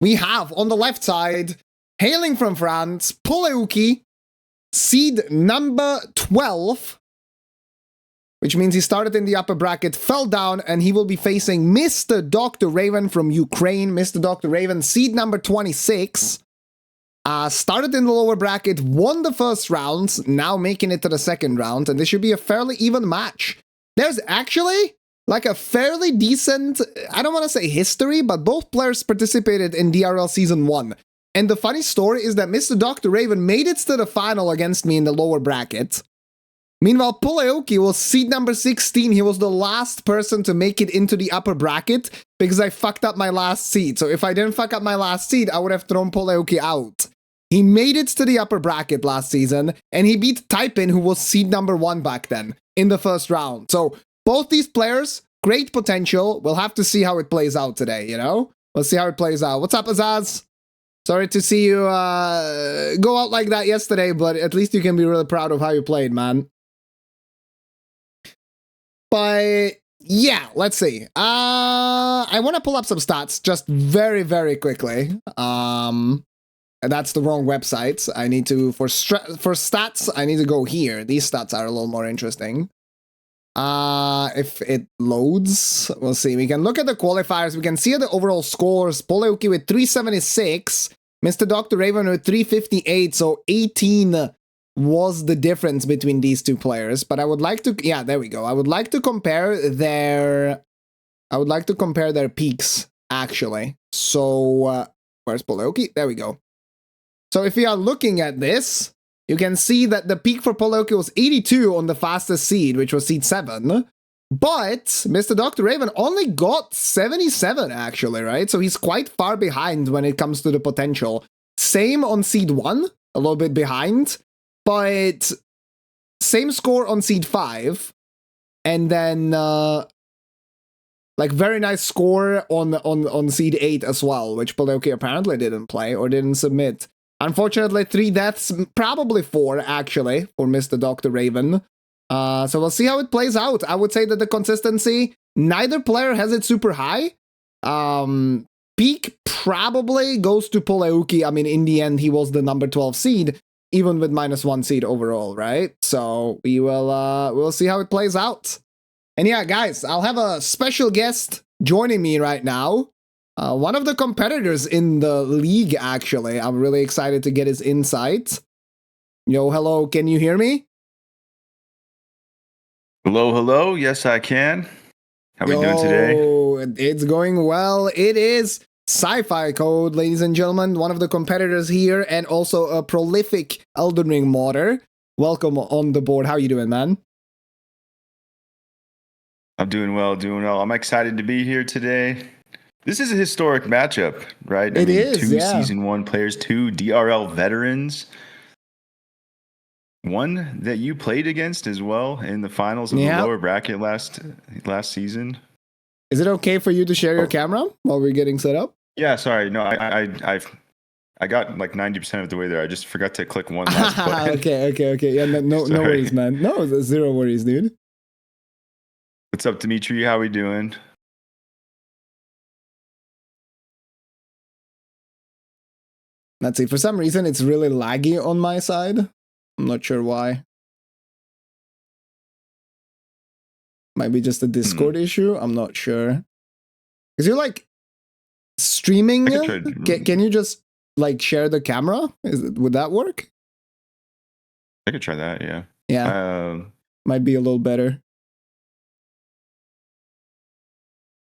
we have on the left side, hailing from France, poleuky, seed number 12, which means he started in the upper bracket, fell down, and he will be facing MrDrRaven from Ukraine. MrDrRaven, seed number 26. Started in the lower bracket, won the first round, now making it to the second round, and this should be a fairly even match. There's actually like a fairly decent, I don't want to say history, but both players participated in DRL Season 1. And the funny story is that MrDrRaven made it to the final against me in the lower bracket. Meanwhile, poleuky was seed number 16. He was the last person to make it into the upper bracket because I fucked up my last seed. So if I didn't fuck up my last seed, I would have thrown poleuky out. He made it to the upper bracket last season, and he beat Typin, who was seed number 1 back then, in the first round. So both these players, great potential. We'll have to see how it plays out today, you know? We'll see how it plays out. What's up, Azaz? Sorry to see you go out like that yesterday, but at least you can be really proud of how you played, man. But yeah, let's see. I want to pull up some stats just very, very quickly. That's the wrong website. I need to, for stats, I need to go here. These stats are a little more interesting. If it loads, we'll see. We can look at the qualifiers. We can see the overall scores. poleuky with 376. MrDrRaven with 358. So 18 was the difference between these two players. But I would like to, yeah, there we go. I would like to compare their, peaks, actually. So, where's poleuky? There we go. So if we are looking at this, you can see that the peak for poleuky was 82 on the fastest seed, which was seed 7. But MrDrRaven only got 77, actually, right? So he's quite far behind when it comes to the potential. Same on seed 1, a little bit behind. But same score on seed 5. And then, like, very nice score on seed 8 as well, which poleuky apparently didn't play or didn't submit. Unfortunately, 3 deaths, probably 4, actually, for MrDrRaven. So we'll see how it plays out. I would say that the consistency, neither player has it super high. Peak probably goes to poleuky. I mean, in the end, he was the number 12 seed, even with -1 seed overall, right? So we will we'll see how it plays out. And yeah, guys, I'll have a special guest joining me right now. One of the competitors in the league, actually. I'm really excited to get his insight. Yo, hello, can you hear me? Hello, hello. Yes, I can. How are we doing today? It's going well. It is Sci-Fi Code, ladies and gentlemen, one of the competitors here, and also a prolific Elden Ring modder. Welcome on the board. How are you doing, man? I'm doing well, doing well. I'm excited to be here today. This is a historic matchup, right? It is, two Season 1 players, 2 DRL veterans. One that you played against as well in the finals of the lower bracket last season. Is it okay for you to share your camera while we're getting set up? Yeah, sorry. No, I got like 90% of the way there. I just forgot to click one last button. Okay. Yeah, no worries, man. No, zero worries, dude. What's up, Dimitri? How we doing? Let's see. For some reason, it's really laggy on my side. I'm not sure why. Might be just a Discord issue. I'm not sure. Because you're like streaming. Can you just like share the camera? Would that work? I could try that. Yeah. Yeah. Might be a little better.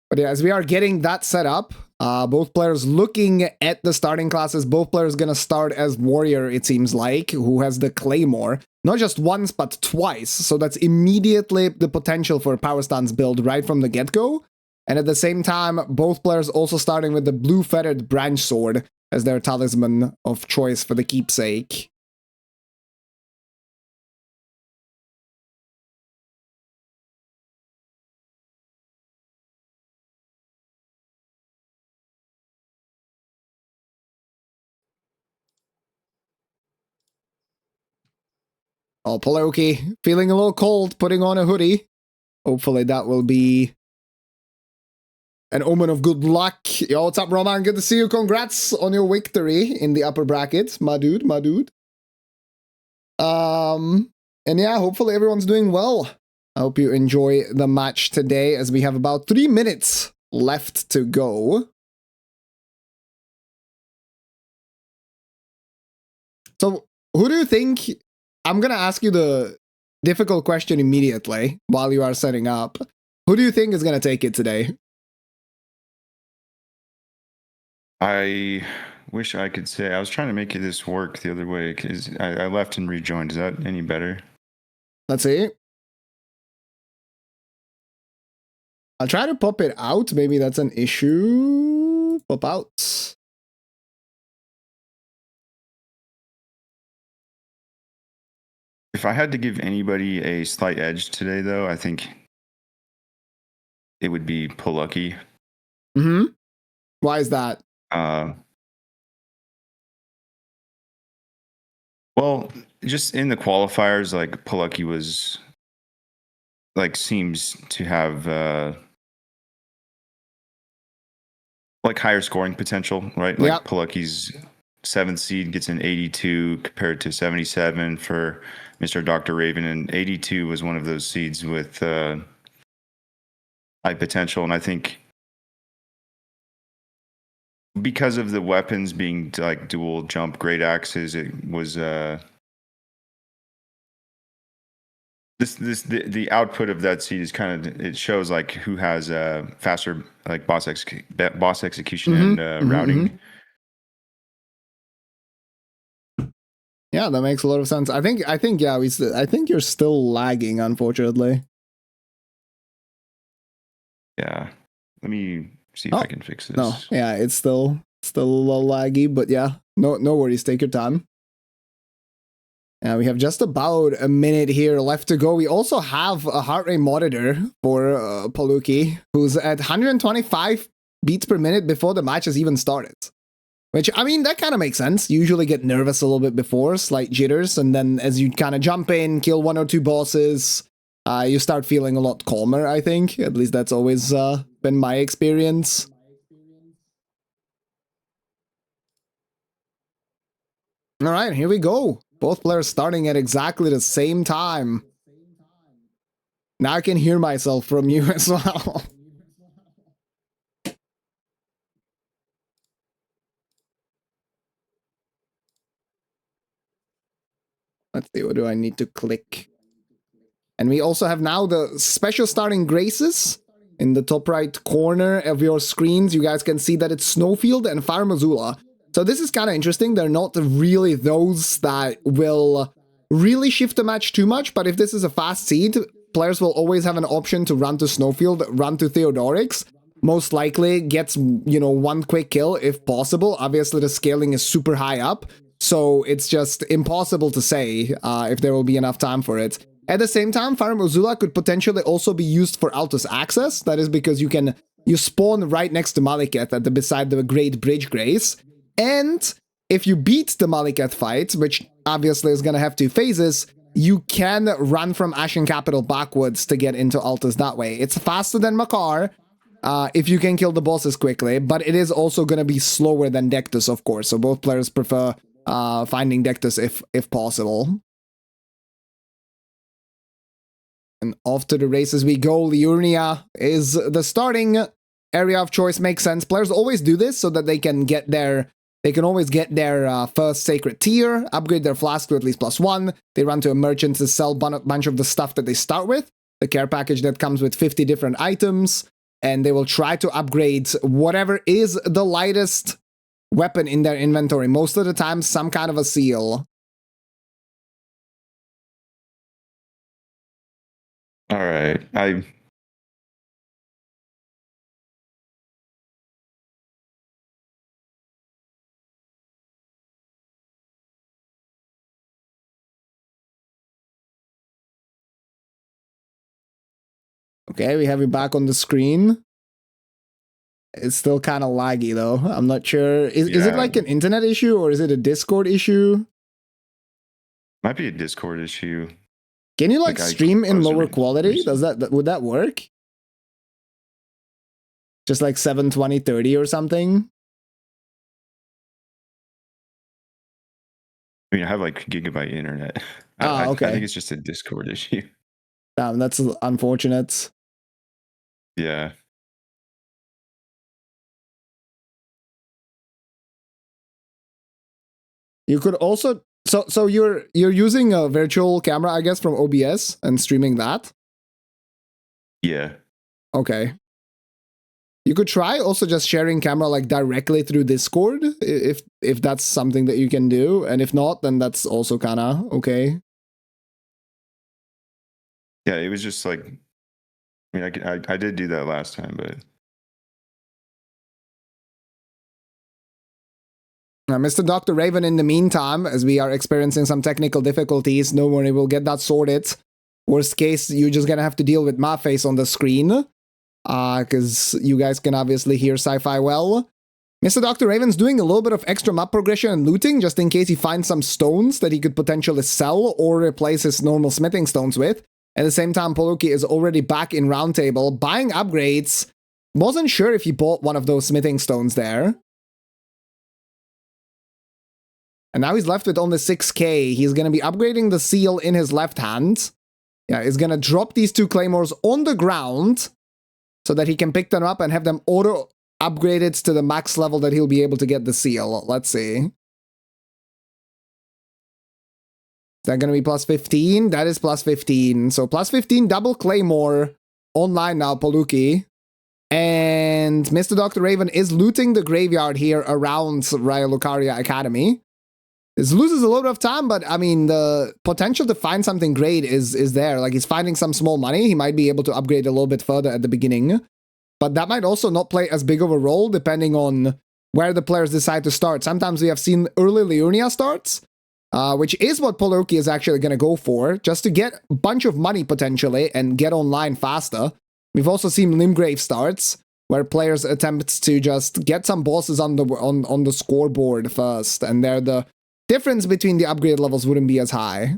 But yeah, as we are getting that set up, both players looking at the starting classes, both players gonna start as warrior, it seems like, who has the claymore. Not just once, but twice. So that's immediately the potential for a power stance build right from the get-go. And at the same time, both players also starting with the blue feathered branch sword as their talisman of choice for the keepsake. Oh, poleuky, feeling a little cold, putting on a hoodie. Hopefully that will be an omen of good luck. Yo, what's up, Roman? Good to see you. Congrats on your victory in the upper bracket, my dude, my dude. And yeah, hopefully everyone's doing well. I hope you enjoy the match today, as we have about 3 minutes left to go. So, who do you think... I'm gonna ask you the difficult question immediately while you are setting up. Who do you think is gonna take it today? I wish I could say. I was trying to make this work the other way because I left and rejoined. Is that any better? Let's see. I'll try to pop it out. Maybe that's an issue. Pop out. If I had to give anybody a slight edge today, though, I think it would be poleuky. Mm-hmm. Why is that? Well, just in the qualifiers, like poleuky was like seems to have like higher scoring potential, right? Like Yep. poleuky's 7th seed gets an 82 compared to 77 for MrDrRaven, and 82 was one of those seeds with high potential. And I think because of the weapons being like dual jump great axes, it was the output of that seed is kind of, it shows like who has faster like boss execution and routing. Yeah, that makes a lot of sense. I think yeah, I think you're still lagging, unfortunately. Yeah. Let me see if I can fix this. No, yeah, it's still a little laggy, but yeah, no worries. Take your time. We have just about a minute here left to go. We also have a heart rate monitor for poleuky, who's at 125 beats per minute before the match has even started. Which, I mean, that kind of makes sense. You usually get nervous a little bit before, slight jitters, and then as you kind of jump in, kill 1 or 2 bosses, you start feeling a lot calmer, I think. At least that's always been my experience. All right, here we go. Both players starting at exactly the same time. Now I can hear myself from you as well. Let's see, what do I need to click? And we also have now the special starting graces. In the top right corner of your screens, you guys can see that it's Snowfield and Fire Missoula. So this is kind of interesting. They're not really those that will really shift the match too much, but if this is a fast seed, players will always have an option to run to Snowfield, run to Theodorix. Most likely gets, you know, 1 quick kill if possible. Obviously, the scaling is super high up, so it's just impossible to say if there will be enough time for it. At the same time, Fire Missoula could potentially also be used for Altus access. That is because you spawn right next to Maliketh beside the Great Bridge Grace. And if you beat the Maliketh fight, which obviously is going to have 2 phases, you can run from Ashen Capital backwards to get into Altus that way. It's faster than Makar if you can kill the bosses quickly, but it is also going to be slower than Dectus, of course. So both players prefer finding Dectus if possible. And off to the races we go. Liurnia is the starting area of choice. Makes sense. Players always do this so that they can get their... They can always get their first sacred tier, upgrade their flask to at least +1. They run to a merchant to sell a bunch of the stuff that they start with. The care package that comes with 50 different items. And they will try to upgrade whatever is the lightest weapon in their inventory. Most of the time, some kind of a seal. All right. Okay, we have you back on the screen. It's still kind of laggy though. I'm not sure. Is it like an internet issue or is it a Discord issue? Might be a Discord issue. Can you like stream in lower quality? Would that work? Just like 720, 30 or something. I mean, I have like gigabyte internet. Okay. I think it's just a Discord issue. Damn, that's unfortunate. Yeah. You could also so you're using a virtual camera, I guess, from OBS and streaming that. Yeah. Okay. You could try also just sharing camera like directly through Discord if that's something that you can do, and if not, then that's also kind of okay. Yeah, it was just like, I mean, I did do that last time, but MrDrRaven, in the meantime, as we are experiencing some technical difficulties, no worry, we'll get that sorted. Worst case, you're just gonna have to deal with my face on the screen, because you guys can obviously hear sci-fi well. MrDrRaven's doing a little bit of extra map progression and looting, just in case he finds some stones that he could potentially sell or replace his normal smithing stones with. At the same time, poleuky is already back in Roundtable, buying upgrades. Wasn't sure if he bought one of those smithing stones there. And now he's left with only 6k. He's going to be upgrading the seal in his left hand. Yeah, he's going to drop these 2 claymores on the ground so that he can pick them up and have them auto upgraded to the max level that he'll be able to get the seal. Let's see. Is that going to be plus 15? That is plus 15. So plus 15 double claymore online now, poleuky. And MrDrRaven is looting the graveyard here around Raya Lucaria Academy. This loses a little bit of time, but I mean, the potential to find something great is there. Like, he's finding some small money. He might be able to upgrade a little bit further at the beginning. But that might also not play as big of a role depending on where the players decide to start. Sometimes we have seen early Liurnia starts, which is what poleuky is actually going to go for, just to get a bunch of money potentially and get online faster. We've also seen Limgrave starts, where players attempt to just get some bosses on the scoreboard first, and they're the difference between the upgrade levels wouldn't be as high.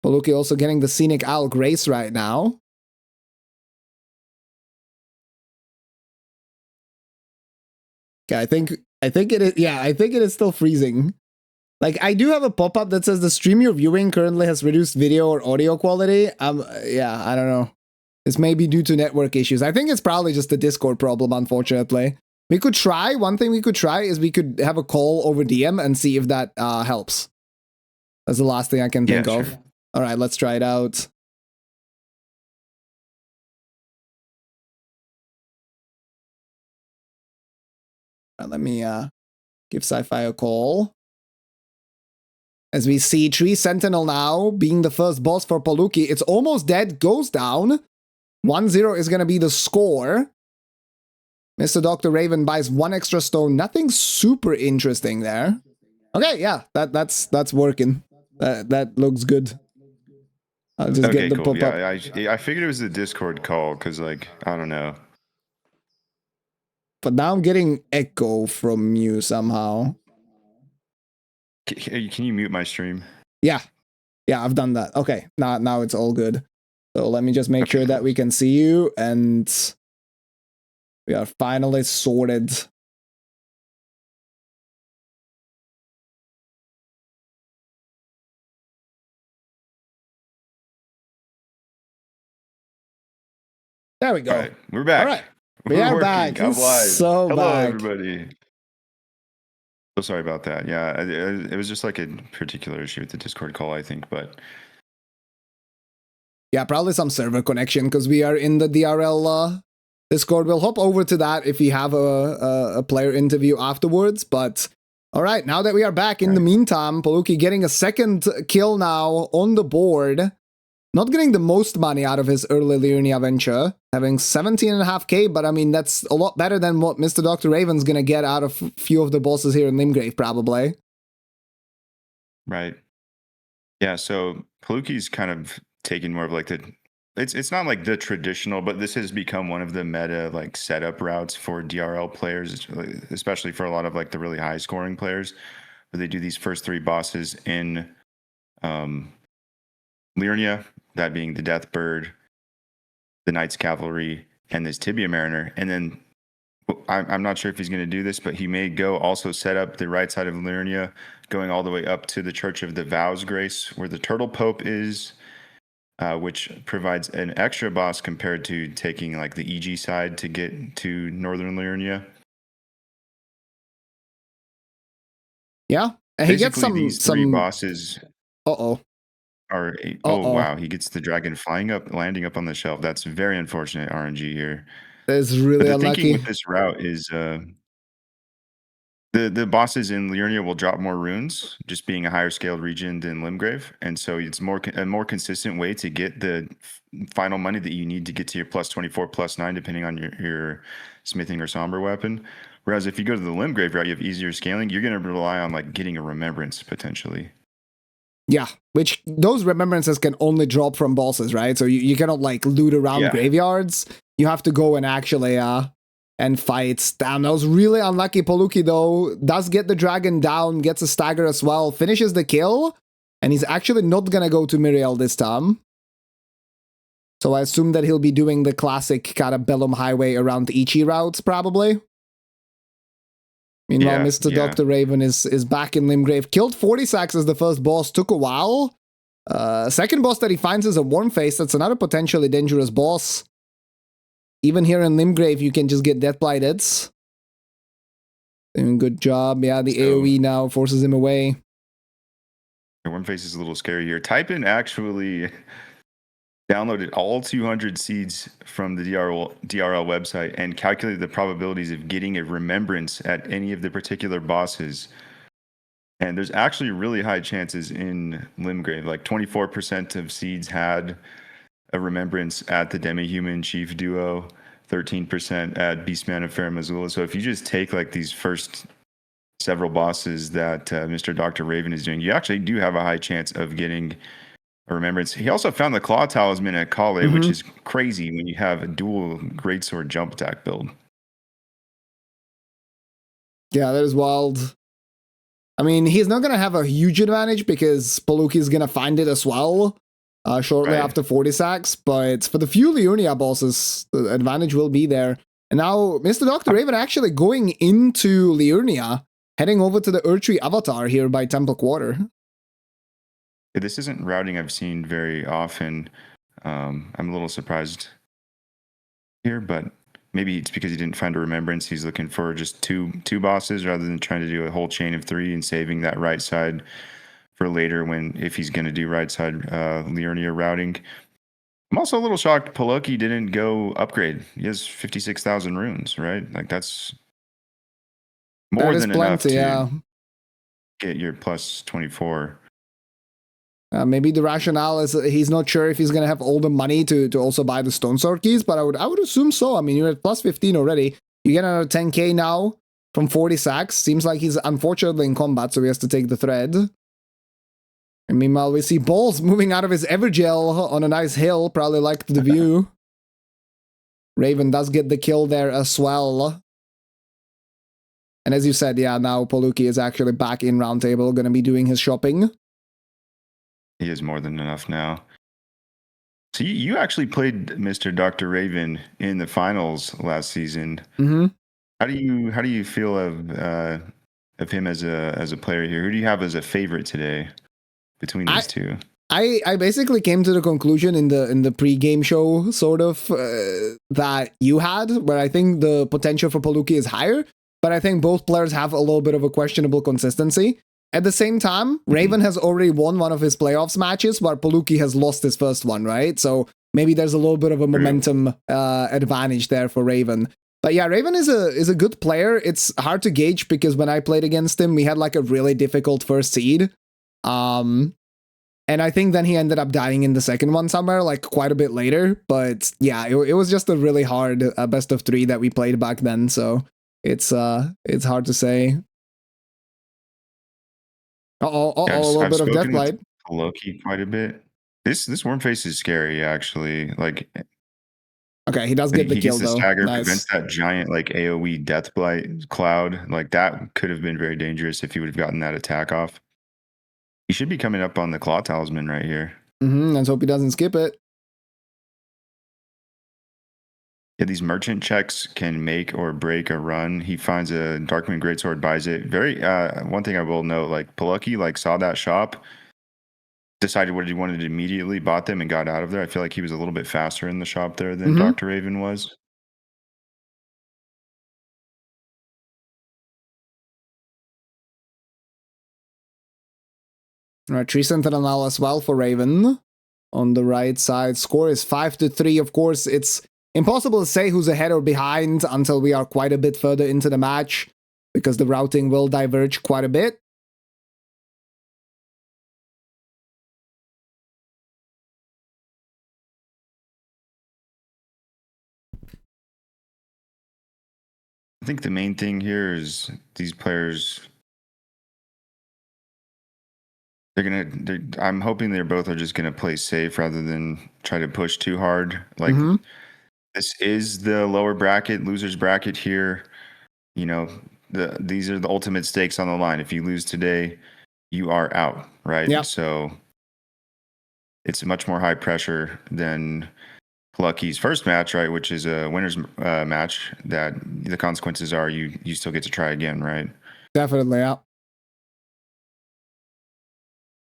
poleuky also getting the Scenic Owl Grace right now. Okay, I think it is. Yeah, I think it is still freezing. Like, I do have a pop-up that says the stream you're viewing currently has reduced video or audio quality. Yeah, I don't know. This may be due to network issues. I think it's probably just a Discord problem, unfortunately. We could try. One thing we could try is we could have a call over DM and see if that helps. That's the last thing I can think of. All right, let's try it out. Let me give Sci-Fi a call. As we see, Tree Sentinel now being the first boss for poleuky. It's almost dead, goes down. 1-0 is going to be the score. MrDrRaven buys 1 extra stone. Nothing super interesting there. Okay, yeah, that's working. That looks good. I'll just get the cool. pop-up. Yeah, I figured it was a Discord call because, like, I don't know. But now I'm getting echo from you somehow. Can you mute my stream? Yeah, I've done that. Okay, now it's all good. So let me just make sure that we can see you, and we are finally sorted. There we go. All right, we're back. All right, we are back. I'm live. So hello, back. everybody. So sorry about that. Yeah, it was just like a particular issue with the Discord call, I think, but yeah, probably some server connection because we are in the DRL Discord. We'll hop over to that if we have a player interview afterwards. But all right, now that we are back, in the meantime, poleuky getting a second kill now on the board. Not getting the most money out of his early Liurnia venture, having 17.5k, but I mean, that's a lot better than what MrDrRaven's gonna get out of a few of the bosses here in Limgrave, probably. Right. Yeah, so poleuky's kind of taking more of like the... It's not like the traditional, but this has become one of the meta like setup routes for DRL players, especially for a lot of like the really high scoring players, where they do these first 3 bosses in Liurnia, that being the Deathbird, the Knight's Cavalry, and this Tibia Mariner, and then I'm not sure if he's going to do this, but he may go also set up the right side of Liurnia, going all the way up to the Church of the Vows Grace, where the Turtle Pope is, which provides an extra boss compared to taking like the EG side to get to Northern Liurnia. Yeah, and he gets Basically, these three bosses Uh-oh. are... Oh, wow. He gets the dragon flying up, landing up on the shelf. That's very unfortunate RNG here. That's really But the unlucky. thinking with this route is the bosses in Liurnia will drop more runes, just being a higher scaled region than Limgrave, and so it's a more consistent way to get the final money that you need to get to your plus 24, plus 9, depending on your smithing or somber weapon. Whereas if you go to the Limgrave route, you have easier scaling. You're going to rely on like getting a remembrance potentially. Yeah, which those remembrances can only drop from bosses, right? So you cannot like loot around graveyards. You have to go and actually and fight. Damn, that was really unlucky. Poleuky though does get the dragon down, gets a stagger as well, finishes the kill, and he's actually not gonna go to Miriel this time. So I assume that he'll be doing the classic kind of Bellum Highway around Ichi routes, probably. Meanwhile, MrDrRaven is back in Limgrave. Killed 40 sacks as the first boss. Took a while. Second boss that he finds is a Wormface. That's another potentially dangerous boss. Even here in Limgrave, you can just get death blighted. Doing good job. Yeah, the AoE now forces him away. Wormface is a little scary here. Typin actually downloaded all 200 seeds from the DRL website and calculated the probabilities of getting a remembrance at any of the particular bosses. And there's actually really high chances in Limgrave. Like 24% of seeds had a remembrance at the Demi-Human Chief Duo, 13% at Beastman of Fair Missoula. So if you just take like these first several bosses that MrDrRaven is doing, you actually do have a high chance of getting a remembrance. He also found the Claw Talisman at Kale, which is crazy when you have a dual greatsword jump attack build. Yeah, that is wild. I mean, he's not going to have a huge advantage because Poleuky is going to find it as well shortly after 40 sacks, but for the few Liurnia bosses, the advantage will be there. And now MrDrRaven actually going into Liurnia, heading over to the Erdtree Avatar here by Temple Quarter. This isn't routing I've seen very often. I'm a little surprised here, but maybe it's because he didn't find a remembrance. He's looking for just two bosses rather than trying to do a whole chain of 3 and saving that right side for later if he's going to do right side Liurnia routing. I'm also a little shocked poleuky didn't go upgrade. He has 56,000 runes, right? Like that's more than enough to get your plus 24. Maybe the rationale is he's not sure if he's going to have all the money to also buy the Stone Sword keys, but I would assume so. I mean, you're at plus 15 already. You get another 10k now from 40 sacks. Seems like he's unfortunately in combat, so he has to take the thread. And meanwhile, we see Balls moving out of his Evergel on a nice hill. Probably liked the view. Raven does get the kill there as well. And as you said, yeah, now poleuky is actually back in Roundtable, going to be doing his shopping. He is more than enough now. So you actually played MrDrRaven in the finals last season. How do you feel of him as a player here? Who do you have as a favorite today between these two? I basically came to the conclusion in the pre-game show sort of that you had, where I think the potential for poleuky is higher, but I think both players have a little bit of a questionable consistency. At the same time, Raven has already won one of his playoffs matches, while poleuky has lost his first one, right? So maybe there's a little bit of a momentum advantage there for Raven. But yeah, Raven is a good player. It's hard to gauge because when I played against him, we had like a really difficult first seed. And I think then he ended up dying in the second one somewhere, like quite a bit later. But yeah, it was just a really hard best of 3 that we played back then. So it's hard to say. A little bit of Deathblight. poleuky quite a bit. This Wormface is scary, actually. Like, okay, he does get the kill though. He gets the stagger, prevents that giant like AoE Deathblight cloud. Like that could have been very dangerous if he would have gotten that attack off. He should be coming up on the Claw Talisman right here. Let's hope he doesn't skip it. Yeah, these merchant checks can make or break a run. He finds a Darkmoon Greatsword, buys it. Very one thing I will note, like poleuky like saw that shop, decided what he wanted immediately, bought them, and got out of there. I feel like he was a little bit faster in the shop there than DrRaven was. All right, 3 Sentinel now as well for Raven. On the right side, score is 5-3. Of course, it's impossible to say who's ahead or behind until we are quite a bit further into the match, because the routing will diverge quite a bit. I think the main thing here is these players. I'm hoping they're both are just gonna play safe rather than try to push too hard. Like this is the lower bracket, losers bracket here. You know, these are the ultimate stakes on the line. If you lose today, you are out, right? Yeah. So it's much more high pressure than Poleuky's first match, right? Which is a winner's match. That the consequences are you still get to try again, right? Definitely, yeah.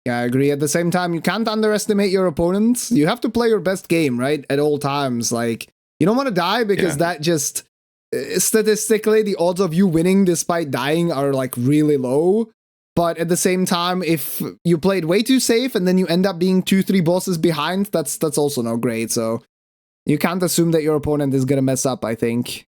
Yeah, I agree. At the same time, you can't underestimate your opponents. You have to play your best game, right? At all times. Like, you don't want to die because that just statistically, the odds of you winning despite dying are like really low. But at the same time, if you played way too safe and then you end up being 2-3 bosses behind, that's also not great. So you can't assume that your opponent is gonna mess up, I think.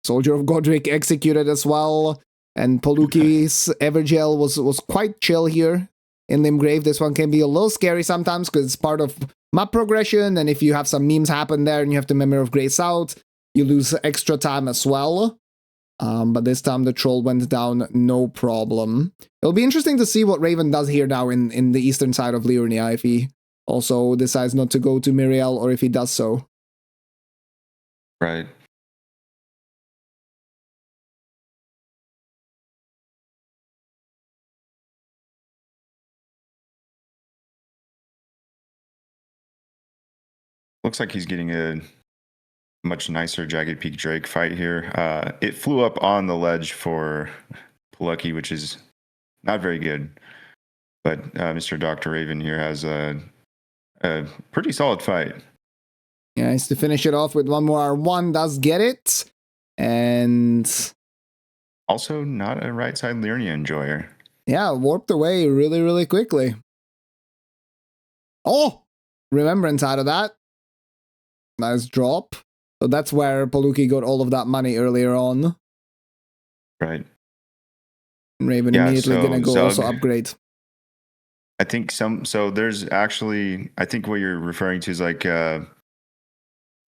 Soldier of Godric executed as well. And poleuky's Evergel was quite chill here in Limgrave. This one can be a little scary sometimes because it's part of map progression, and if you have some memes happen there and you have the Memory of Grey South, you lose extra time as well. But this time the troll went down no problem. It'll be interesting to see what Raven does here now in the eastern side of Liurnia, if he also decides not to go to Miriel or if he does so. Right. Looks like he's getting a much nicer Jagged Peak Drake fight here. It flew up on the ledge for poleuky, which is not very good. But MrDrRaven here has a pretty solid fight. Yeah, nice to finish it off with one more R1, does get it. And also not a right side Liurnia enjoyer. Yeah, warped away really, really quickly. Oh! Remembrance out of that. Nice drop. So that's where poleuky got all of that money earlier on. Right. Raven immediately gonna go Zug, also upgrade. I think so there's actually, I think what you're referring to is like, there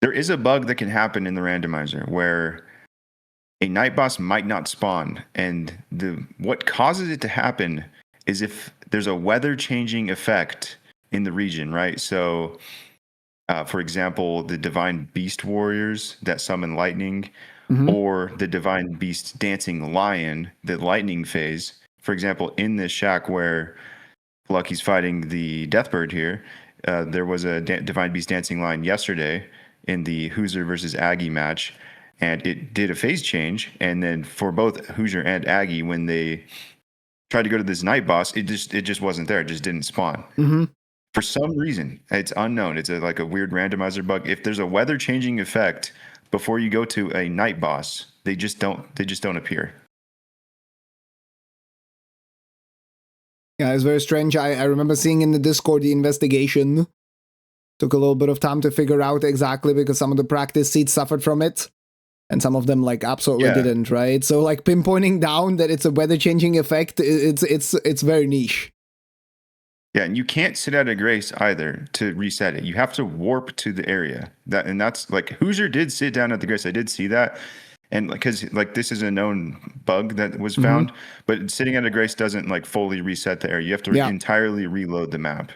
is a bug that can happen in the randomizer where a night boss might not spawn, and what causes it to happen is if there's a weather changing effect in the region, right? So, for example, the Divine Beast Warriors that summon lightning, or the Divine Beast Dancing Lion, the lightning phase. For example, in this shack where poleuky's fighting the Deathbird here, there was a Divine Beast Dancing Lion yesterday in the Hoosier versus Aggie match, and it did a phase change. And then for both Hoosier and Aggie, when they tried to go to this night boss, it just wasn't there. It just didn't spawn. For some reason, it's unknown. It's like a weird randomizer bug. If there's a weather changing effect before you go to a night boss, they just don't appear. Yeah, it's very strange. I remember seeing in the Discord the investigation. Took a little bit of time to figure out exactly because some of the practice seats suffered from it. And some of them like absolutely didn't, right? So like pinpointing down that it's a weather changing effect, it's very niche. Yeah, and you can't sit at a grace either to reset it. You have to warp to the area. That's like Hoosier did sit down at the grace. I did see that. And because like this is a known bug that was found, but sitting at a grace doesn't like fully reset the area. You have to entirely reload the map.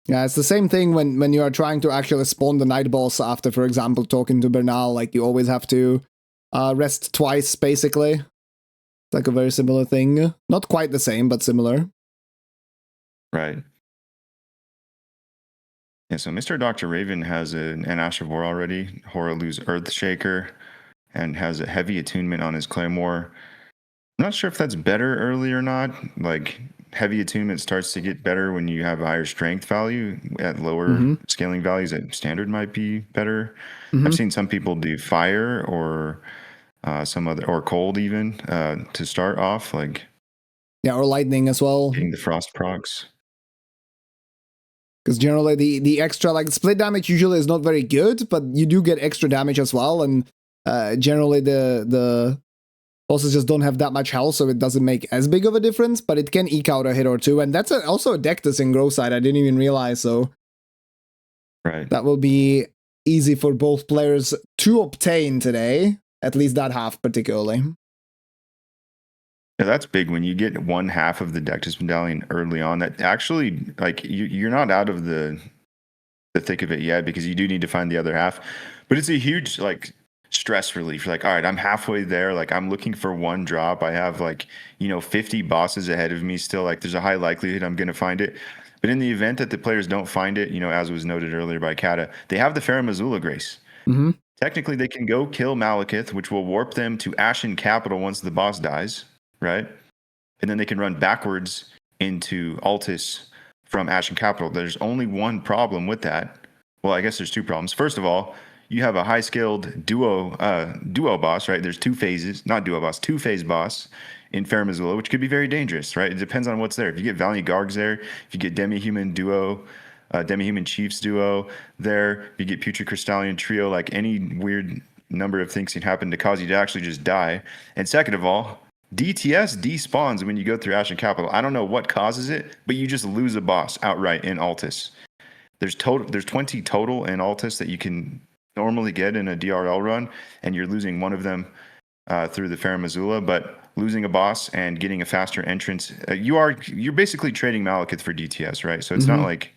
Yeah, it's the same thing when you are trying to actually spawn the night boss after, for example, talking to Bernal. Like you always have to rest twice, basically. It's like a very similar thing. Not quite the same, but similar. Right. Yeah, so MrDrRaven has an Ash of War already, Horaloo's Earthshaker, and has a heavy attunement on his Claymore. I'm not sure if that's better early or not. Like, heavy attunement starts to get better when you have a higher strength value. At lower scaling values, at standard might be better. I've seen some people do fire or some other, or cold even, to start off, like Yeah, or lightning as well. getting the frost procs. Because generally the extra, like, split damage usually is not very good, but you do get extra damage as well, and generally the bosses just don't have that much health, so it doesn't make as big of a difference, but it can eke out a hit or two, and that's also a Deathless in Grow side, I didn't even realize, so Right. that will be easy for both players to obtain today, at least that half particularly. Yeah, that's big when you get one half of the Deathless medallion early on. That actually, like, you're not out of the thick of it yet, because you do need to find the other half. But it's a huge, like, stress relief. You're like, all right, I'm halfway there. Like, I'm looking for one drop. I have, like, 50 bosses ahead of me still. Like, there's a high likelihood I'm going to find it. But in the event that the players don't find it, as was noted earlier by Kata, they have the Fair Missoula Grace. Technically, they can go kill Malekith, which will warp them to Ashen Capital once the boss dies, right? And then they can run backwards into Altus from Ashen Capital. There's only one problem with that. Well, I guess there's two problems. First of all, you have a high-scaled duo boss, right? There's two phase boss in Fair Missoula, which could be very dangerous, right? It depends on what's there. If you get Valiant Gargs there, if you get Demi-Human duo, Demi-Human Chiefs duo there, if you get Putrid Crystallion trio, like, any weird number of things can happen to cause you to actually just die. And second of all, DTS despawns when you go through Ashen Capital. I don't know what causes it, but you just lose a boss outright in Altus. There's 20 total in Altus that you can normally get in a DRL run, and you're losing one of them through the Fair Missoula. But losing a boss and getting a faster entrance, you're basically trading Malekith for DTS, right? So it's not like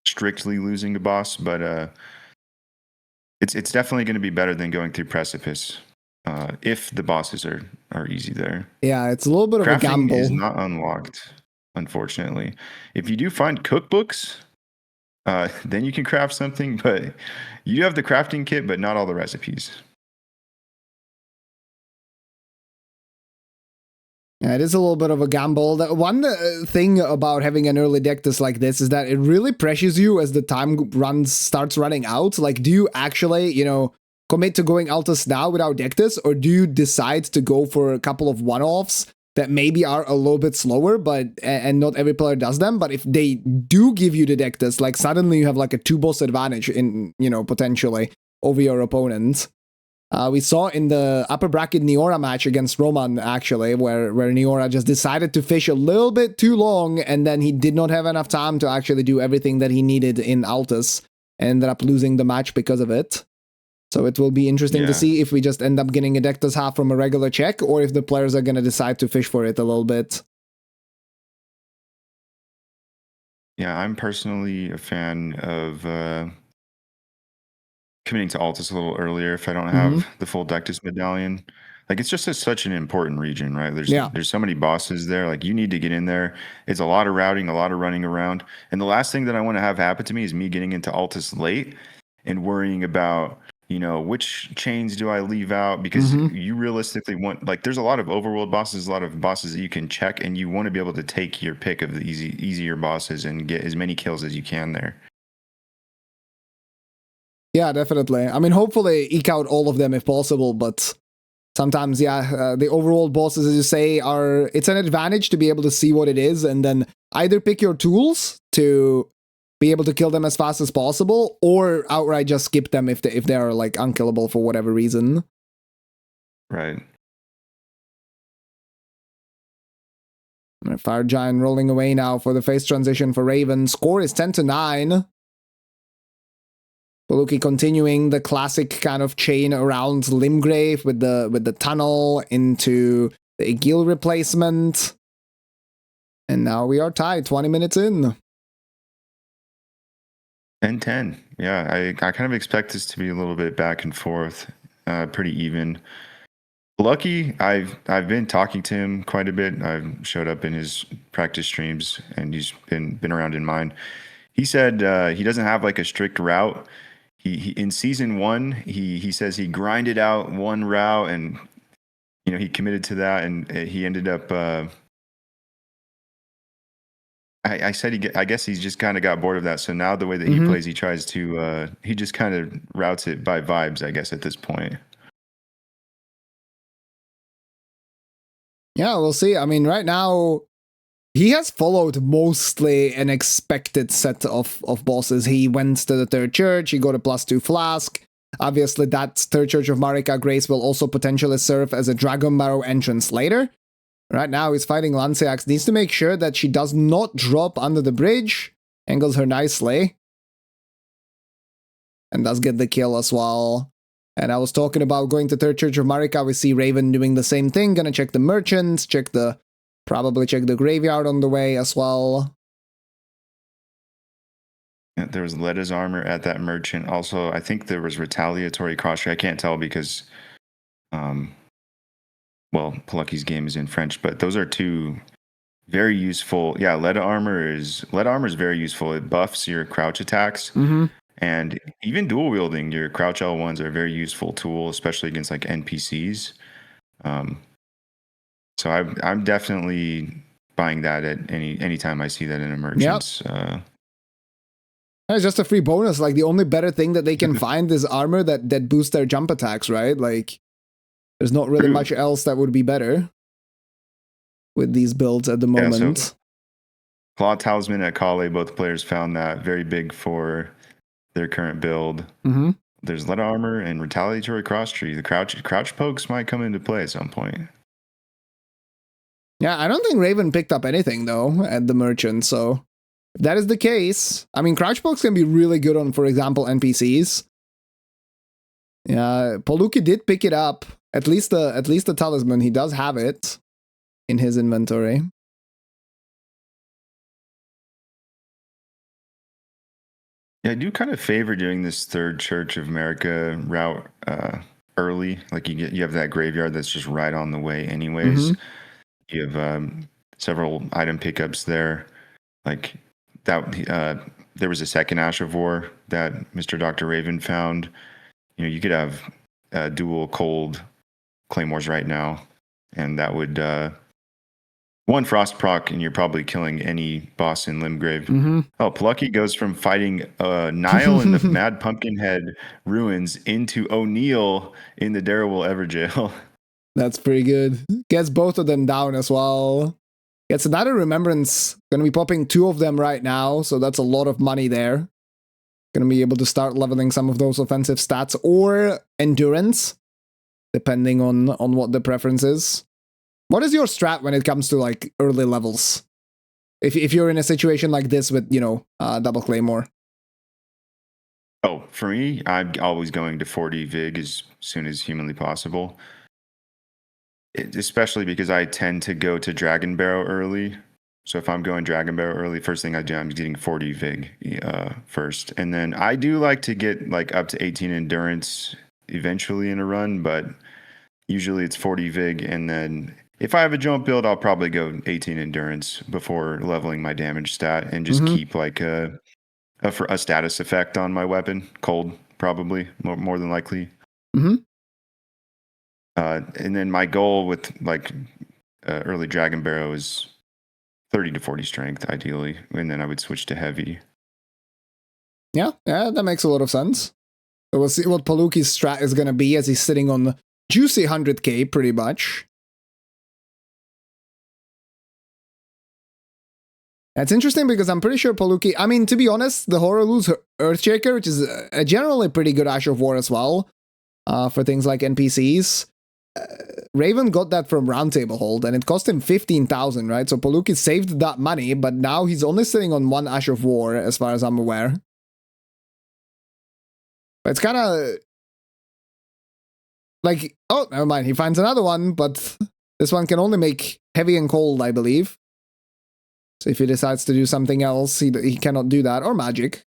strictly losing a boss, but it's definitely going to be better than going through Precipice. If the bosses are easy there. Yeah, it's a little bit of a gamble. Crafting is not unlocked, unfortunately. If you do find cookbooks, then you can craft something, but you do have the crafting kit, but not all the recipes. Yeah, it is a little bit of a gamble. The one thing about having an early Deathless like this is that it really pressures you as the time starts running out. Like, do you actually, commit to going Altus now without Deathless, or do you decide to go for a couple of one-offs that maybe are a little bit slower, and not every player does them, but if they do give you the Deathless, like, suddenly you have like a 2-boss advantage in, potentially over your opponent. We saw in the upper bracket Neora match against Roman, actually, where Neora just decided to fish a little bit too long, and then he did not have enough time to actually do everything that he needed in Altus, and ended up losing the match because of it. So it will be interesting to see if we just end up getting a Deathless half from a regular check, or if the players are going to decide to fish for it a little bit. Yeah, I'm personally a fan of committing to Altus a little earlier if I don't have the full Deathless medallion. Like, it's just such an important region, right? There's so many bosses there. Like, you need to get in there. It's a lot of routing, a lot of running around. And the last thing that I want to have happen to me is me getting into Altus late and worrying about, which chains do I leave out? Because you realistically want, like, there's a lot of overworld bosses, a lot of bosses that you can check, and you want to be able to take your pick of the easier bosses and get as many kills as you can there. Yeah, definitely. I mean, hopefully eke out all of them if possible, but sometimes, the overworld bosses, as you say, it's an advantage to be able to see what it is, and then either pick your tools to be able to kill them as fast as possible, or outright just skip them if they are, like, unkillable for whatever reason. Right. Fire Giant rolling away now for the phase transition for Raven. Score is 10-9. poleuky continuing the classic kind of chain around Limgrave with the tunnel into the Egil replacement. And now we are tied, 20 minutes in. 10-10. Yeah, I kind of expect this to be a little bit back and forth, pretty even. Lucky, I've been talking to him quite a bit. I've showed up in his practice streams, and he's been around in mine. he said he doesn't have like a strict route. He in season 1, he says he grinded out one route, and he committed to that, and he ended up. I said I guess he's just kind of got bored of that. So now the way that he plays, he tries to he just kind of routes it by vibes, I guess, at this point. Yeah, we'll see. I mean, right now, he has followed mostly an expected set of bosses. He went to the third church, he got a +2 flask. Obviously, that third church of Marika Grace will also potentially serve as a Dragon Barrow entrance later. Right now, he's fighting Lanceax. Needs to make sure that she does not drop under the bridge. Angles her nicely. And does get the kill as well. And I was talking about going to third church of Marika. We see Raven doing the same thing. Gonna check the merchants, probably check the graveyard on the way as well. Yeah, there was Leda's armor at that merchant. Also, I think there was retaliatory cross. I can't tell because, well, poleuky's game is in French, but those are two very useful. Yeah, Leda armor is very useful. It buffs your crouch attacks. And even dual wielding, your crouch L1s are a very useful tool, especially against like NPCs. So I'm definitely buying that at any time I see that in a merchant's. It's just a free bonus. Like, the only better thing that they can find is armor that boosts their jump attacks, right? Like, there's not really much else that would be better with these builds at the moment. So Claw Talisman at Kale, both players found that very big for their current build. There's Leda armor and retaliatory cross tree. The crouch pokes might come into play at some point. Yeah, I don't think Raven picked up anything though at the merchant, so if that is the case, I mean, crouch pokes can be really good on, for example, NPCs. Yeah, poleuky did pick it up. At least the talisman, he does have it in his inventory. Yeah, I do kind of favor doing this third Church of America route early. Like you have that graveyard that's just right on the way anyways. You have several item pickups there. Like that, there was a second Ash of War that MrDrRaven found. You could have dual cold claymores right now, and that would one frost proc, and you're probably killing any boss in Limgrave. Oh, poleuky goes from fighting Niall in the Mad Pumpkinhead ruins into O'Neill in the Darrowell Everjail. That's pretty good. Gets both of them down as well. Gets another remembrance. Gonna be popping 2 of them right now, so that's a lot of money there. Gonna be able to start leveling some of those offensive stats or endurance, depending on what the preference is. What is your strat when it comes to like early levels? If you're in a situation like this with, double claymore. Oh, for me, I'm always going to 40 Vig as soon as humanly possible. Especially because I tend to go to Dragon Barrow early. So if I'm going Dragon Barrow early, first thing I do, I'm getting 40 Vig first. And then I do like to get like up to 18 endurance eventually in a run, but usually it's 40 Vig. And then if I have a jump build, I'll probably go 18 endurance before leveling my damage stat and just keep like a status effect on my weapon. Cold, probably, more than likely. And then my goal with like early Dragon Barrow is 30 to 40 strength, ideally, and then I would switch to heavy. Yeah, that makes a lot of sense. So we'll see what poleuky's strat is going to be as he's sitting on juicy 100k, pretty much. That's interesting because I'm pretty sure poleuky... I mean, to be honest, the Horrorlu's Earthshaker, which is a generally pretty good Ash of War as well, for things like NPCs. Raven got that from Roundtable Hold, and it cost him 15,000, right? So poleuky saved that money, but now he's only sitting on 1 Ash of War, as far as I'm aware. But it's kind of... like, oh, never mind, he finds another one, but this one can only make heavy and cold, I believe. So if he decides to do something else, he cannot do that, or magic.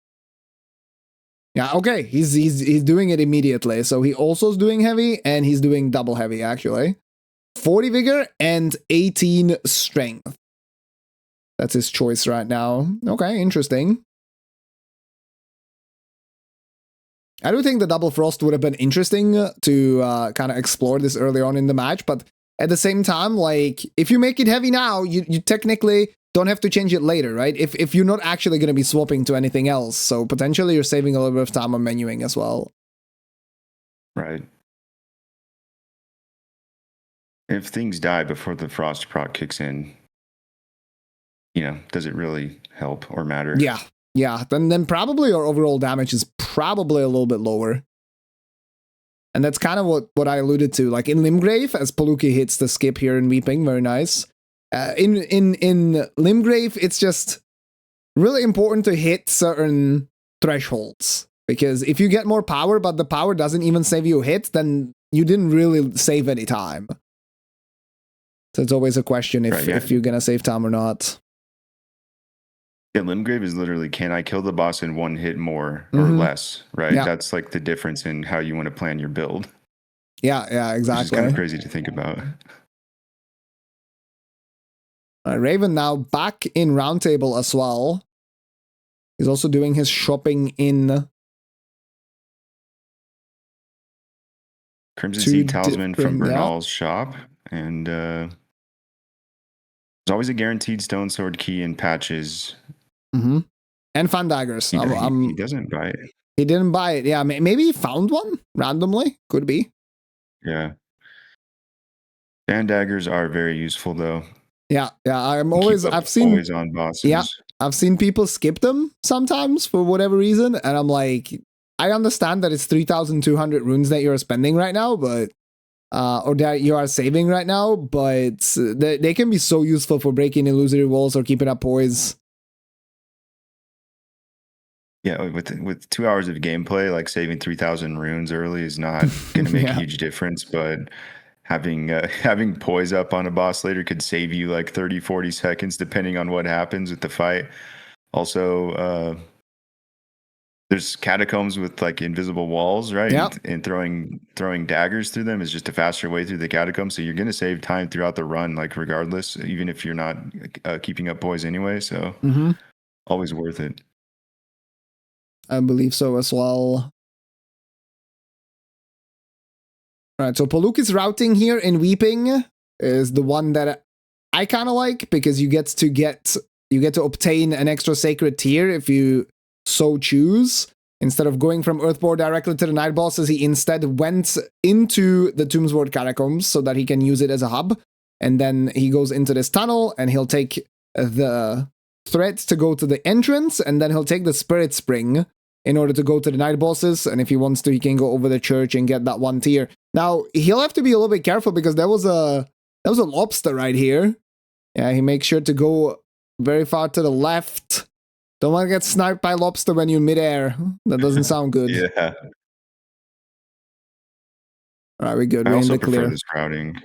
Yeah, okay, he's doing it immediately. So he also is doing heavy, and he's doing double heavy, actually. 40 vigor and 18 strength. That's his choice right now. Okay, interesting. I do think the double frost would have been interesting to kind of explore this early on in the match, but at the same time, like, if you make it heavy now, you technically don't have to change it later, right? If you're not actually going to be swapping to anything else, so potentially you're saving a little bit of time on menuing as well. Right. If things die before the frost proc kicks in, does it really help or matter? Yeah. Then probably your overall damage is probably a little bit lower. And that's kind of what I alluded to. Like in Limgrave, as poleuky hits the skip here in Weeping, very nice. In Limgrave, it's just really important to hit certain thresholds. Because if you get more power, but the power doesn't even save you a hit, then you didn't really save any time. So it's always a question if you're going to save time or not. Yeah, Limgrave is literally, can I kill the boss in one hit more or less, right? Yeah. That's like the difference in how you want to plan your build. Yeah, exactly. Which is kind of crazy to think about. Raven now back in Roundtable as well. He's also doing his shopping in Crimson Seed Talisman from Bernal's shop. And there's always a guaranteed Stone Sword key in patches. And Fan Daggers. He doesn't buy it. He didn't buy it. Yeah, maybe he found one randomly. Could be. Yeah. Fan Daggers are very useful though. Yeah. I've seen always on bosses. Yeah, I've seen people skip them sometimes for whatever reason, and I'm like, I understand that it's 3,200 runes that you're spending right now, but or that you are saving right now, but they can be so useful for breaking illusory walls or keeping up poise. Yeah, with 2 hours of gameplay, like saving 3,000 runes early is not going to make a huge difference, but having poise up on a boss later could save you like 30-40 seconds depending on what happens with the fight. Also, there's catacombs with like invisible walls, right? Yep. And throwing daggers through them is just a faster way through the catacombs, so you're going to save time throughout the run, like regardless, even if you're not keeping up poise anyway. So always worth it. I believe so as well. All right, so poleuky's routing here in Weeping is the one that I kind of like, because you get to obtain an extra sacred tier if you so choose. Instead of going from Earthborn directly to the night bosses, he instead went into the Tombsword Catacombs so that he can use it as a hub. And then he goes into this tunnel and he'll take the thread to go to the entrance, and then he'll take the Spirit Spring in order to go to the night bosses. And if he wants to, he can go over the church and get that one tier. Now, he'll have to be a little bit careful because there was a lobster right here. Yeah, he makes sure to go very far to the left. Don't want to get sniped by lobster when you're midair. That doesn't sound good. Yeah. All right, we're good. I we're also in the clear. prefer this routing.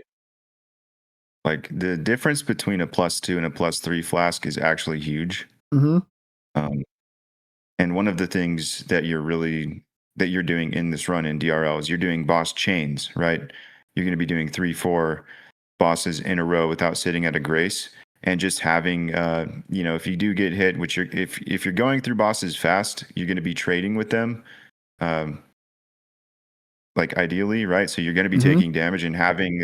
Like, the difference between a +2 and a +3 flask is actually huge. And one of the things that you're doing in this run in DRL is you're doing boss chains, right? You're going to be doing 3-4 bosses in a row without sitting at a grace, and just having, if you do get hit, which if you're going through bosses fast, you're going to be trading with them, like ideally, right? So you're going to be taking damage, and having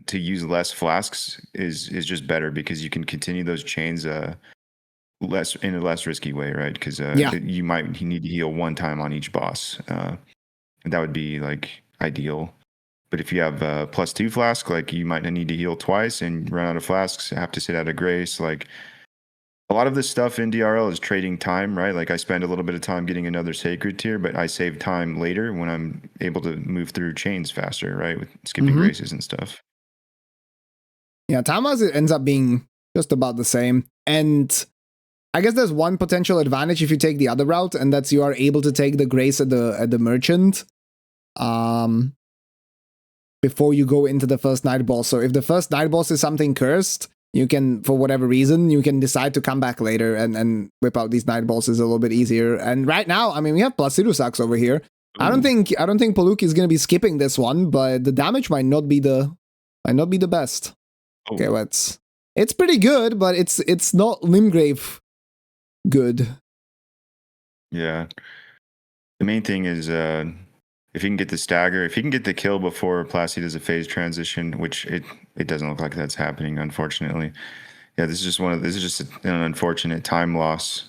to use less flasks is just better because you can continue those chains in a less risky way, right? Because you might need to heal one time on each boss, and that would be like ideal. But if you have a +2 flask, like you might need to heal twice and run out of flasks, have to sit out of grace. Like a lot of this stuff in DRL is trading time, right? Like I spend a little bit of time getting another sacred tier, but I save time later when I'm able to move through chains faster, right? With skipping graces and stuff. Yeah, time-wise, it ends up being just about the same. And I guess there's one potential advantage if you take the other route, and that's you are able to take the grace at the merchant before you go into the first night boss. So if the first night boss is something cursed, you can, for whatever reason, you can decide to come back later and whip out these night bosses a little bit easier. And right now, I mean, we have Placidusax over here. I don't think poleuky is going to be skipping this one, but the damage might not be the best. Okay, it's pretty good, but it's not Limgrave good. Yeah. The main thing is if he can get the stagger, if he can get the kill before Placid does a phase transition, which it doesn't look like that's happening, unfortunately. Yeah, this is just an unfortunate time loss.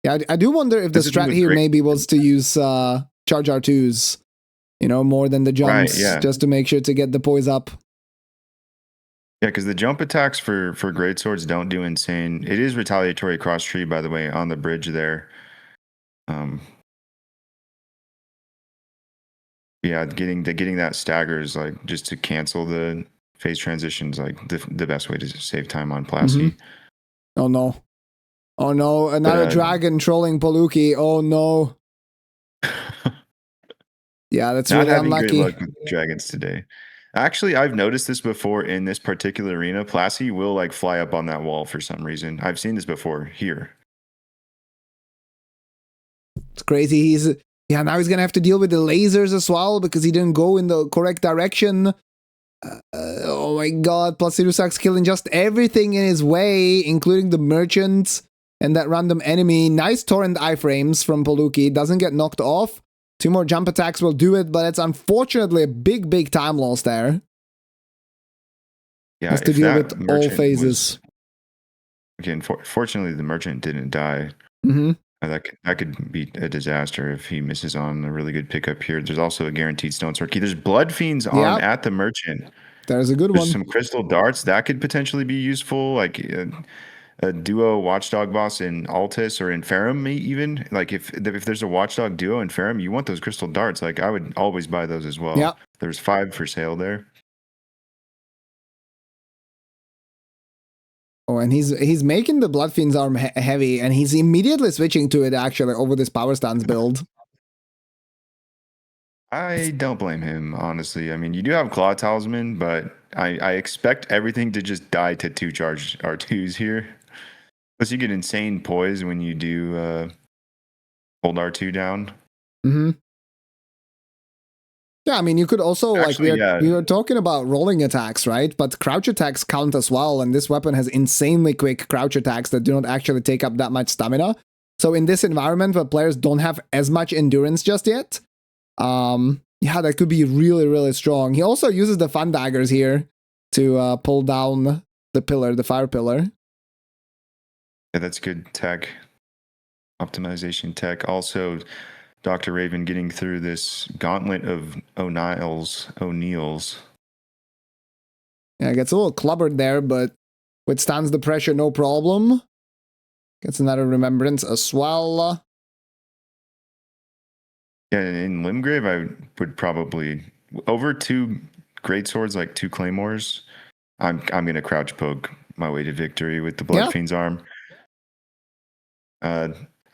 Yeah, I do wonder if the strat here maybe was to use charge R2s, you know, more than the jumps, right, yeah. just to make sure to get the poise up. Yeah, because the jump attacks for greatswords don't do insane. It is retaliatory cross tree, by the way, on the bridge there. Yeah, getting that stagger is like just to cancel the phase transitions, like the best way to save time on Placid. Oh no. Oh no, another dragon trolling poleuky. Oh no. Yeah, that's not really having unlucky. good luck with dragons today. Actually, I've noticed this before in this particular arena. Placid will like fly up on that wall for some reason. I've seen this before here. It's crazy. Now he's gonna have to deal with the lasers as well because he didn't go in the correct direction. Oh my god, Placidusax killing just everything in his way, including the merchant and that random enemy. Nice torrent iframes from poleuky. Doesn't get knocked off. 2 more jump attacks will do it, but it's unfortunately a big time loss there. Yeah, has to deal with all phases. Again, fortunately, the merchant didn't die. That could be a disaster if he misses on a really good pickup here. There's also a guaranteed stone sword key. There's blood fiends on at the merchant. There's a good There's one. Some crystal darts that could potentially be useful, like a duo watchdog boss in Altis or in Ferrum, even. Like if there's a watchdog duo in Ferrum, you want those crystal darts. Like I would always buy those as well. Yeah. There's 5 for sale there. Oh, and he's making the Blood Fiend's arm heavy, and he's immediately switching to it actually over this power stance build. I don't blame him, honestly. I mean, you do have Claw Talisman, but I expect everything to just die to 2 charge R2s here. Plus, you get insane poise when you do hold R2 down. Yeah, I mean, you could also, actually, like, we were talking about rolling attacks, right? But crouch attacks count as well, and this weapon has insanely quick crouch attacks that do not actually take up that much stamina. So in this environment where players don't have as much endurance just yet, yeah, that could be really strong. He also uses the fun daggers here to pull down the pillar, the fire pillar. Yeah, that's good tech. Optimization tech. Also, DRRaven getting through this gauntlet of O'Neills. Yeah, gets a little clubbered there, but withstands the pressure no problem. Gets another remembrance as well. Yeah, in Limgrave, I would probably over 2 greatswords, like 2 claymores. I'm gonna crouch poke my way to victory with the Blood Fiend's arm.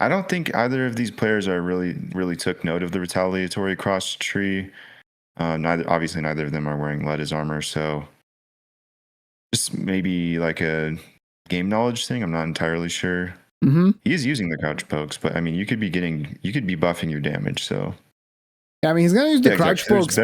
I don't think either of these players are really took note of the retaliatory cross tree. Neither of them are wearing Letta's armor, so just maybe like a game knowledge thing. I'm not entirely sure. He is using the crouch pokes, but I mean, you could be buffing your damage. So yeah, I mean, he's gonna use the crouch pokes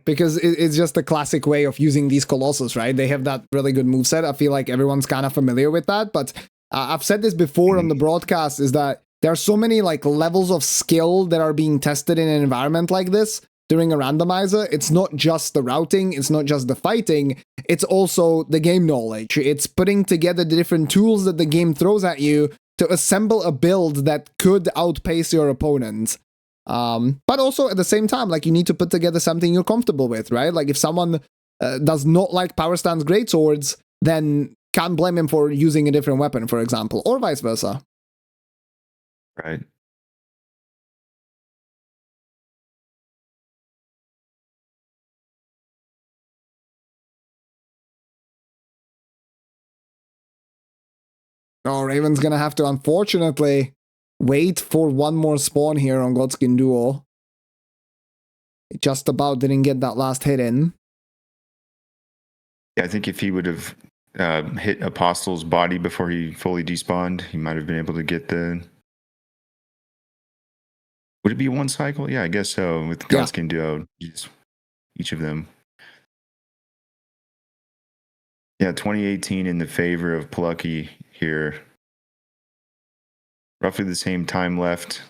because it's just a classic way of using these Colossus, right? They have that really good moveset. I feel like everyone's kind of familiar with that, but I've said this before on the broadcast, is that there are so many like levels of skill that are being tested in an environment like this during a randomizer. It's not just the routing, it's not just the fighting, it's also the game knowledge. It's putting together the different tools that the game throws at you to assemble a build that could outpace your opponent. But also at the same time, like, you need to put together something you're comfortable with, right? Like if someone does not like power stance greatswords, then can't blame him for using a different weapon, for example, or vice versa. Right. Oh, Raven's gonna have to, unfortunately, wait for one more spawn here on Godskin Duo. It just about didn't get that last hit in. Yeah, I think if he would have hit Apostle's body before he fully despawned, he might have been able to get the... Would it be 1 cycle? Yeah, I guess so. With Godskin Duo, each of them. Yeah, 2018 in the favor of poleuky here. roughly the same time left.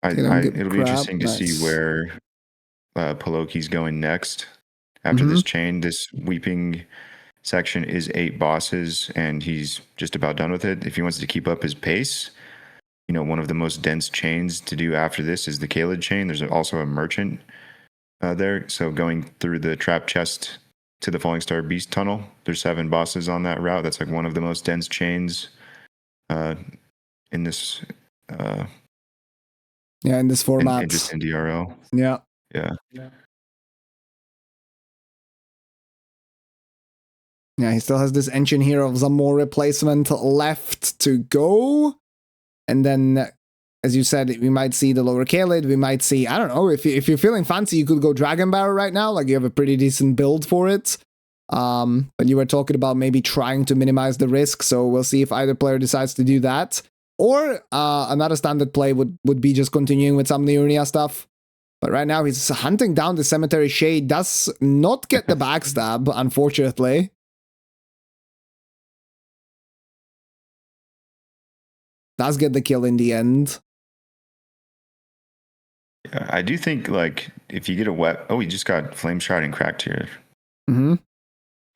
It'll be interesting to see where poleuky's going next after this chain. This weeping section is 8 bosses, and he's just about done with it. If he wants to keep up his pace, you know, one of the most dense chains to do after this is the Kaled chain. There's also a merchant there. So going through the trap chest to the Falling Star Beast tunnel, there's 7 bosses on that route. That's like one of the most dense chains in this. In this format. And just in DRL. Yeah. Yeah. Yeah, he still has this engine here of some more replacement left to go. And then, as you said, we might see the lower Kaled. We might see, I don't know, if you're feeling fancy, you could go Dragon Barrel right now. Like, you have a pretty decent build for it. But you were talking about maybe trying to minimize the risk. So we'll see if either player decides to do that. Or another standard play would be just continuing with some of the Urnia stuff. But right now, he's hunting down the Cemetery Shade. Does not get the backstab, unfortunately. Does get the kill in the end. Yeah, I do think, like, if you get a wet... Oh, he just got Flame Shroud and Cracked here. Mm-hmm.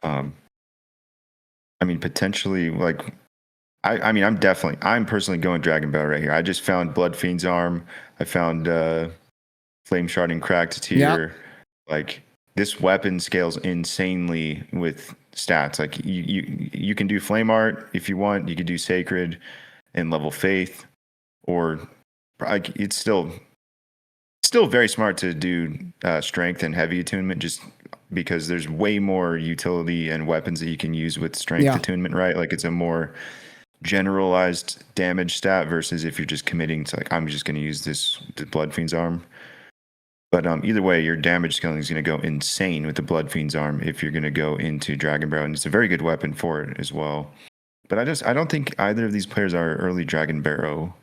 I mean, potentially, like... I mean, I'm personally going Dragon Bell right here. I just found Blood Fiend's Arm. I found Flame Shard and Cracked tier. Yep. Like, this weapon scales insanely with stats. Like, you can do Flame Art if you want. You could do Sacred and level Faith, or like, it's still very smart to do Strength and Heavy Attunement, just because there's way more utility and weapons that you can use with Strength Attunement, right? Like, it's a more generalized damage stat versus if you're just committing to, like, I'm just going to use the Blood Fiend's Arm. But either way, your damage scaling is going to go insane with the Blood Fiend's Arm if you're going to go into Dragon Barrel, and it's a very good weapon for it as well. But I don't think either of these players are early Dragon Barrow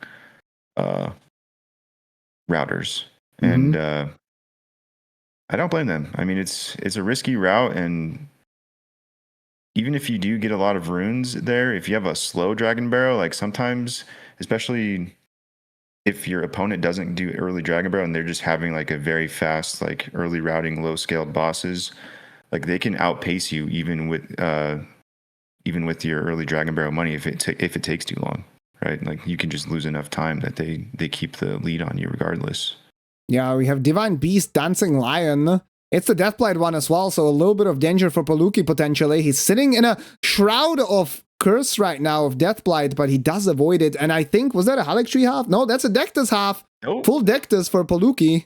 routers, and I don't blame them. I mean, it's a risky route, and even if you do get a lot of runes there, if you have a slow Dragon Barrow, like, sometimes, especially if your opponent doesn't do early Dragon Barrow and they're just having, like, a very fast, like, early routing, low scaled bosses, like, they can outpace you even with your early Dragon Barrow money if it takes too long, right? Like, you can just lose enough time that they keep the lead on you regardless. Yeah, we have Divine Beast, Dancing Lion. It's the Deathblight one as well, so a little bit of danger for poleuky potentially. He's sitting in a Shroud of Curse right now of Deathblight, but he does avoid it. And I think, was that a Halleck Tree half? No, that's a Dectus half. Oh. Full Dectus for poleuky.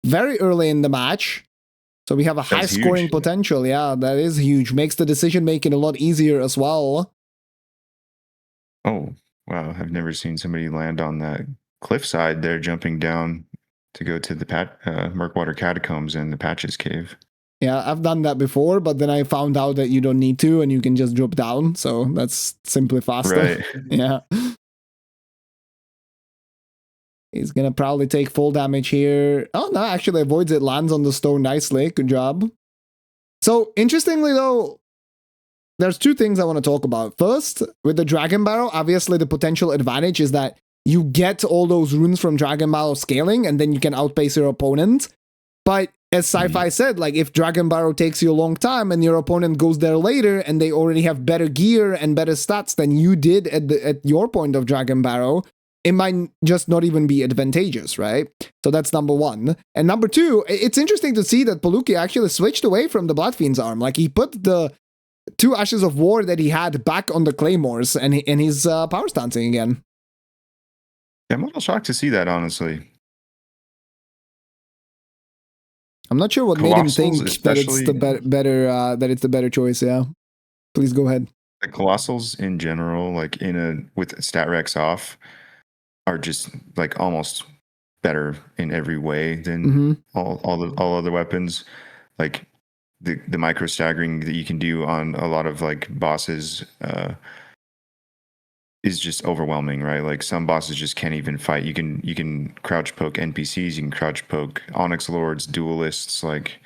Very early in the match. So we have a high scoring potential. Yeah, that is huge. Makes the decision making a lot easier as well. Oh, wow. I've never seen somebody land on that cliffside there, jumping down to go to the Murkwater Catacombs and the Patches Cave. Yeah, I've done that before, but then I found out that you don't need to and you can just drop down. So that's simply faster. Right. Yeah. He's going to probably take full damage here. Oh, no, actually avoids it. Lands on the stone nicely. Good job. So, interestingly, though, there's 2 things I want to talk about. First, with the Dragon Barrel, obviously the potential advantage is that you get all those runes from Dragon Barrel scaling, and then you can outpace your opponent. But as Sci-Fi said, like, if Dragon Barrel takes you a long time and your opponent goes there later and they already have better gear and better stats than you did at your point of Dragon Barrel, it might just not even be advantageous, right? So that's number 1. And number 2, it's interesting to see that poleuky actually switched away from the Blood Fiend's Arm. Like, he put the 2 Ashes of War that he had back on the Claymores, and he's power stancing again. Yeah, I'm a little shocked to see that, honestly. I'm not sure what made him think that it's the better choice. Yeah, please go ahead. The Colossals in general, like, with stat recs off, are just, like, almost better in every way than all other weapons. Like, the micro staggering that you can do on a lot of, like, bosses is just overwhelming, right? Like, some bosses just can't even fight. You can crouch poke NPCs, you can crouch poke Onyx Lords, duelists. Like,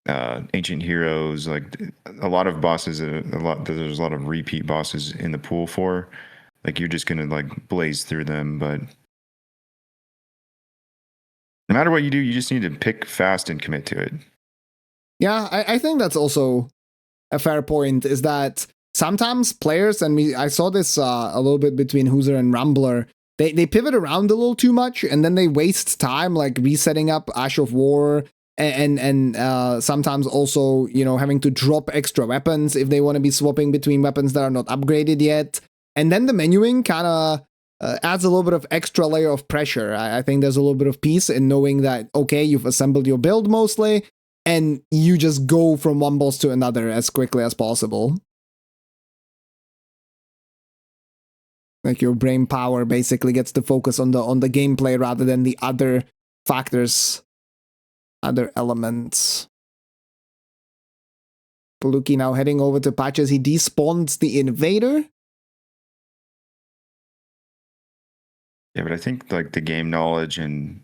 ancient heroes, like a lot of bosses. There's a lot of repeat bosses in the pool for. Like you're just gonna like blaze through them, but no matter what you do, you just need to pick fast and commit to it. Yeah, I think that's also a fair point, is that sometimes players, and I saw this a little bit between Hooser and Rambler, they pivot around a little too much, and then they waste time like resetting up Ash of War, and sometimes also, you know, having to drop extra weapons if they want to be swapping between weapons that are not upgraded yet. And then the menuing kind of adds a little bit of extra layer of pressure. I think there's a little bit of peace in knowing that, okay, you've assembled your build mostly, and you just go from one boss to another as quickly as possible. Like your brain power basically gets to focus on the gameplay rather than the other factors, other elements. poleuky now heading over to patches. He despawns the invader. Yeah, but I think like the game knowledge and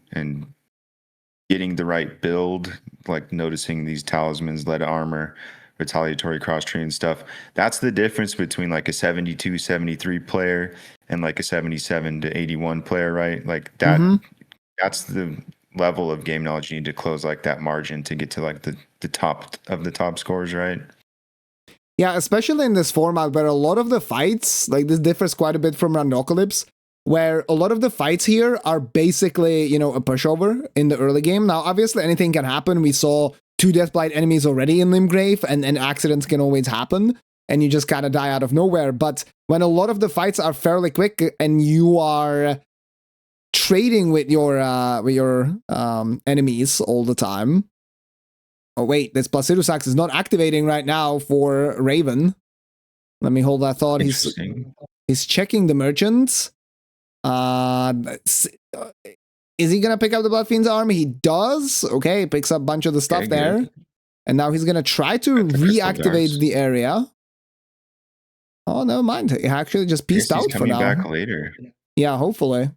getting the right build, like noticing these talismans, lead armor, retaliatory cross tree and stuff, that's the difference between like a 72, 73 player and like a 77 to 81 player, right? Like that, that's the level of game knowledge you need to close like that margin to get to like the top of the top scores, right? Yeah, especially in this format where a lot of the fights, like this differs quite a bit from Randocalypse, where a lot of the fights here are basically, you know, a pushover in the early game. Now, obviously, anything can happen. We saw 2 Deathblight enemies already in Limgrave, and accidents can always happen, and you just kind of die out of nowhere. But when a lot of the fights are fairly quick, and you are trading with your enemies all the time. Oh wait, this Placidusax is not activating right now for Raven. Let me hold that thought. He's checking the merchants. Is he gonna pick up the Blood Fiend's army? He does. Okay, picks up a bunch of the stuff there. Good. And now he's gonna try to reactivate the area. Oh, never mind. He actually just peaced out for now. Back later. Yeah, hopefully.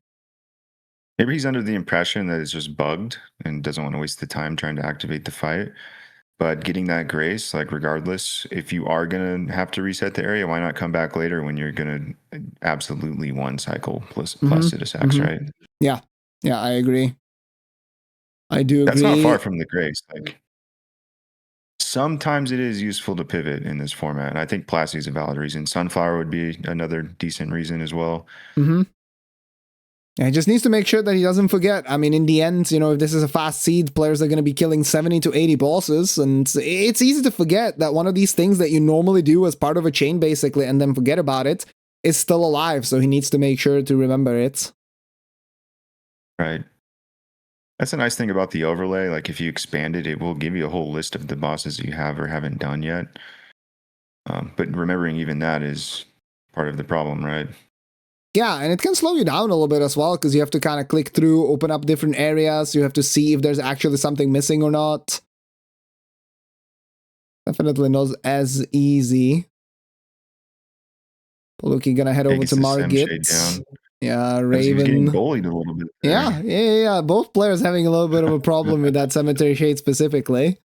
Maybe he's under the impression that it's just bugged and doesn't want to waste the time trying to activate the fight. But getting that grace, like regardless, if you are going to have to reset the area, why not come back later when you're going to absolutely one cycle plus Citisax, right? Yeah. Yeah, I agree. I do agree. That's not far from the grace. Like sometimes it is useful to pivot in this format. And I think Plassey is a valid reason. Sunflower would be another decent reason as well. Yeah, he just needs to make sure that he doesn't forget. I mean, in the end, you know, if this is a fast seed, players are going to be killing 70 to 80 bosses, and it's easy to forget that one of these things that you normally do as part of a chain, basically, and then forget about it, is still alive, so he needs to make sure to remember it. Right. That's a nice thing about the overlay. Like, if you expand it, it will give you a whole list of the bosses you have or haven't done yet. But remembering even that is part of the problem, right? Yeah, and it can slow you down a little bit as well, because you have to kind of click through, open up different areas. You have to see if there's actually something missing or not. Definitely not as easy. poleuky gonna head over to Margit. Yeah, Raven. He's getting bullied a little bit there. Yeah. Both players having a little bit of a problem with that Cemetery Shade specifically.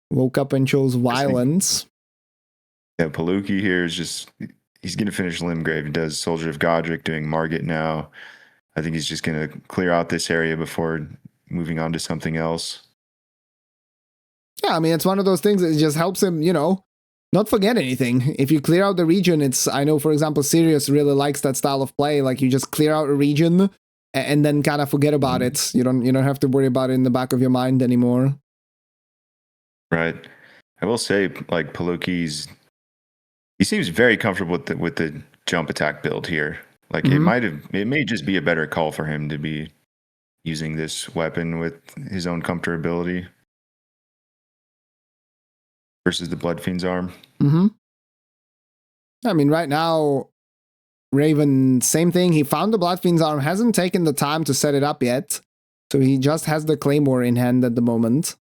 Woke up and chose violence. Yeah, poleuky here is just... He's going to finish Limgrave. He does Soldier of Godric, doing Margit now. I think he's just going to clear out this area before moving on to something else. Yeah, I mean, it's one of those things that just helps him, you know, not forget anything. If you clear out the region, I know, for example, Sirius really likes that style of play. Like, you just clear out a region and then kind of forget about it. You don't have to worry about it in the back of your mind anymore. Right. I will say, like, poleuky's... He seems very comfortable with the jump attack build here. Like it may just be a better call for him to be using this weapon with his own comfortability versus the Blood Fiend's arm. I mean, right now, Raven, same thing. He found the Blood Fiend's arm, hasn't taken the time to set it up yet, so he just has the Claymore in hand at the moment.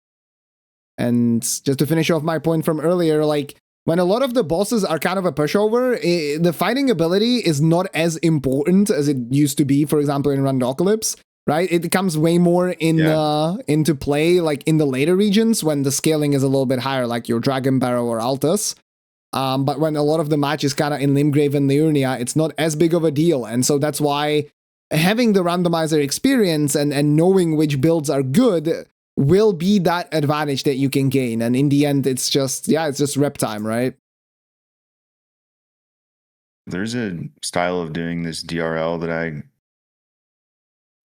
And just to finish off my point from earlier, like, when a lot of the bosses are kind of a pushover, the fighting ability is not as important as it used to be, for example, in Randocalypse. right? It comes way more into play like in the later regions when the scaling is a little bit higher, like your Dragon Barrow or Altus. But when a lot of the match is kind of in Limgrave and Liurnia, it's not as big of a deal. And so that's why having the randomizer experience and knowing which builds are good will be that advantage that you can gain. And in the end, it's just rep time, right? There's a style of doing this DRL that I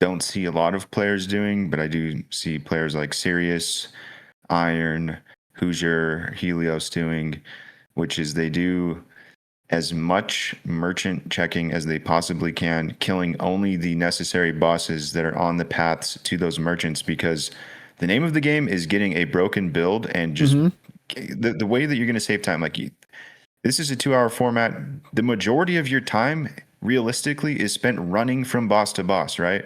don't see a lot of players doing, but I do see players like Sirius, Iron, Hoosier, Helios doing, which is they do as much merchant checking as they possibly can, killing only the necessary bosses that are on the paths to those merchants, because the name of the game is getting a broken build and just the way that you're going to save time. Like this is a 2-hour format. The majority of your time realistically is spent running from boss to boss, right?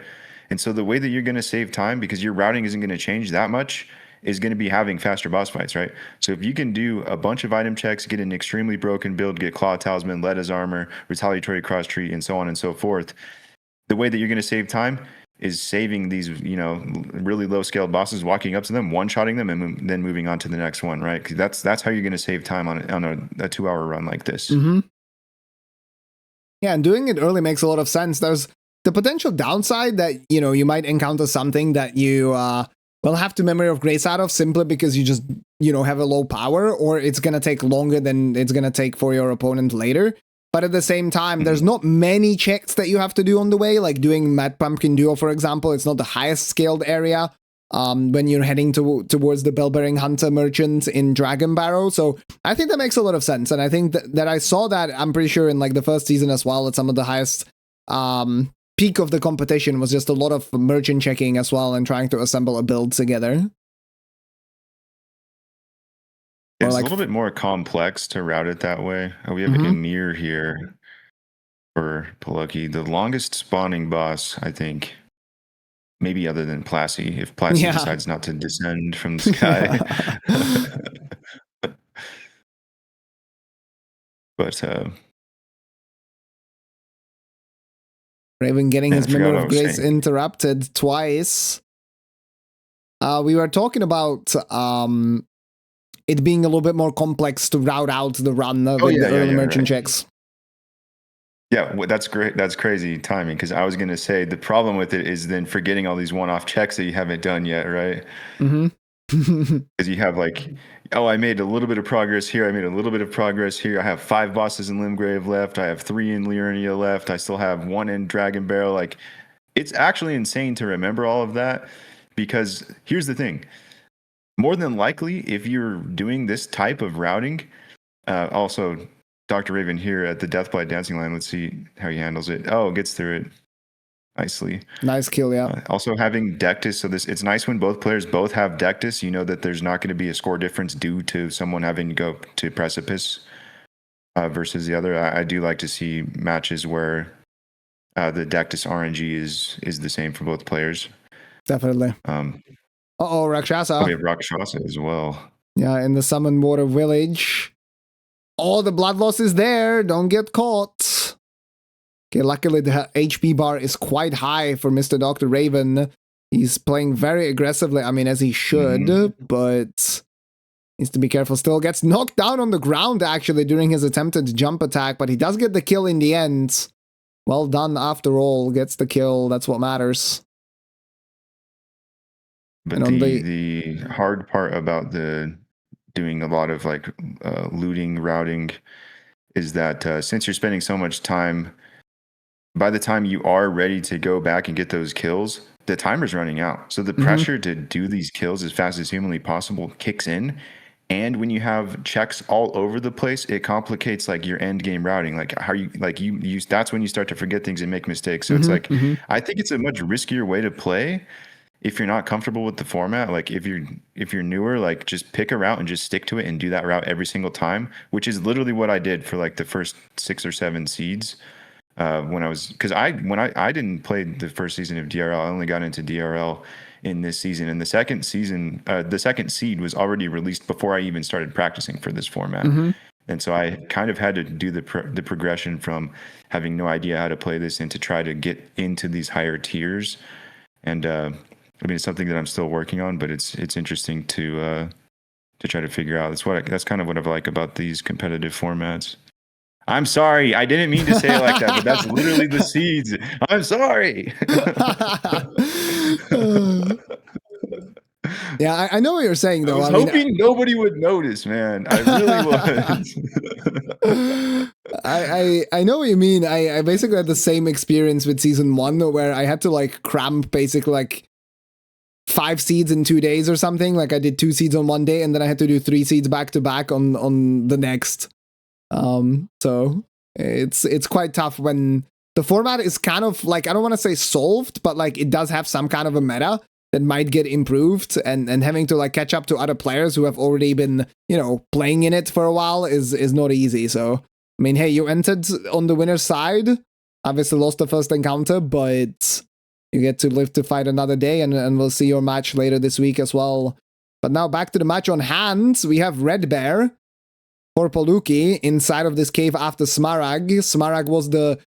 And so the way that you're going to save time, because your routing isn't going to change that much, is going to be having faster boss fights, right? So if you can do a bunch of item checks, get an extremely broken build, get Claw Talisman, Leda's Armor, Retaliatory Cross Tree, and so on and so forth, the way that you're going to save time is saving these, really low-scaled bosses, walking up to them, one-shotting them, and then moving on to the next one, right? 'Cause that's how you're going to save time on a 2-hour run like this. Mm-hmm. Yeah, and doing it early makes a lot of sense. There's the potential downside that, you might encounter something that you will have to Memory of Grace out of simply because you just, have a low power, or it's going to take longer than it's going to take for your opponent later. But at the same time, there's not many checks that you have to do on the way, like doing Mad Pumpkin Duo, for example. It's not the highest scaled area when you're heading towards the Bell-Bearing Hunter merchant in Dragon Barrow. So I think that makes a lot of sense. And I think that I saw that, I'm pretty sure, in like the first season as well, at some of the highest peak of the competition was just a lot of merchant checking as well and trying to assemble a build together. It's a little bit more complex to route it that way. We have Emir here for poleuky. The longest spawning boss, I think, maybe other than Plassey, if Plassey decides not to descend from the sky. But Raven getting his Memory of Grace interrupted twice. We were talking about it being a little bit more complex to route out the run with the early merchant checks. Yeah, that's great. That's crazy timing, because I was going to say the problem with it is then forgetting all these one-off checks that you haven't done yet, right? Because you have like, I made a little bit of progress here. I made a little bit of progress here. I have 5 bosses in Limgrave left. I have 3 in Liurnia left. I still have 1 in Dragon Barrow. Like, it's actually insane to remember all of that, because here's the thing. More than likely, if you're doing this type of routing, also DrRaven here at the Deathblight Dancing Line, let's see how he handles it. Oh, gets through it nicely. Nice kill, yeah. Also having Dectus, so it's nice when both players both have Dectus. You know that there's not going to be a score difference due to someone having to go to Precipice versus the other. I do like to see matches where the Dectus RNG is the same for both players. Definitely. Rakshasa. We have Rakshasa as well. Yeah, in the Summon Water Village. Oh, the blood loss is there. Don't get caught. Okay, luckily the HP bar is quite high for Mr. DrRaven. He's playing very aggressively, I mean, as he should, but needs to be careful. Still gets knocked down on the ground, actually, during his attempted jump attack, but he does get the kill in the end. Well done, after all. Gets the kill. That's what matters. But the hard part about doing a lot of like looting, routing, is that since you're spending so much time, by the time you are ready to go back and get those kills, the timer's running out. So the pressure to do these kills as fast as humanly possible kicks in. And when you have checks all over the place, it complicates like your end game routing. Like how you that's when you start to forget things and make mistakes. So it's like, I think it's a much riskier way to play if you're not comfortable with the format. Like if you're newer, like just pick a route and just stick to it and do that route every single time, which is literally what I did for like the first 6 or 7 seeds. When I didn't play the first season of DRL, I only got into DRL in this season, and the second seed was already released before I even started practicing for this format. And so I kind of had to do the progression from having no idea how to play this and to try to get into these higher tiers. And I mean, it's something that I'm still working on, but it's interesting to try to figure out. That's kind of what I like about these competitive formats. I'm sorry, I didn't mean to say it like that, but that's literally the seeds. I'm sorry. Yeah, I know what you're saying, though. I was hoping nobody would notice, man. I really was. I know what you mean. I basically had the same experience with season 1 where I had to like cramp basically like 5 seeds in 2 days or something. Like I did 2 seeds on one day and then I had to do 3 seeds back to back on the next. So it's quite tough when the format is kind of like, I don't want to say solved, but like it does have some kind of a meta that might get improved, and having to like catch up to other players who have already been, you know, playing in it for a while is not easy. So I mean, hey, you entered on the winner's side, obviously lost the first encounter, but you get to live to fight another day, and we'll see your match later this week as well. But now back to the match on hand. We have Red Bear for poleuky inside of this cave after Smaragd. Smaragd was the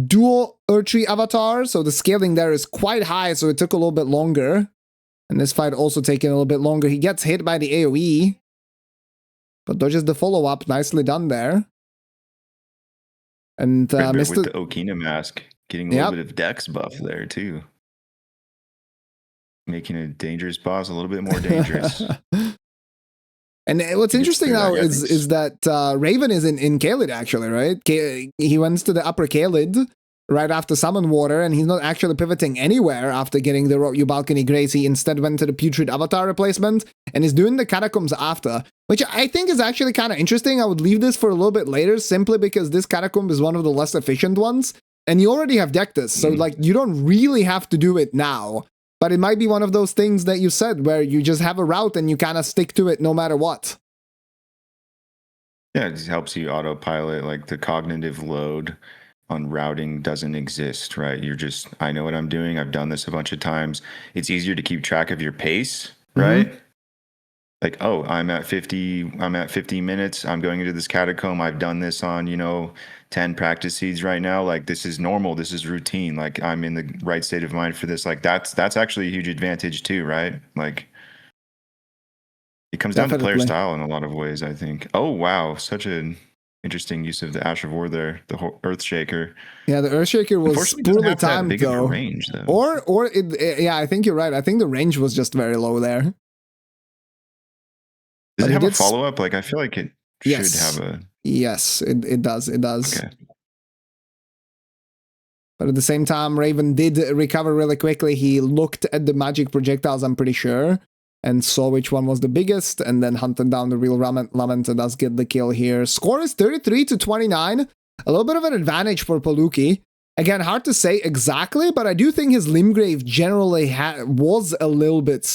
dual Erdtree avatar, so the scaling there is quite high, so it took a little bit longer. And this fight also taking a little bit longer. He gets hit by the AoE, but dodges the follow-up. Nicely done there. And Mr. with the Okina mask, getting a little bit of dex buff there too. Making a dangerous boss a little bit more dangerous. And what's interesting now is that Raven is in Caelid, actually, right? He went to the upper Caelid right after Summon Water, and he's not actually pivoting anywhere after getting the Rock You Balcony Grace. He instead went to the Putrid Avatar replacement, and is doing the Catacombs after, which I think is actually kind of interesting. I would leave this for a little bit later, simply because this Catacomb is one of the less efficient ones, and you already have decked this, so like you don't really have to do it now. But it might be one of those things that you said where you just have a route and you kind of stick to it no matter what. Yeah, it just helps you autopilot. Like the cognitive load on routing doesn't exist, right? You're just, I know what I'm doing. I've done this a bunch of times. It's easier to keep track of your pace, right? Mm-hmm. Like, oh, I'm at 50 minutes. I'm going into this catacomb. I've done this on, 10 practice seeds right now. Like, this is normal. This is routine. Like, I'm in the right state of mind for this. Like, that's actually a huge advantage too, right? Like, it comes down to player style in a lot of ways, I think. Oh, wow. Such an interesting use of the Ash of War there, the Earthshaker. Yeah, the Earthshaker was poorly timed, big though. Of a range, though. Or yeah, I think you're right. I think the range was just very low there. Does it have a follow-up? Like, I feel like it should have a... Yes, it does. It does. Okay. But at the same time, Raven did recover really quickly. He looked at the magic projectiles, I'm pretty sure, and saw which one was the biggest, and then hunted down the real Lament, does get the kill here. Score is 33-29. A little bit of an advantage for poleuky. Again, hard to say exactly, but I do think his Limgrave generally was a little bit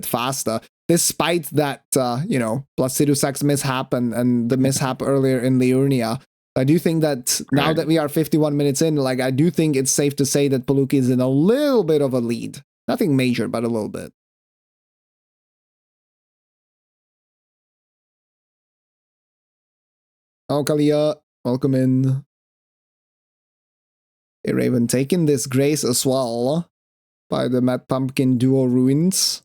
faster, despite that, Placidusac's mishap and the mishap earlier in Liurnia. I do think that now that we are 51 minutes in, like, I do think it's safe to say that poleuky is in a little bit of a lead. Nothing major, but a little bit. Oh, Kalia, welcome in. Hey, Raven, taking this Grace as well by the Mad Pumpkin Duo Ruins.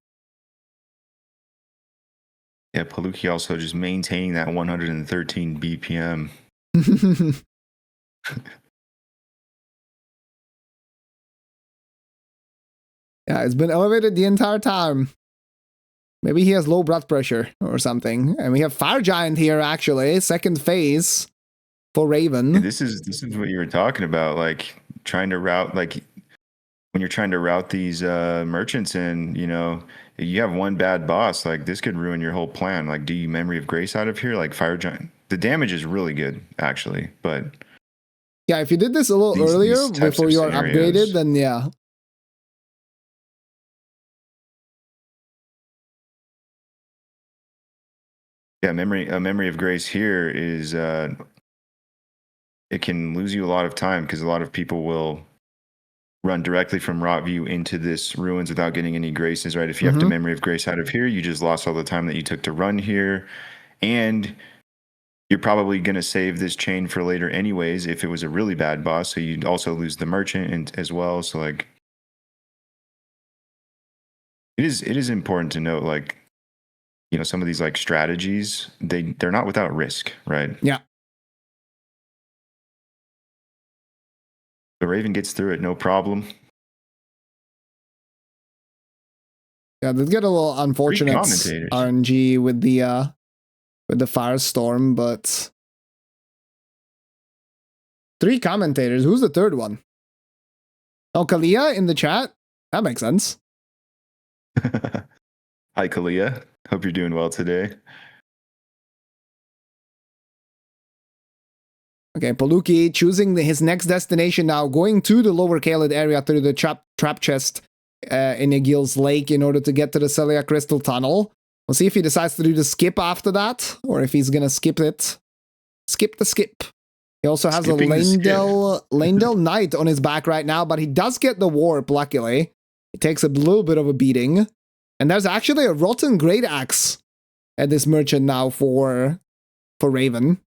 Yeah, poleuky also just maintaining that 113 BPM. Yeah, it's been elevated the entire time. Maybe he has low blood pressure or something. And we have Fire Giant here, actually. Second phase for Raven. Yeah, this is what you were talking about, like trying to route, like when you're trying to route these merchants in, you have one bad boss, like this could ruin your whole plan. Like, do you Memory of Grace out of here? Like Fire Giant. The damage is really good, actually, but... Yeah, if you did this a little earlier, before you are upgraded, then yeah. Yeah, Memory of Grace here is... it can lose you a lot of time, because a lot of people will run directly from Rotview into this ruins without getting any graces, right? If you have to Memory of Grace out of here, you just lost all the time that you took to run here. And you're probably going to save this chain for later anyways if it was a really bad boss, so you'd also lose the merchant as well. So, like, it is important to note, like, you know, some of these like strategies, they're not without risk, right? Yeah. The Raven gets through it, no problem. Yeah, they get a little unfortunate RNG with the firestorm, but 3 commentators. Who's the third one? Oh, Kalia in the chat? That makes sense. Hi, Kalia. Hope you're doing well today. Okay, poleuky choosing his next destination now, going to the lower Kaled area through the trap chest in Egil's Lake in order to get to the Celia Crystal Tunnel. We'll see if he decides to do the skip after that, or if he's gonna skip it. Skip the skip. He also has a Leyndell Knight on his back right now, but he does get the warp, luckily. It takes a little bit of a beating. And there's actually a Rotten Great Axe at this merchant now for Raven.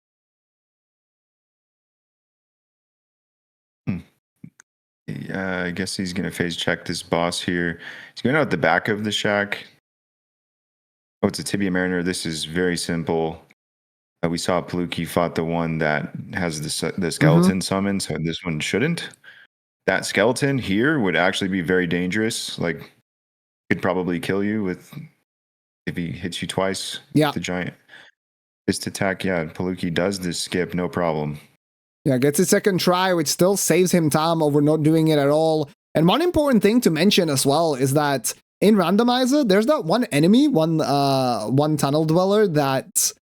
I guess he's going to phase check this boss here. He's going out the back of the shack. Oh, it's a Tibia Mariner. This is very simple. We saw poleuky fought the one that has the skeleton summon, so this one shouldn't. That skeleton here would actually be very dangerous. Like, could probably kill you if he hits you twice. Yeah. With the giant fist attack. Yeah, poleuky does this skip, no problem. Yeah, gets his second try, which still saves him time over not doing it at all. And one important thing to mention as well is that in Randomizer, there's that one enemy, one tunnel dweller that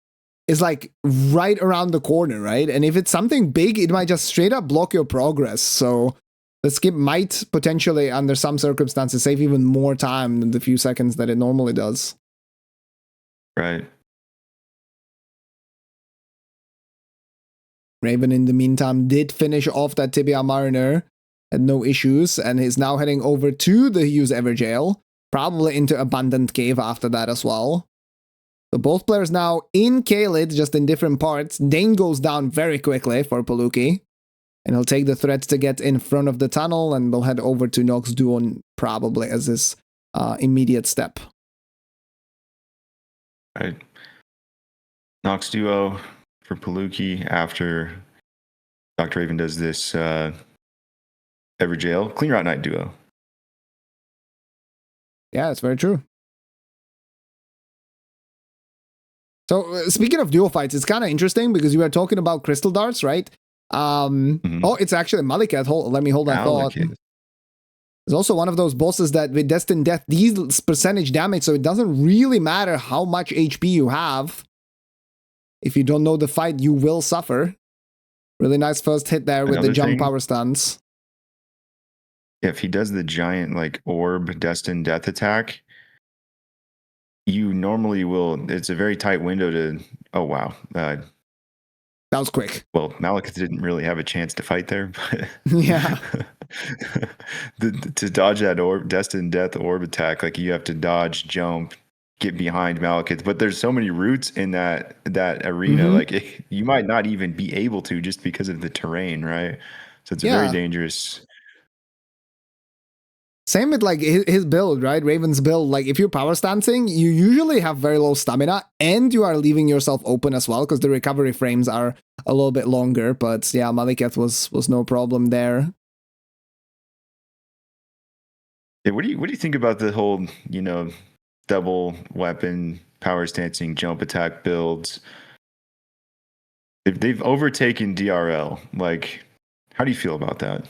is like right around the corner, right? And if it's something big, it might just straight up block your progress. So the skip might potentially, under some circumstances, save even more time than the few seconds that it normally does. Right. Raven, in the meantime, did finish off that Tibia Mariner, had no issues, and is now heading over to the Hughes Everjail, probably into Abundant Cave after that as well. So both players now in Kaled, just in different parts. Dane goes down very quickly for poleuky, and he'll take the threats to get in front of the tunnel, and will head over to Nox Duo probably as his immediate step. Right. Nox Duo for poleuky after DRRaven does this Everjail. Clean Route Knight duo. Yeah, it's very true. So speaking of duo fights, it's kind of interesting because you were talking about crystal darts, right? Oh, it's actually Malikat. Let me hold that thought. There's also one of those bosses that with Destined Death deals percentage damage, so it doesn't really matter how much HP you have. If you don't know the fight, you will suffer. Really nice first hit there with the jump power stance. If he does the giant like orb Destined Death attack, you normally will, it's a very tight window to, oh wow. That was quick. Well, Malekith didn't really have a chance to fight there, but yeah. To dodge that Destined Death orb attack, like you have to dodge, jump, get behind Malekith. But there's so many routes in that arena, like you might not even be able to just because of the terrain, right? So it's very dangerous. Same with like his build, right? Raven's build. Like if you're power stancing, you usually have very low stamina and you are leaving yourself open as well because the recovery frames are a little bit longer. But yeah, Malikat was no problem there. Yeah, what do you think about the whole, double weapon power stancing jump attack builds? They've overtaken DRL. Like, how do you feel about that?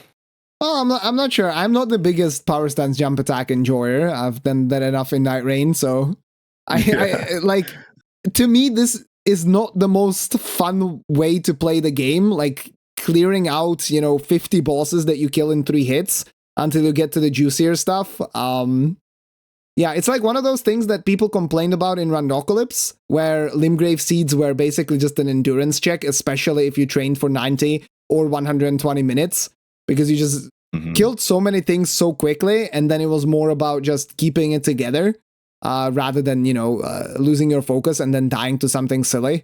Oh, I'm not sure. I'm not the biggest power stance jump attack enjoyer. I've done that enough in Night Rain, so I like, to me this is not the most fun way to play the game. Like clearing out, 50 bosses that you kill in 3 hits until you get to the juicier stuff. Yeah, it's like one of those things that people complained about in Randocalypse, where Limgrave Seeds were basically just an endurance check, especially if you trained for 90 or 120 minutes. Because you just killed so many things so quickly, and then it was more about just keeping it together rather than, losing your focus and then dying to something silly.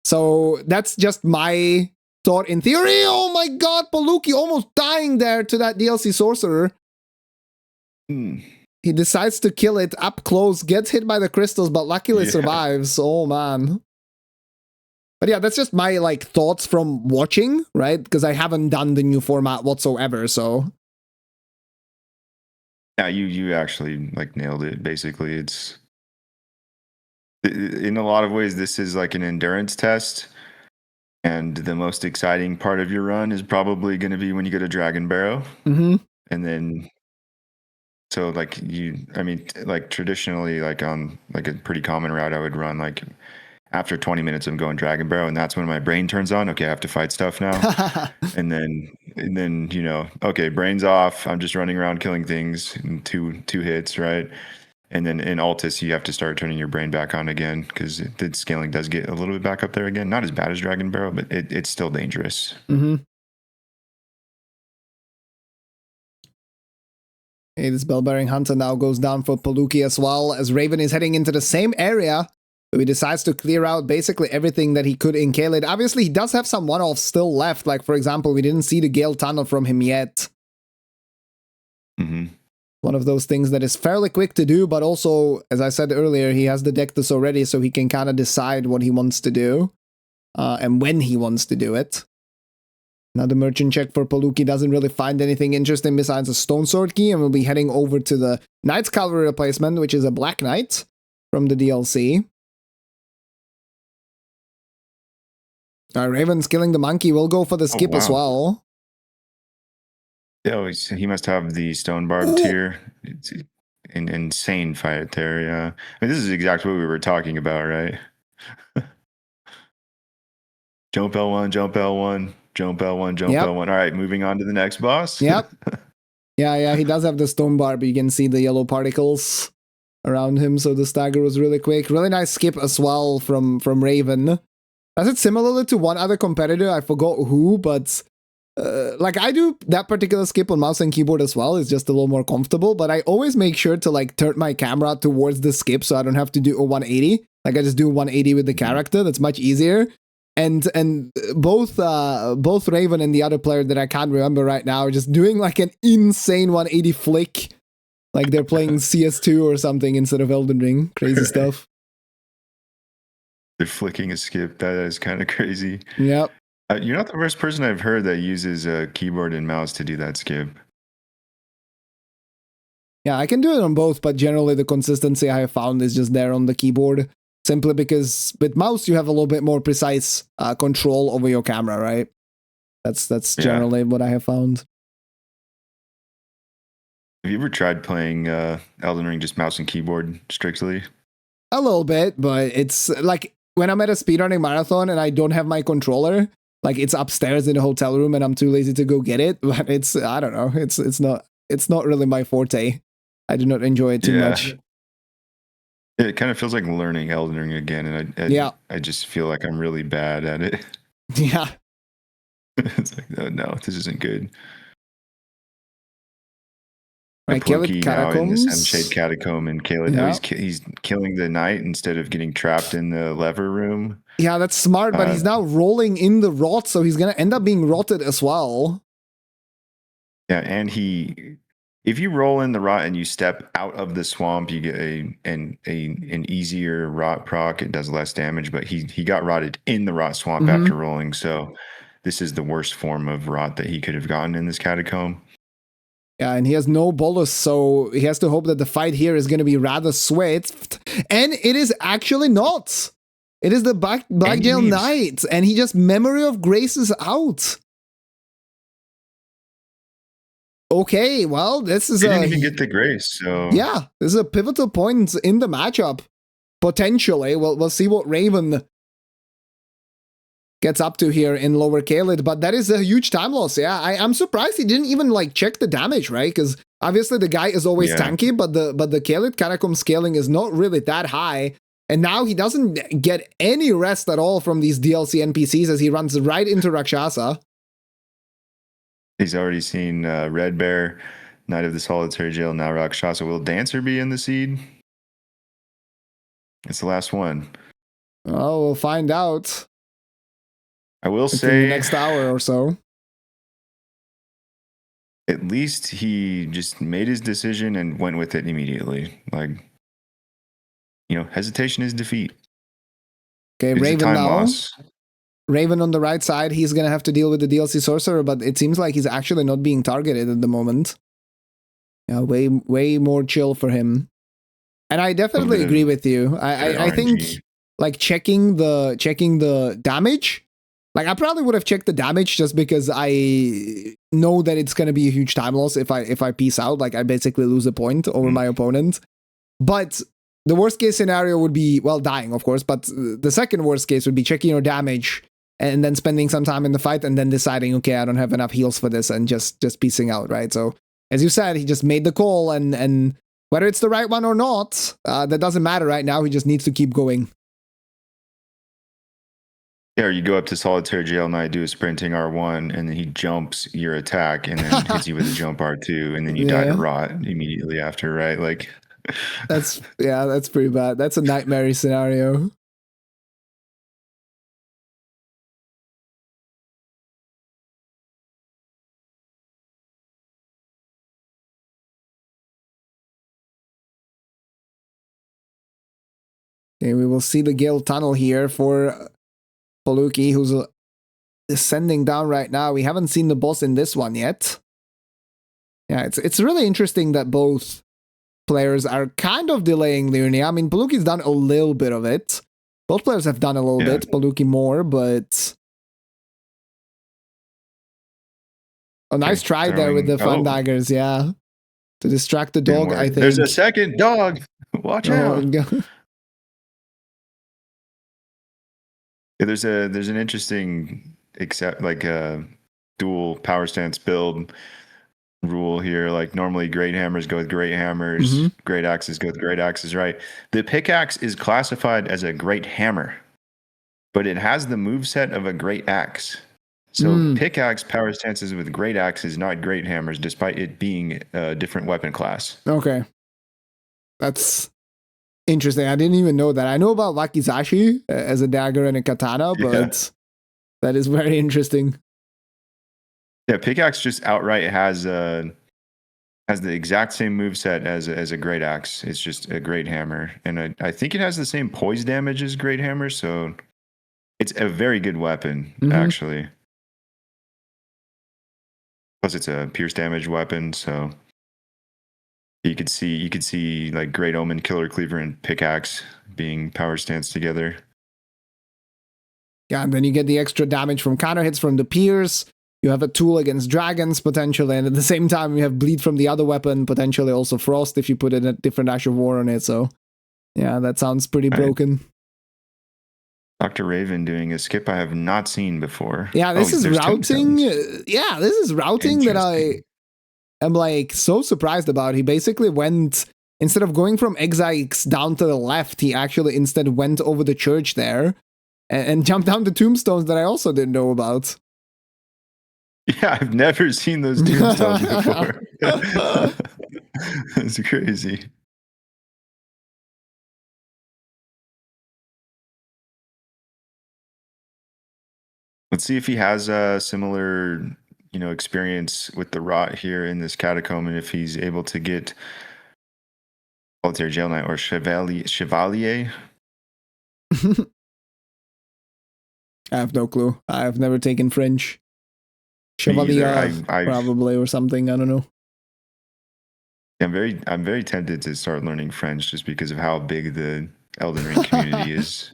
So that's just my thought in theory. Oh my god, poleuky almost dying there to that DLC Sorcerer. He decides to kill it up close, gets hit by the crystals, but luckily Yeah. survives. Oh, man. But yeah, that's just my like thoughts from watching, right? Because I haven't done the new format whatsoever, so... Yeah, you actually like nailed it. Basically, it's in a lot of ways this is like an endurance test, and the most exciting part of your run is probably going to be when you go to Dragon Barrow, Mm-hmm. and then so like I mean, like traditionally, like on like a pretty common route, I would run like after 20 minutes of going Dragon Barrow, and that's when my brain turns on. Okay, I have to fight stuff now. and then you know, okay, brain's off. I'm just running around killing things in two hits, right? And then in Altus, you have to start turning your brain back on again because the scaling does get a little bit back up there again. Not as bad as Dragon Barrow, but it's still dangerous. Mm-hmm. Hey, this Bell-bearing Hunter now goes down for poleuky as well, as Raven is heading into the same area. So he decides to clear out basically everything that he could in Kaled. Obviously, he does have some one-offs still left. Like, for example, we didn't see the Gale Tunnel from him yet. Mm-hmm. One of those things that is fairly quick to do, but also, as I said earlier, he has the Deathless already, so he can kind of decide what he wants to do and when he wants to do it. Now the merchant check for poleuky doesn't really find anything interesting besides a Stone Sword key, and we'll be heading over to the Knight's Cavalry replacement, which is a Black Knight from the DLC. Raven's killing the monkey. We'll go for the skip as well. Yeah, he must have the Stone Barb tier. It's an insane fight there, yeah. I mean, this is exactly what we were talking about, right? Jump L1, jump L1, jump L1, jump L1. All right, moving on to the next boss. Yep. Yeah, he does have the Stone Barb. You can see the yellow particles around him, so the stagger was really quick. Really nice skip as well from Raven. Does it similarly to one other competitor? I forgot who, but like I do that particular skip on mouse and keyboard as well. It's just a little more comfortable, but I always make sure to like turn my camera towards the skip so I don't have to do a 180. Like I just do 180 with the character. That's much easier. And both Raven and the other player that I can't remember right now are just doing like an insane 180 flick. Like they're playing CS2 or something instead of Elden Ring. Crazy stuff. They're flicking a skip. That is kind of crazy. Yep. You're not the first person I've heard that uses a keyboard and mouse to do that skip. Yeah, I can do it on both, but generally the consistency I have found is just there on the keyboard. Simply because with mouse you have a little bit more precise control over your camera, right? That's generally what I have found. Have you ever tried playing Elden Ring just mouse and keyboard strictly? A little bit, but it's like when I'm at a speedrunning marathon and I don't have my controller, like it's upstairs in the hotel room and I'm too lazy to go get it. But it's I don't know, it's not really my forte. I do not enjoy it too much. It kind of feels like learning Elden Ring again, and I just feel like I'm really bad at it. Yeah. It's like, oh, no, this isn't good. Right, poleuky now in the Seven-Shade Catacomb and Kaled. He's killing the knight instead of getting trapped in the lever room. Yeah, that's smart, but he's now rolling in the rot, so he's gonna end up being rotted as well. Yeah, and if you roll in the rot and you step out of the swamp, you get an easier rot proc. It does less damage, but he got rotted in the rot swamp after rolling. So this is the worst form of rot that he could have gotten in this catacomb. Yeah, and he has no bolus, so he has to hope that the fight here is going to be rather swift. And it is actually not. It is the Blackjail Knight, and he just Memory of Graces out. Okay, well, this is he didn't even get the grace, so yeah, this is a pivotal point in the matchup. Potentially, we'll see what Raven gets up to here in Lower Kaled, but that is a huge time loss. Yeah, I'm surprised he didn't even like check the damage, right? Because obviously the guy is always tanky, but the Kaled Catacomb scaling is not really that high. And now he doesn't get any rest at all from these DLC NPCs as he runs right into Rakshasa. He's already seen Red Bear, Knight of the Solitary Jail, now Rakshasa. Will Dancer be in the seed? It's the last one. Oh, we'll find out. I will say in the next hour or so. at least he just made his decision and went with it immediately. Like, hesitation is defeat. Okay, It's a Raven time now. loss. Raven on the right side, he's gonna have to deal with the DLC Sorcerer, but it seems like he's actually not being targeted at the moment. Yeah, way more chill for him. And I definitely agree with you. I think like checking the damage. Like I probably would have checked the damage just because I know that it's gonna be a huge time loss if I peace out. Like I basically lose a point over my opponent. But the worst case scenario would be, well, dying, of course, but the second worst case would be checking your damage and then spending some time in the fight and then deciding, okay, I don't have enough heals for this and just piecing out, right? So as you said, he just made the call and whether it's the right one or not, that doesn't matter right now. He just needs to keep going. Yeah, or you go up to Solitary Jail Knight, do a sprinting R1, and then he jumps your attack and then hits you with a jump R2, and then you die to rot immediately after, right? Like that's pretty bad. That's a nightmare scenario. Okay, we will see the Gale Tunnel here for poleuky, who's descending down right now. We haven't seen the boss in this one yet. Yeah, it's really interesting that both players are kind of delaying Liurnia. I mean, poleuky's done a little bit of it. Both players have done a little bit, poleuky more, but a nice try there with the fun daggers, yeah. To distract the dog, I think. There's a second dog. Watch out. There's an interesting dual power stance build rule here. Like normally great hammers go with great hammers, great axes go with great axes, right? The pickaxe is classified as a great hammer, but it has the moveset of a great axe. So pickaxe power stances with great axes, not great hammers, despite it being a different weapon class. Okay. That's interesting. I didn't even know that. I know about wakizashi as a dagger and a katana, but that is very interesting. Yeah, pickaxe just outright has the exact same moveset as a great axe. It's just a great hammer, and I think it has the same poise damage as great hammer, so it's a very good weapon actually. Plus, it's a pierce damage weapon, so you could see like Great Omen, Killer Cleaver, and Pickaxe being power stance together. Yeah, and then you get the extra damage from counter hits from the Pierce. You have a tool against dragons, potentially, and at the same time, you have bleed from the other weapon, potentially also Frost if you put in a different Ash of War on it. So, yeah, that sounds pretty broken. DrRaven doing a skip I have not seen before. Yeah, this is routing. Yeah, this is routing that I am like so surprised about. He basically went, instead of going from Exikes down to the left, he actually instead went over the church there and jumped down the tombstones that I also didn't know about. Yeah, I've never seen those tombstones before. That's crazy. Let's see if he has a similar, experience with the rot here in this catacomb, and if he's able to get Solitary Jail Knight or Chevalier. I have no clue. I've never taken French. Chevalier, probably, or something. I don't know. I'm very tempted to start learning French just because of how big the Elden Ring community is.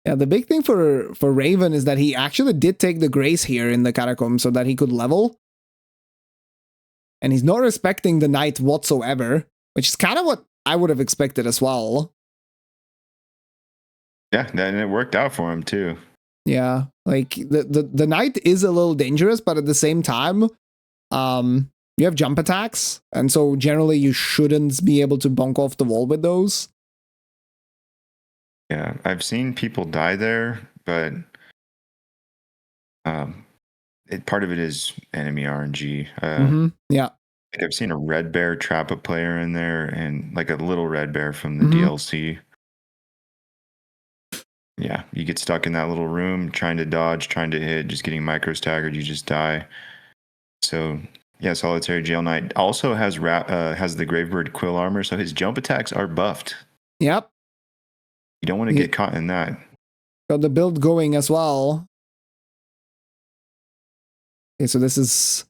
Yeah, the big thing for Raven is that he actually did take the grace here in the catacomb so that he could level. And he's not respecting the knight whatsoever, which is kind of what I would have expected as well. Yeah, and it worked out for him too. Yeah, like the knight is a little dangerous, but at the same time, you have jump attacks, and so generally you shouldn't be able to bonk off the wall with those. Yeah, I've seen people die there, but part of it is enemy RNG. Yeah. Like I've seen a red bear trap a player in there, and like a little red bear from the DLC. Yeah, you get stuck in that little room trying to dodge, trying to hit, just getting micro staggered, you just die. So yeah, Solitary Jail Knight also has the Gravebird Quill armor, so his jump attacks are buffed. Yep. You don't want to get caught in that. Got the build going as well. Okay, so this is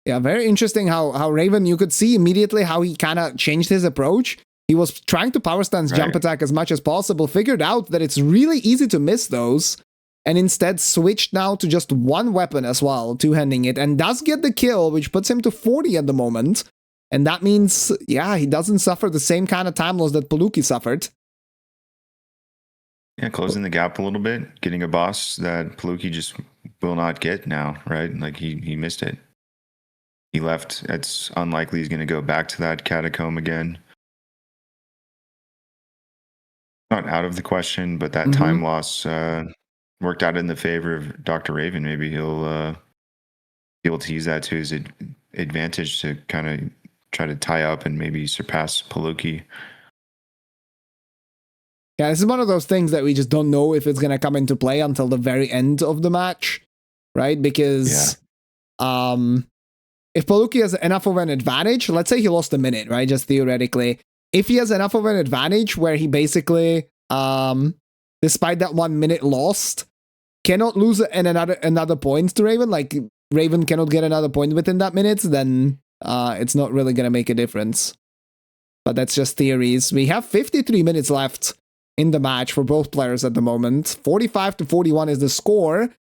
very interesting how Raven, you could see immediately how he kind of changed his approach. He was trying to power stance jump attack as much as possible, figured out that it's really easy to miss those, and instead switched now to just one weapon as well, two-handing it, and does get the kill, which puts him to 40 at the moment. And that means, yeah, he doesn't suffer the same kind of time loss that poleuky suffered. Yeah, closing the gap a little bit, getting a boss that poleuky just will not get now, right? Like he missed it. He left. It's unlikely he's going to go back to that catacomb again. Not out of the question, but that time loss worked out in the favor of DRRaven. Maybe he'll be able to use that to his advantage to kind of try to tie up and maybe surpass poleuky. Yeah, this is one of those things that we just don't know if it's going to come into play until the very end of the match, right? Because if poleuky has enough of an advantage, let's say he lost a minute, right? Just theoretically. If he has enough of an advantage where he basically, despite that 1 minute lost, cannot lose another point to Raven, like Raven cannot get another point within that minute, then it's not really going to make a difference. But that's just theories. We have 53 minutes left in the match for both players at the moment. 45-41 is the score,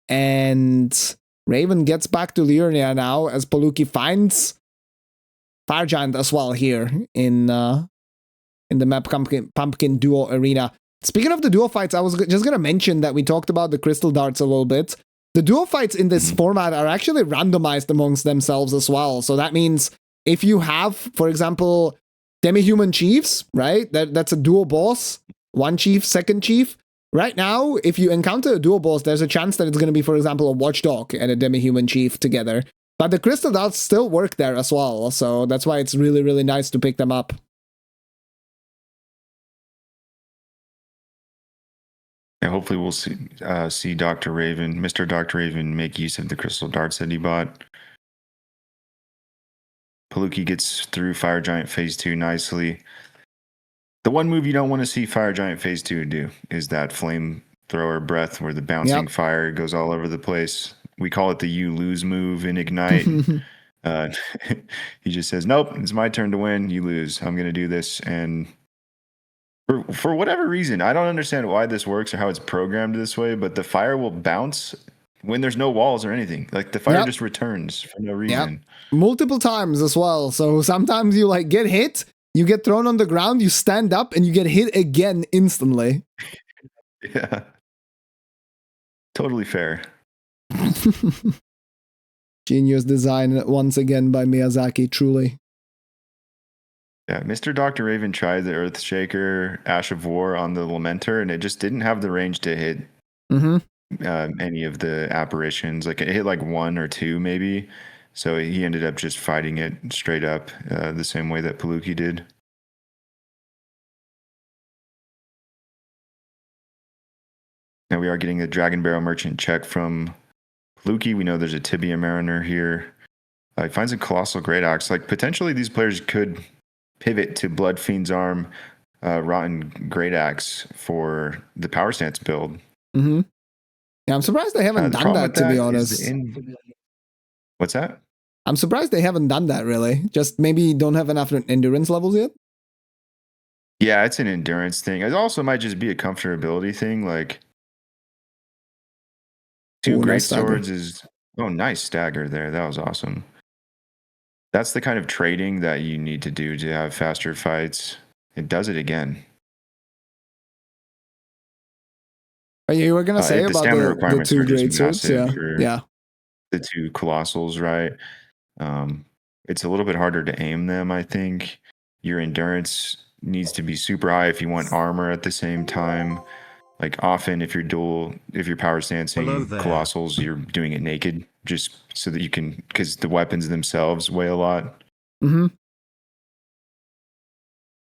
and Raven gets back to Liurnia now as poleuky finds Fire Giant as well here in the map Pumpkin Duo Arena. Speaking of the duo fights, I was just going to mention that we talked about the crystal darts a little bit. The duo fights in this format are actually randomized amongst themselves as well. So that means if you have, for example, demi-human chiefs, right? That's a duo boss. One chief, second chief. Right now, if you encounter a duo boss, there's a chance that it's going to be, for example, a watchdog and a demi-human chief together. But the crystal darts still work there as well. So that's why it's really, really nice to pick them up. Yeah, hopefully we'll see MrDrRaven make use of the crystal darts that he bought. Poleuky gets through Fire Giant Phase 2 nicely. The one move you don't want to see Fire Giant Phase 2 do is that flamethrower breath where the bouncing fire goes all over the place. We call it the you lose move in Ignite. He just says, nope, it's my turn to win. You lose. I'm going to do this. And for whatever reason, I don't understand why this works or how it's programmed this way, but the fire will bounce when there's no walls or anything. Like the fire just returns for no reason. Multiple times as well. So sometimes you like get hit, you get thrown on the ground, you stand up, and you get hit again instantly. Yeah. Totally fair. Genius design once again by Miyazaki, truly. Yeah, MrDrRaven tried the Earthshaker Ash of War on the Lamenter, and it just didn't have the range to hit any of the apparitions. Like it hit like one or two maybe. So he ended up just fighting it straight up the same way that poleuky did. Now we are getting a Dragon Barrel Merchant check from poleuky. We know there's a Tibia Mariner here. He finds a Colossal Great Axe. Like potentially these players could pivot to Blood Fiend's Arm, Rotten Great Axe for the power stance build. Yeah, I'm surprised they haven't done that, to be honest. What's that? I'm surprised they haven't done that, really. Just maybe don't have enough endurance levels yet? Yeah, it's an endurance thing. It also might just be a comfortability thing. Like, two great swords is... Oh, nice stagger there. That was awesome. That's the kind of trading that you need to do to have faster fights. It does it again. You were going to say about the two great swords? Yeah. The two colossals, right? It's a little bit harder to aim them, I think. Your endurance needs to be super high if you want armor at the same time. Like often if you're power stancing colossals, you're doing it naked just so that you can, because the weapons themselves weigh a lot.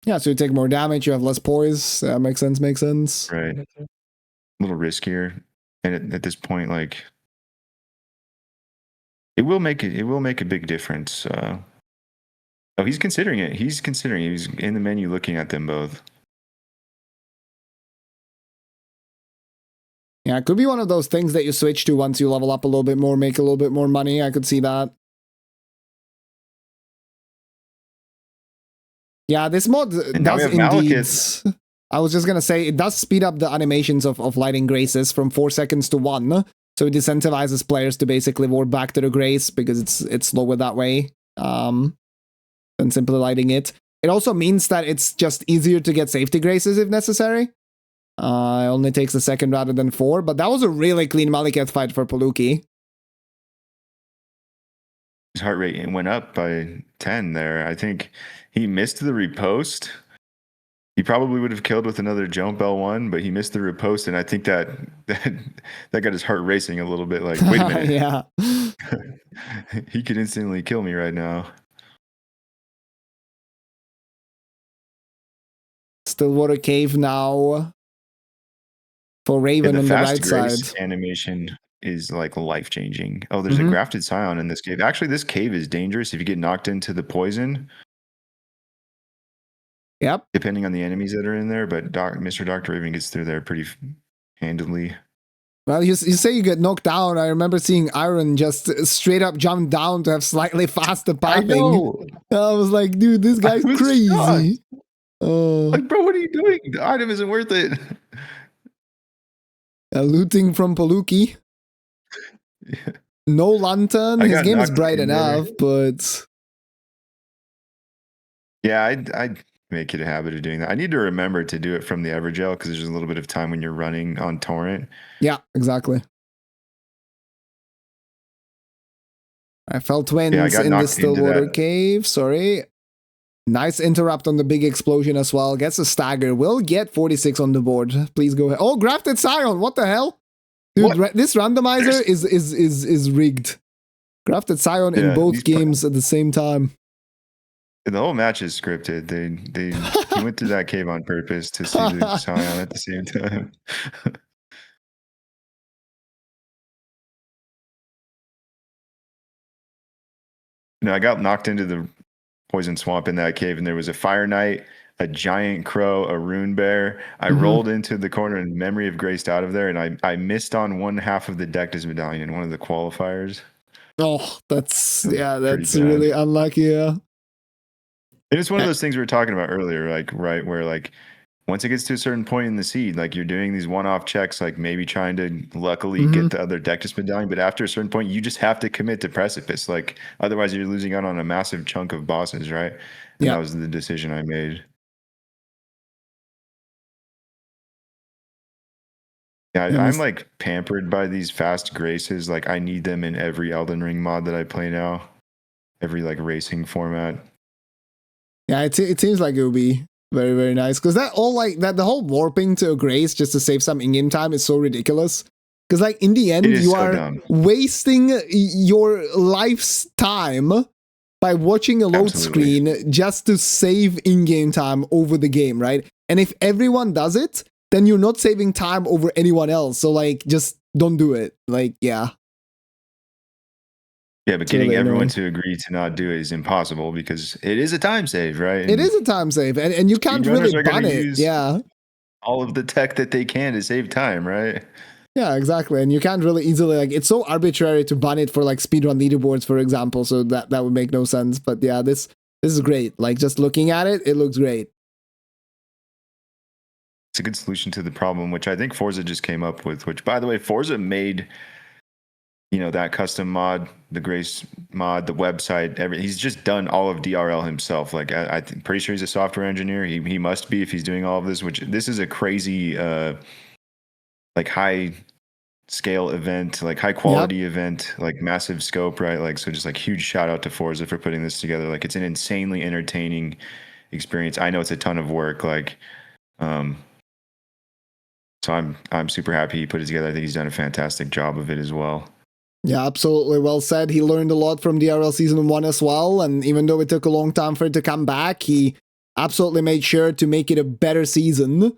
Yeah, so you take more damage, you have less poise. Makes sense. Right. A little riskier. And at this point, like, It will make it. It will make a big difference. Oh, he's considering it. He's considering it. He's in the menu looking at them both. Yeah, it could be one of those things that you switch to once you level up a little bit more, make a little bit more money. I could see that. Yeah, this mod does indeed. I was just gonna say, it does speed up the animations of lighting graces from 4 seconds to 1. So it incentivizes players to basically ward back to the grace because it's slower that way than simply lighting it. It also means that it's just easier to get safety graces if necessary. It only takes a second rather than 4, but that was a really clean Maliket fight for poleuky. His heart rate went up by 10 there. I think he missed the repost. He probably would have killed with another jump L1, but he missed the riposte, and I think that got his heart racing a little bit. Like, wait a minute. Yeah. He could instantly kill me right now. Stillwater Cave now for Raven on the right side. Animation is like life-changing. Oh, there's a grafted scion in this cave. Actually, this cave is dangerous if you get knocked into the poison. Yep. Depending on the enemies that are in there, but MrDrRaven gets through there pretty handily. Well, you say you get knocked down. I remember seeing Iron just straight up jump down to have slightly faster pathing. I was like, dude, this guy's crazy. Like, bro, what are you doing? The item isn't worth it. Looting from poleuky. Yeah. No lantern. His game is bright enough, but yeah, I'd make it a habit of doing that. I need to remember to do it from the Evergel because there's a little bit of time when you're running on torrent. Yeah, exactly. I fell twins in the Stillwater Cave. Sorry. Nice interrupt on the big explosion as well. Gets a stagger. Will get 46 on the board. Please go ahead. Oh, grafted scion. What the hell? Dude, this randomizer is rigged. Grafted scion in both games at the same time. The whole match is scripted. He went to that cave on purpose to see the scion at the same time. No, I got knocked into the poison swamp in that cave, and there was a fire knight, a giant crow, a rune bear. I rolled into the corner and memory of graced out of there, and I missed on one half of the Deathless medallion in one of the qualifiers. Oh, that's really unlucky. Yeah. And it's one of those things we were talking about earlier, like, right, where, like, once it gets to a certain point in the seed, like, you're doing these one-off checks, like, maybe trying to luckily get the other Deathless medallion, but after a certain point, you just have to commit to Precipice. Like, otherwise you're losing out on a massive chunk of bosses, right? And that was the decision I made. Yeah, I'm, like, pampered by these fast graces. Like, I need them in every Elden Ring mod that I play now. Every, like, racing format. Yeah, it seems like it would be very, very nice. Because the whole warping to a grace just to save some in-game time is so ridiculous. Because, like, in the end, you are wasting your life's time by watching a load screen just to save in-game time over the game, right? And if everyone does it, then you're not saving time over anyone else. So, like, just don't do it. Like, yeah. Yeah, but getting everyone to agree to not do it is impossible because it is a time save, right? And it is a time save, and you can't really ban it. Yeah. All of the tech that they can to save time, right? Yeah, exactly. And you can't really easily, like, it's so arbitrary to ban it for, like, speedrun leaderboards, for example, so that would make no sense. But yeah, this is great. Like, just looking at it, it looks great. It's a good solution to the problem, which I think Forsa just came up with, which, by the way, Forsa made, you know, that custom mod, the Grace mod, the website, everything. He's just done all of DRL himself. Like, I'm pretty sure he's a software engineer. He must be if he's doing all of this, which this is a crazy, like, high scale event, like high quality event, like massive scope, right? Like, so just like huge shout out to Forza for putting this together. Like, it's an insanely entertaining experience. I know it's a ton of work. Like, so I'm super happy he put it together. I think he's done a fantastic job of it as well. Yeah, absolutely. Well said. He learned a lot from DRL Season 1 as well, and even though it took a long time for it to come back, he absolutely made sure to make it a better season.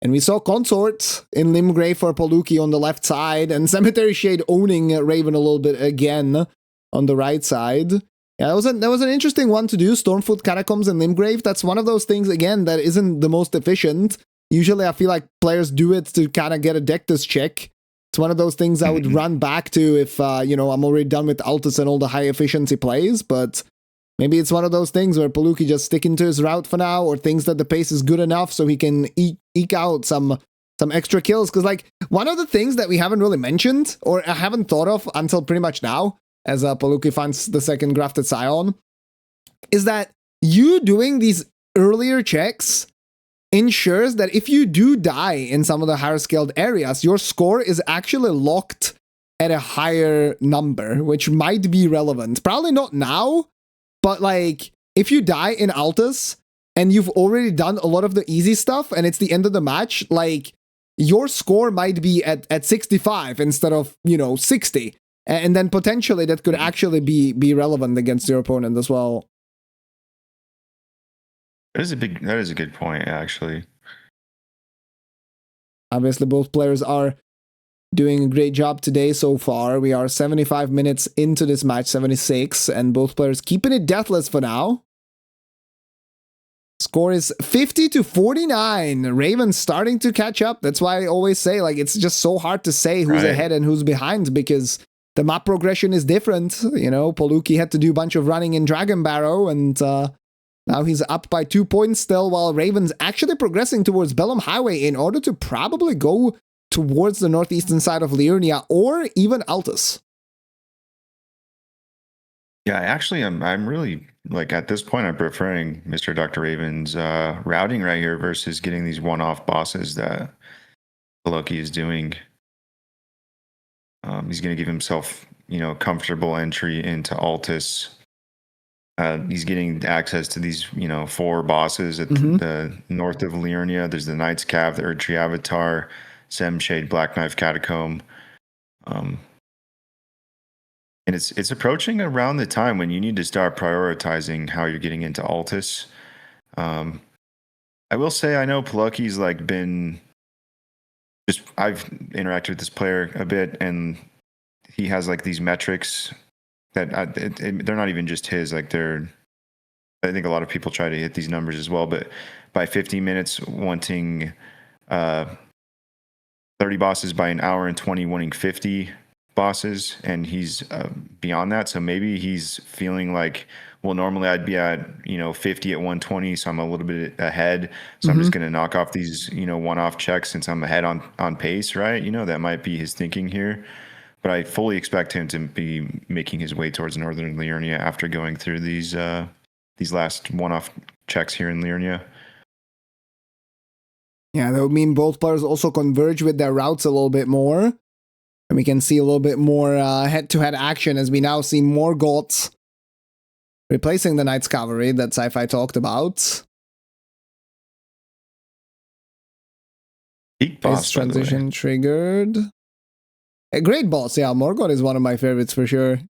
And we saw Consort in Limgrave for poleuky on the left side, and Cemetery Shade owning Raven a little bit again. on the right side. Yeah, that was an interesting one to do. Stormfoot, Catacombs, and Limgrave. That's one of those things, again, that isn't the most efficient. Usually I feel like players do it to kind of get a Deathless check. It's one of those things I would run back to if, you know, I'm already done with Altus and all the high efficiency plays, but maybe it's one of those things where poleuky just sticking to his route for now, or thinks that the pace is good enough so he can eke out some extra kills. Because, like, one of the things that we haven't really mentioned, or I haven't thought of until pretty much now, as poleuky finds the second grafted Scion, is that you doing these earlier checks ensures that if you do die in some of the higher scaled areas, your score is actually locked at a higher number, which might be relevant. Probably not now, but like if you die in Altus and you've already done a lot of the easy stuff and it's the end of the match, like your score might be at 65 instead of, you know, 60. And then potentially that could actually be relevant against your opponent as well. That is a good point, actually. Obviously, both players are doing a great job today so far. We are 75 minutes into this match, 76, and both players keeping it deathless for now. Score is 50-49. Raven starting to catch up. That's why I always say, like, it's just so hard to say who's ahead and who's behind, because the map progression is different. You know, poleuky had to do a bunch of running in Dragon Barrow, and now he's up by 2 points still, while Raven's actually progressing towards Bellum Highway in order to probably go towards the northeastern side of Liurnia or even Altus. Yeah, actually, I'm really, like, at this point, I'm preferring MrDrRaven's routing right here versus getting these one-off bosses that poleuky is doing. He's going to give himself, you know, comfortable entry into Altus. He's getting access to these, you know, 4 bosses at the north of Liurnia. There's the Knight's Cav, the Erdtree Avatar, Semshade, Black Knife Catacomb. And it's approaching around the time when you need to start prioritizing how you're getting into Altus. I will say, I know poleuky's like been I've interacted with this player a bit, and he has like these metrics that they're not even just his, like I think a lot of people try to hit these numbers as well, but by 50 minutes wanting 30 bosses, by an hour and 20 wanting 50 bosses, and he's beyond that. So maybe he's feeling like, well, normally I'd be at, you know, 50 at 120, so I'm a little bit ahead. So I'm just going to knock off these, you know, one-off checks since I'm ahead on pace, right? You know, that might be his thinking here. But I fully expect him to be making his way towards northern Liurnia after going through these last one-off checks here in Liurnia. Yeah, that would mean both players also converge with their routes a little bit more. And we can see a little bit more head-to-head action as we now see more gods replacing the Knight's Cavalry that Sci-Fi talked about. Peak boss, transition triggered. A great boss, yeah. Morgoth is one of my favorites for sure.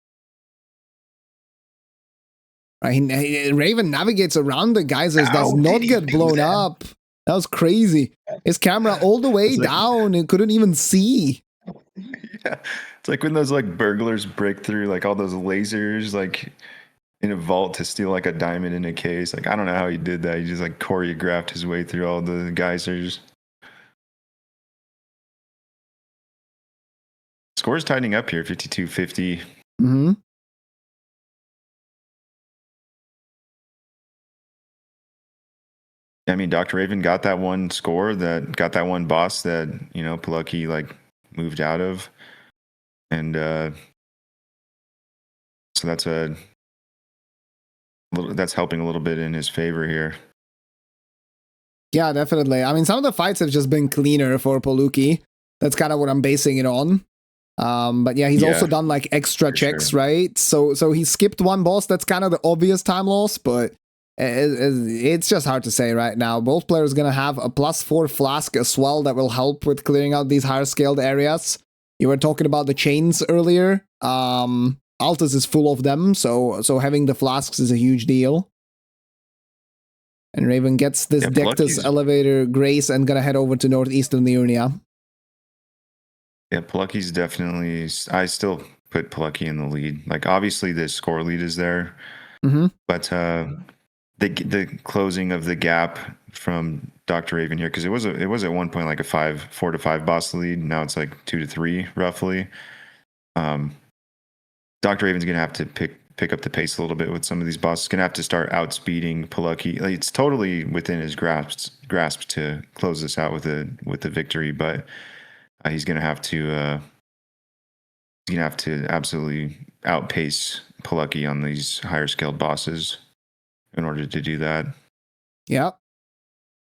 Raven navigates around the geysers, does not get blown up. That was crazy. His camera all the way down and couldn't even see. Yeah, it's like when those like burglars break through like all those lasers like in a vault to steal like a diamond in a case. Like, I don't know how he did that. He just like choreographed his way through all the geysers. Score's tightening up here, 52-50. I mean, DRRaven got that one score, got that one boss that, you know, poleuky like moved out of. And so that's helping a little bit in his favor here. Yeah, definitely. I mean, some of the fights have just been cleaner for poleuky. That's kind of what I'm basing it on. But yeah, he's also done like extra checks, right? So he skipped one boss. That's kind of the obvious time loss, but it's just hard to say right now. Both players going to have a +4 flask as well that will help with clearing out these higher scaled areas. You were talking about the chains earlier. Altus is full of them, so having the flasks is a huge deal. And Raven gets this Deathless Elevator Grace and gonna head over to northeastern Liurnia. Yeah, poleuky's definitely... I still put poleuky in the lead. Like obviously the score lead is there, but the closing of the gap from DRRaven here, because it was at one point like a 4 to 5 boss lead. Now it's like 2 to 3 roughly. DRRaven's gonna have to pick up the pace a little bit with some of these bosses. Gonna have to start outspeeding poleuky. Like, it's totally within his grasp to close this out with the victory, but he's gonna have to absolutely outpace poleuky on these higher scaled bosses in order to do that. Yeah.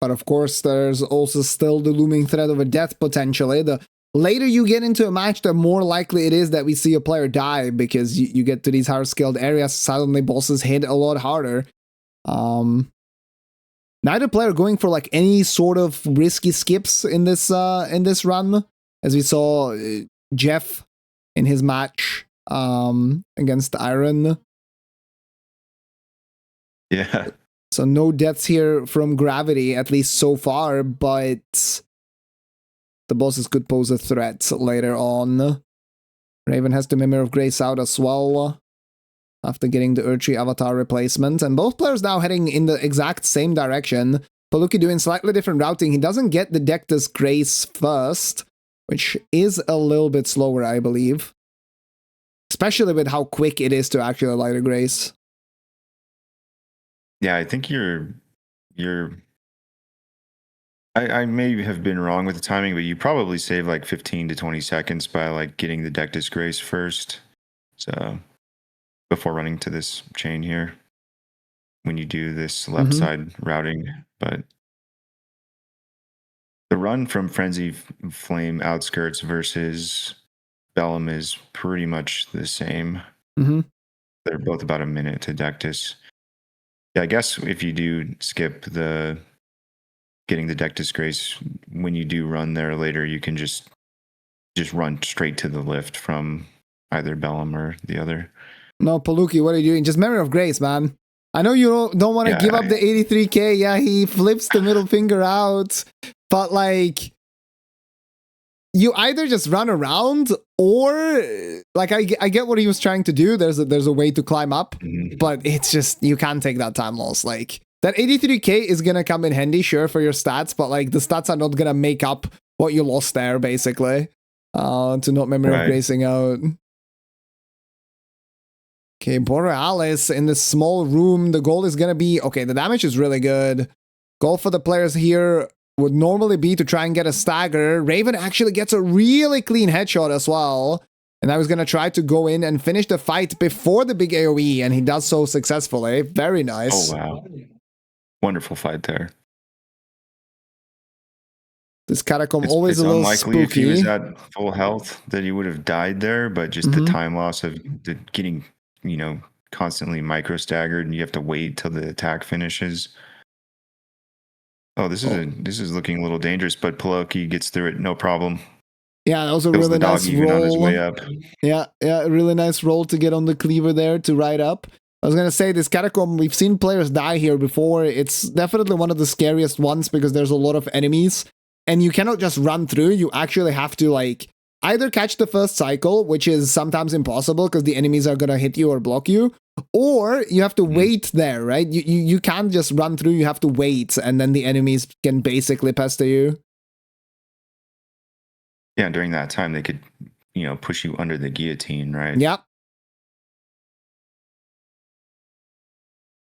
But of course, there's also still the looming threat of a death potentially. The later you get into a match, the more likely it is that we see a player die, because you get to these higher scaled areas, suddenly bosses hit a lot harder. Neither player going for like any sort of risky skips in this run, as we saw Jeff in his match against Iron. Yeah. So no deaths here from gravity, at least so far, but the bosses could pose a threat later on. Raven has the Memory of Grace out as well after getting the Urchi avatar replacement, and both players now heading in the exact same direction. poleuky doing slightly different routing. He doesn't get the Deathless Grace first, which is a little bit slower, I believe. Especially with how quick it is to actually light a Grace. Yeah, I think I may have been wrong with the timing, but you probably save like 15 to 20 seconds by like getting the Deathless Grace first. So before running to this chain here, when you do this left side routing. But the run from Frenzy Flame Outskirts versus Bellum is pretty much the same. They're both about a minute to Dectus. Yeah, I guess if you do skip the getting the Deathless Grace, when you do run there later, you can just run straight to the lift from either Bellum or the other. No, poleuky, what are you doing? Just Memory of Grace, man. I know you don't want to give up the 83k. Yeah, he flips the middle finger out, but like, you either just run around, or like I get what he was trying to do. There's a way to climb up, but it's just, you can't take that time loss. Like, that 83k is gonna come in handy, sure, for your stats, but like the stats are not gonna make up what you lost there, basically, to not Memory of Gracing out. Okay, Borealis in this small room. The goal is gonna be, okay, the damage is really good. Goal for the players here would normally be to try and get a stagger. Raven actually gets a really clean headshot as well. And I was going to try to go in and finish the fight before the big AoE, and he does so successfully. Very nice. Oh, wow. Wonderful fight there. This Catacomb always a little spooky. If he was at full health that he would have died there, but just the time loss of getting, constantly micro staggered, and you have to wait till the attack finishes. Oh, this is looking a little dangerous, but poleuky gets through it, no problem. Yeah, that was a really nice roll. On his way up. Yeah, a really nice roll to get on the cleaver there to ride up. I was gonna say, this Catacomb, we've seen players die here before. It's definitely one of the scariest ones because there's a lot of enemies, and you cannot just run through. You actually have to like either catch the first cycle, which is sometimes impossible because the enemies are gonna hit you or block you, or you have to wait there, right? You can't just run through, you have to wait, and then the enemies can basically pester you. Yeah, during that time, they could, push you under the guillotine, right? Yep.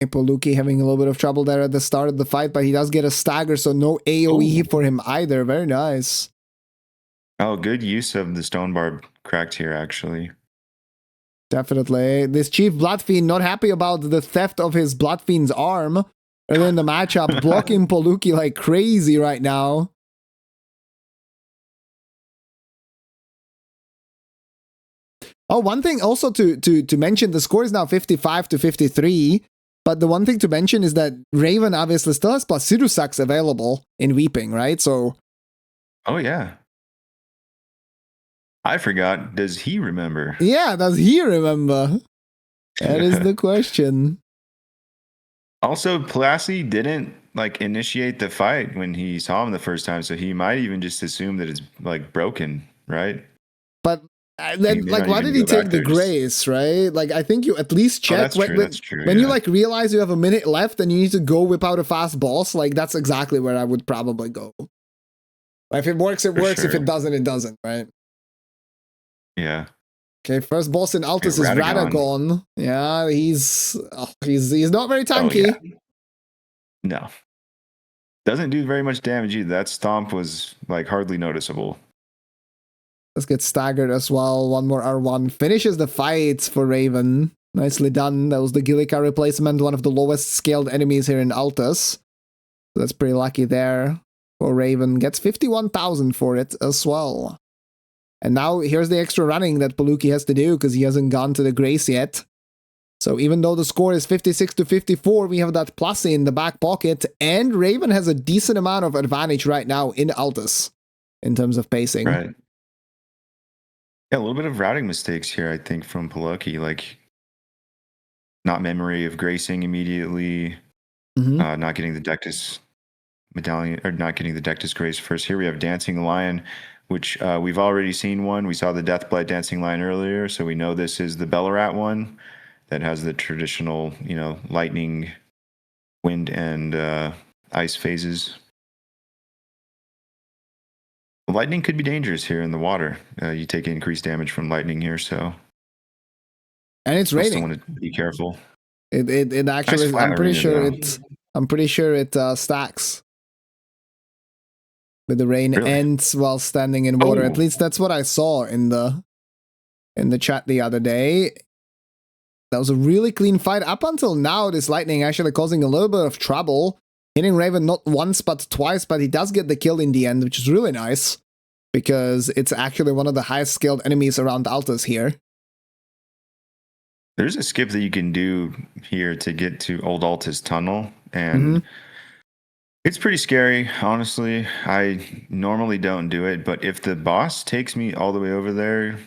poleuky having a little bit of trouble there at the start of the fight, but he does get a stagger, so no AoE for him either. Very nice. Oh, good use of the stone barb cracked here, actually. Definitely. This Chief Bloodfiend not happy about the theft of his Bloodfiend's arm early in the matchup, blocking poleuky like crazy right now. Oh, one thing also to mention, the score is now 55 to 53, but the one thing to mention is that Raven obviously still has Placidusax available in Weeping, right? So... Oh, yeah. I forgot. Does he remember? Yeah, does he remember? That is the question. Also, Placy didn't initiate the fight when he saw him the first time, so he might even just assume that it's broken, right? But Like, why did he take the grace, right? Like, I think you at least check. That's true. That's true. When you like realize you have a minute left and you need to go whip out a fast boss, like that's exactly where I would probably go. If it works, it works. Sure. If it doesn't, it doesn't, right? Yeah. Okay, first boss in Altus is Radagon. Yeah, he's not very tanky. Oh, yeah. No. Doesn't do very much damage either. That stomp was like hardly noticeable. Let's get staggered as well. One more R1. Finishes the fight for Raven. Nicely done. That was the Gillica replacement, one of the lowest scaled enemies here in Altus. So that's pretty lucky there for Raven. Gets 51,000 for it as well. And now here's the extra running that poleuky has to do because he hasn't gone to the Grace yet. So even though the score is 56 to 54, we have that plus in the back pocket. And Raven has a decent amount of advantage right now in Altus in terms of pacing. Right. Yeah, a little bit of routing mistakes here, I think, from poleuky, like not memory of gracing immediately, not getting the Dectus medallion, or not getting the Dectus Grace first. Here we have Dancing Lion, which we've already seen one. We saw the Deathblight Dancing Lion earlier, so we know this is the Bellarat one that has the traditional, lightning, wind, and ice phases. Lightning could be dangerous here in the water. You take increased damage from lightning here, so. And it's raining. Want to be careful. It actually. Nice, I'm pretty sure it stacks with the rain ends while standing in water. At least that's what I saw in the chat the other day. That was a really clean fight. Up until now, this lightning actually causing a little bit of trouble. Hitting Raven not once but twice, but he does get the kill in the end, which is really nice. Because it's actually one of the highest skilled enemies around Altus here. There's a skip that you can do here to get to Old Altus Tunnel. And it's pretty scary, honestly. I normally don't do it, but if the boss takes me all the way over there,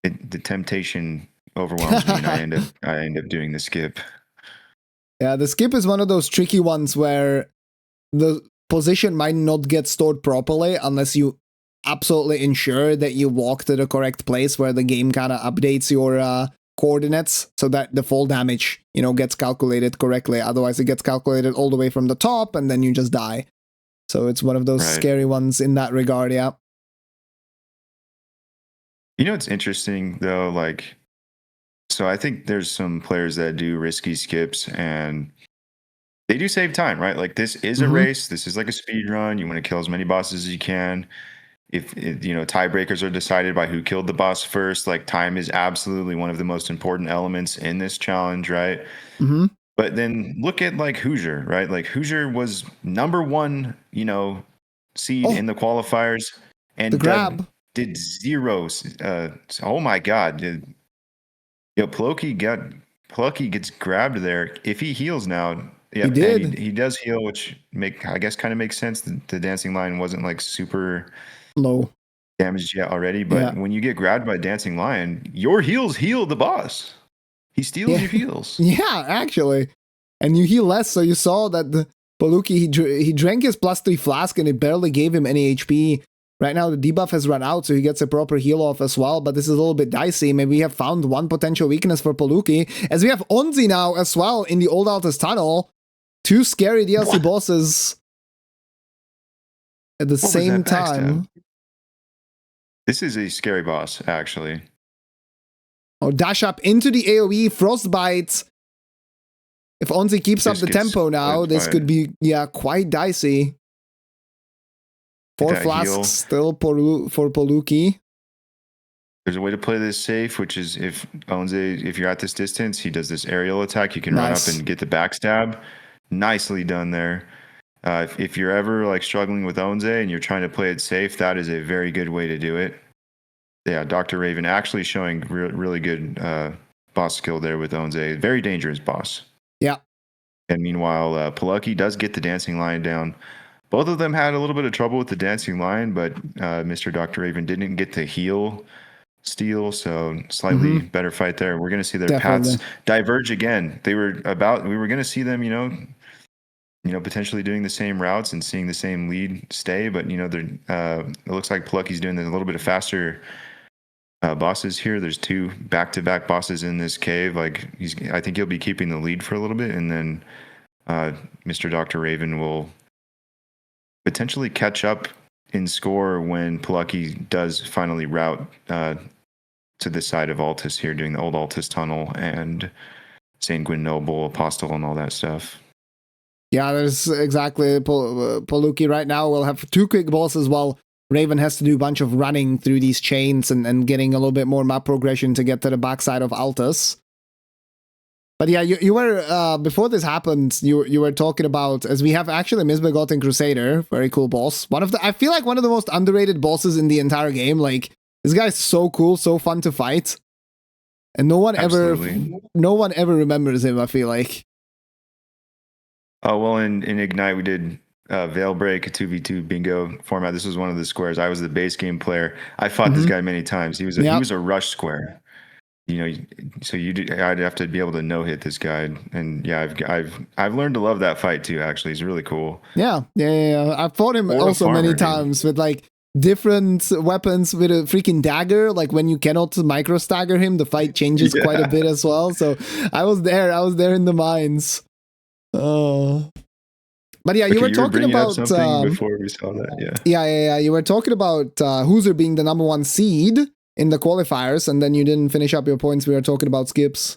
the temptation overwhelms me and I end up doing the skip. Yeah, the skip is one of those tricky ones where the position might not get stored properly unless you absolutely ensure that you walk to the correct place where the game kind of updates your coordinates so that the fall damage, gets calculated correctly. Otherwise, it gets calculated all the way from the top and then you just die. So it's one of those scary ones in that regard, yeah. It's interesting, though, so I think there's some players that do risky skips and they do save time, right? Like this is a race. This is like a speed run. You want to kill as many bosses as you can. If tiebreakers are decided by who killed the boss first, like time is absolutely one of the most important elements in this challenge, right? But then look at Hoosier, right? Like Hoosier was number 1, seed in the qualifiers and the grab did 0. Oh my God. poleuky gets grabbed there. If he heals now, he did. He does heal, which kind of makes sense. The Dancing Lion wasn't super low damaged yet already, but when you get grabbed by Dancing Lion, your heals heal the boss. He steals your heals. Yeah, actually. And you heal less, so you saw that the poleuky, he drank his +3 flask and it barely gave him any HP. Right now, the debuff has run out, so he gets a proper heal off as well, but this is a little bit dicey. Maybe we have found one potential weakness for poleuky, as we have Onzi now as well in the Old Altus Tunnel. 2 scary DLC bosses at the same time. This is a scary boss, actually. Oh, dash up into the AoE, Frostbite. If Onzi keeps up the tempo now, this could be, quite dicey. 4 flasks still for poleuky. There's a way to play this safe, which is if you're at this distance, he does this aerial attack. You can run up and get the backstab. Nicely done there. If you're ever struggling with Onze and you're trying to play it safe, that is a very good way to do it. Yeah, DRRaven actually showing really good boss skill there with Onze. Very dangerous boss. Yeah. And meanwhile, poleuky does get the Dancing Lion down. Both of them had a little bit of trouble with the Dancing Lion, but MrDrRaven didn't get the heal steal, so slightly better fight there. We're going to see their paths diverge again. We were going to see them, potentially doing the same routes and seeing the same lead stay, but it looks like poleuky's doing a little bit of faster bosses here. There's 2 back-to-back bosses in this cave. Like I think he'll be keeping the lead for a little bit, and then MrDrRaven will potentially catch up in score when poleuky does finally route to the side of Altus here, doing the old Altus tunnel and Sanguine Noble, Apostle, and all that stuff. Yeah, there's exactly poleuky right now will have 2 quick bosses while Raven has to do a bunch of running through these chains and getting a little bit more map progression to get to the backside of Altus. But yeah, you were, before this happened, you were talking about, as we have actually Misbegotten Crusader, very cool boss. I feel like one of the most underrated bosses in the entire game. Like, this guy's so cool, so fun to fight. And no one ever remembers him, I feel like. Oh, well, in Ignite, we did Veil Break, a 2v2 bingo format. This was one of the squares. I was the base game player. I fought this guy many times. He was a rush square. You know, so I'd have to be able to no-hit this guy, and yeah, I've learned to love that fight too. Actually, he's really cool. Yeah. I've fought him also many times with like different weapons with a freaking dagger. Like when you cannot micro stagger him, the fight changes quite a bit as well. So I was there in the mines. Oh. But yeah, you were talking about something before we saw that. Yeah. You were talking about Hooser being the #1 seed in the qualifiers, and then you didn't finish up your points. We were talking about skips.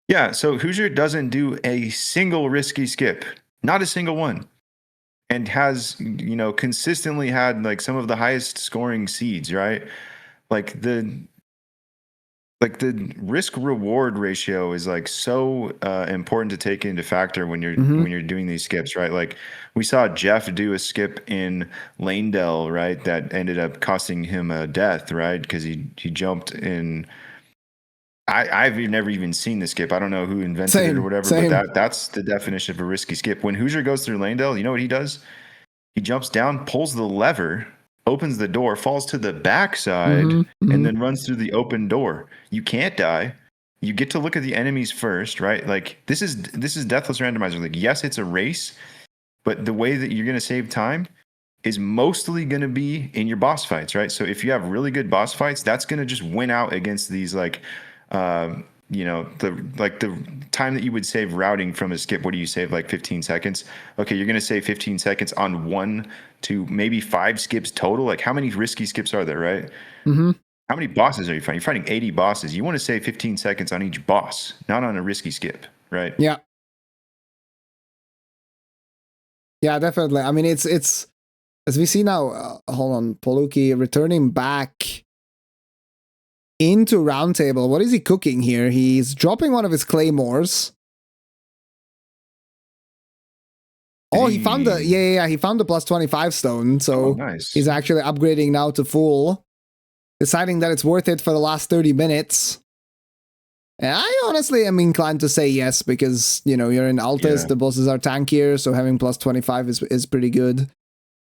Yeah, so Hoosier doesn't do a single risky skip, not a single one, and has, consistently had like some of the highest scoring seeds, right? Like the risk reward ratio is like so important to take into factor when you're doing these skips, right? Like we saw Jeff do a skip in Lanedell, right? That ended up costing him a death, right? Because he jumped in. I've never even seen the skip. I don't know who invented it or whatever, but that's the definition of a risky skip. When Hoosier goes through Lanedell, you know what he does? He jumps down, pulls the lever, opens the door, falls to the backside, and then runs through the open door. You can't die. You get to look at the enemies first, right? Like this is Deathless Randomizer League. Yes, it's a race, but the way that you're going to save time is mostly going to be in your boss fights, right? So if you have really good boss fights, that's going to just win out against these like, the time that you would save routing from a skip. What do you save? Like 15 seconds. Okay, you're going to save 15 seconds on 1 to maybe 5 skips total. Like how many risky skips are there, right? How many bosses are you fighting? You're fighting 80 bosses. You want to save 15 seconds on each boss, not on a risky skip, right? Yeah. Yeah, definitely. I mean, it's as we see now, hold on, poleuky returning back into Roundtable. What is he cooking here? He's dropping one of his claymores. Oh, he found the he found the plus 25 stone. So nice. He's actually upgrading now to full, deciding that it's worth it for the last 30 minutes. And I honestly am inclined to say yes, because you're in Altus, the bosses are tankier, so having plus 25 is pretty good.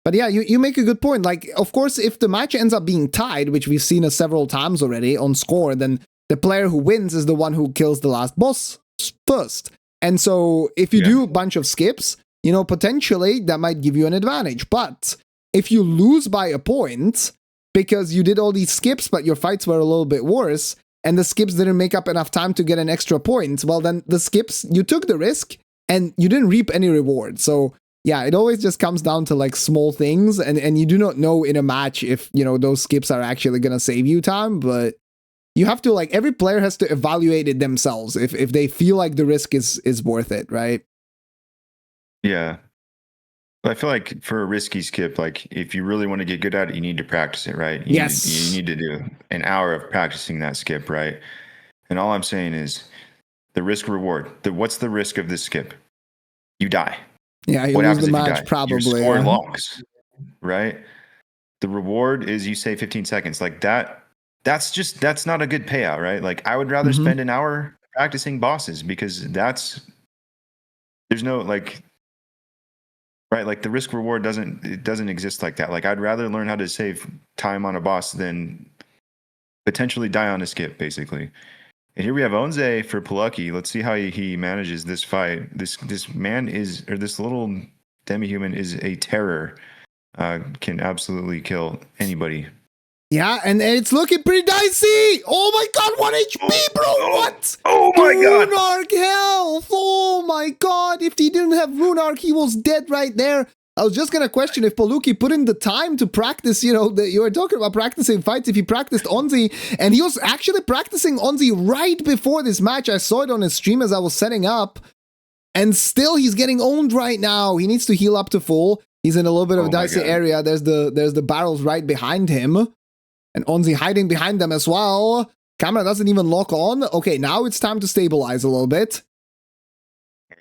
But yeah, you make a good point. Like, of course, if the match ends up being tied, which we've seen several times already on score, then the player who wins is the one who kills the last boss first. And so if you do a bunch of skips, potentially that might give you an advantage. But if you lose by a point because you did all these skips, but your fights were a little bit worse, and the skips didn't make up enough time to get an extra point, well, then the skips, you took the risk and you didn't reap any reward. So yeah, it always just comes down to like small things, and you do not know in a match if, those skips are actually going to save you time, but you have to, like, every player has to evaluate it themselves if they feel like the risk is worth it, right? Yeah. But I feel like for a risky skip, like if you really want to get good at it, you need to practice it, right? You need to do an hour of practicing that skip, right? And all I'm saying is the risk reward. What's the risk of this skip? You die. Yeah, you lose the match probably. Your score logs, right? The reward is you save 15 seconds. Like that's not a good payout, right? Like I would rather spend an hour practicing bosses, because there's no like, right? Like the risk reward doesn't exist like that. Like I'd rather learn how to save time on a boss than potentially die on a skip, basically. And here we have Onze for poleuky. Let's see how he manages this fight. This man this little demi-human is a terror. Can absolutely kill anybody. Yeah, and it's looking pretty dicey. Oh my god, 1 HP, bro. What? Oh my god. Runark health. Oh my god. If he didn't have Runark, he was dead right there. I was just gonna question if poleuky put in the time to practice, you were talking about practicing fights, if he practiced Onzi, and he was actually practicing Onzi right before this match. I saw it on his stream as I was setting up, and still he's getting owned right now. He needs to heal up to full. He's in a little bit of a dicey area. There's the barrels right behind him, and Onzi hiding behind them as well. Camera doesn't even lock on. Okay, now it's time to stabilize a little bit.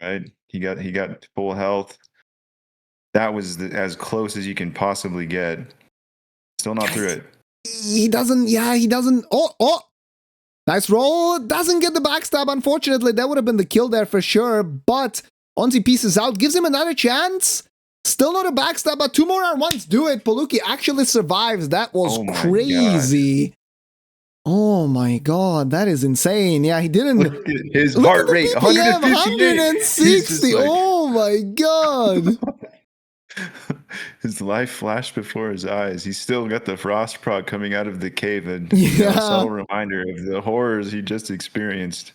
All right, he got full health. That was as close as you can possibly get. Still not through it. He doesn't. Oh. Nice roll. Doesn't get the backstab, unfortunately. That would have been the kill there for sure. But Onzi pieces out. Gives him another chance. Still not a backstab, but 2 more R1s do it. poleuky actually survives. That was crazy. God. Oh my god, that is insane. Yeah, he didn't. Look at his heart rate, 160. Like, oh my god. His life flashed before his eyes. He's still got the frost prod coming out of the cave, and a subtle reminder of the horrors he just experienced.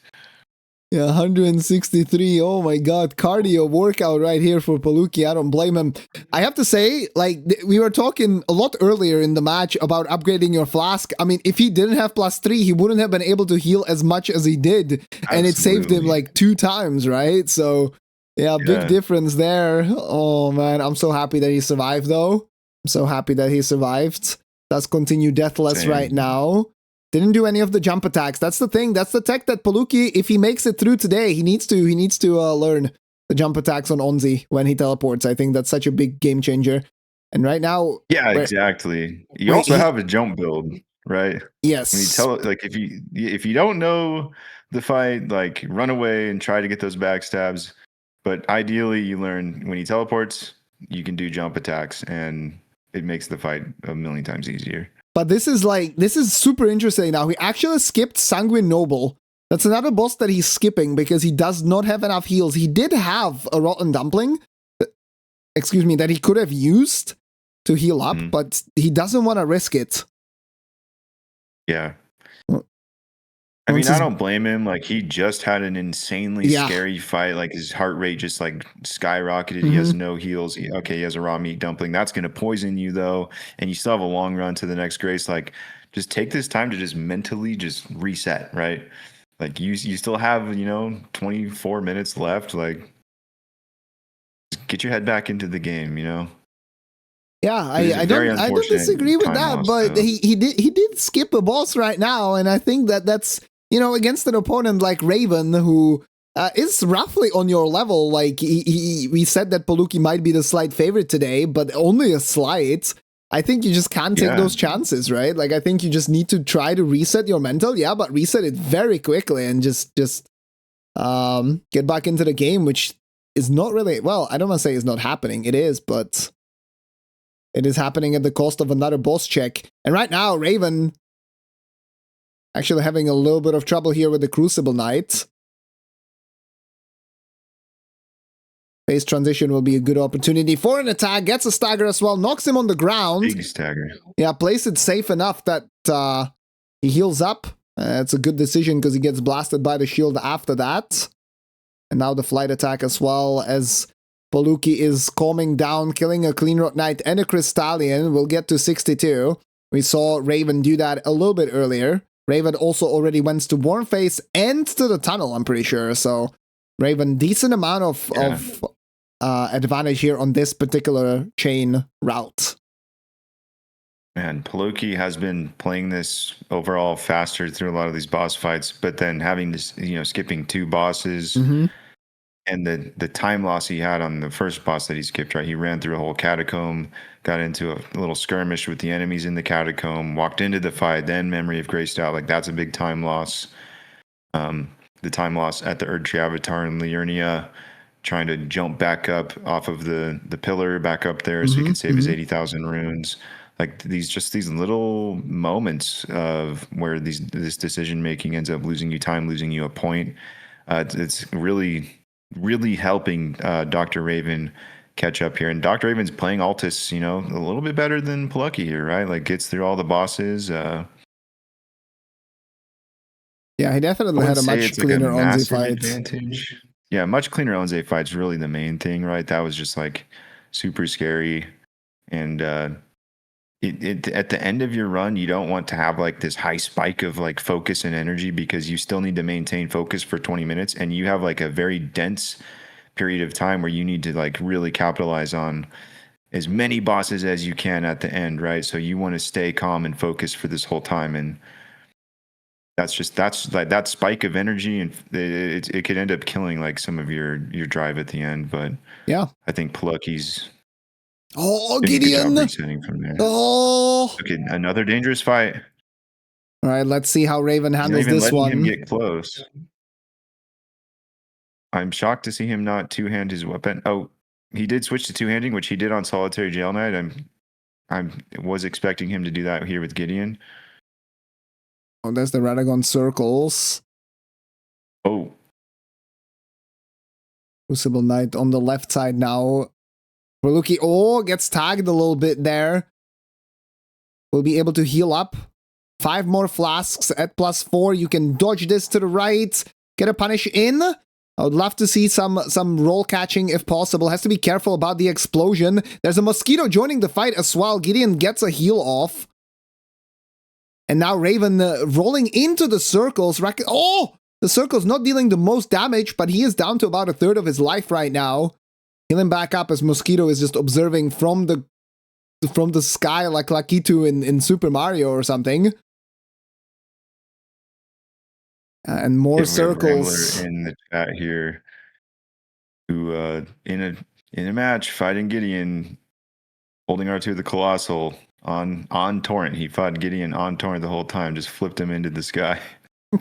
Yeah, 163. Oh my god, cardio workout right here for poleuky. I don't blame him. I have to say, like, we were talking a lot earlier in the match about upgrading your flask. I mean, if he didn't have +3, he wouldn't have been able to heal as much as he did. Absolutely. And it saved him like 2 times, right? So yeah, big difference there. Oh man, I'm so happy that he survived though. I'm so happy that he survived. Does continue deathless right now. Didn't do any of the jump attacks. That's the thing. That's the tech that poleuky, if he makes it through today, he needs to learn the jump attacks on Onzi when he teleports. I think that's such a big game changer. And right now, yeah, exactly. You also have a jump build, right? Yes. When you if you don't know the fight, like run away and try to get those backstabs. But ideally, you learn when he teleports, you can do jump attacks, and it makes the fight a million times easier. But this is super interesting now. He actually skipped Sanguine Noble. That's another boss that he's skipping because he does not have enough heals. He did have a Rotten Dumpling, that he could have used to heal up, but he doesn't want to risk it. Yeah. I mean, I don't blame him. Like, he just had an insanely scary fight. Like, his heart rate just, like, skyrocketed. He has no heals. He has a raw meat dumpling. That's going to poison you, though. And you still have a long run to the next grace. Like, just take this time to just mentally just reset, right? Like, you still have, 24 minutes left. Like, just get your head back into the game, Yeah, I don't disagree with that, but he did skip a boss right now, and I think that's against an opponent like Raven, who is roughly on your level. Like we said that poleuky might be the slight favorite today, but only a slight. I think you just can't take those chances, right? Like I think you just need to try to reset your mental, but reset it very quickly and just get back into the game, which is not really, well, I don't want to say it's not happening. It is, but it is happening at the cost of another boss check. And right now, Raven actually having a little bit of trouble here with the Crucible Knight. Phase transition will be a good opportunity for an attack. Gets a stagger as well. Knocks him on the ground. Big stagger. Yeah, plays it safe enough that he heals up. It's a good decision because he gets blasted by the shield after that. And now the flight attack as well, as poleuky is calming down, killing a Clean Rock Knight and a Crystallian. We'll get to 62. We saw Raven do that a little bit earlier. Raven also already went to Warmface and to the tunnel, I'm pretty sure. So Raven, decent amount of advantage here on this particular chain route. Man, poleuky has been playing this overall faster through a lot of these boss fights, but then having this, skipping 2 bosses. And the time loss he had on the first boss that he skipped, right? He ran through a whole catacomb, got into a little skirmish with the enemies in the catacomb, walked into the fight, then Memory of Graced out. Like, that's a big time loss. The time loss at the Erdtree Avatar in Liurnia, trying to jump back up off of the pillar back up there so he can save his 80,000 runes. Like, these little moments of where this decision making ends up losing you time, losing you a point. It's really helping DRRaven catch up here. And DRRaven's playing Altus, you know, a little bit better than poleuky here, right? Like gets through all the bosses. Yeah, he definitely had a much cleaner Onze fight. Advantage. Yeah, much cleaner Onze fight's really the main thing, right? That was just like super scary. And at the end of your run, you don't want to have like this high spike of like focus and energy because you still need to maintain focus for 20 minutes. And you have like a very dense period of time where you need to like really capitalize on as many bosses as you can at the end, right? So you want to stay calm and focused for this whole time. And that's like that spike of energy, and it could end up killing like some of your drive at the end. But yeah, I think poleuky's Gideon resetting from there. Oh, okay, another dangerous fight. All right, let's see how Raven handles this one. Him get close. I'm shocked to see him not two-hand his weapon. Oh, he did switch to two-handing, which he did on Solitary Jail Knight. I was expecting him to do that here with Gideon. Oh, there's the Radagon circles. Oh. Crucible Knight on the left side now. poleuky, gets tagged a little bit there. We'll be able to heal up. 5 more flasks at +4. You can dodge this to the right. Get a punish in. I would love to see some roll catching if possible. Has to be careful about the explosion. There's a mosquito joining the fight as well. Gideon gets a heal off. And now Raven rolling into the circles. The circle's not dealing the most damage, but he is down to about 1/3 of his life right now. Healing back up as Mosquito is just observing from the sky like Lakitu in Super Mario or something. And more circles. In the chat here, who in a match fighting Gideon, holding R2 the Colossal on Torrent. He fought Gideon on Torrent the whole time, just flipped him into the sky.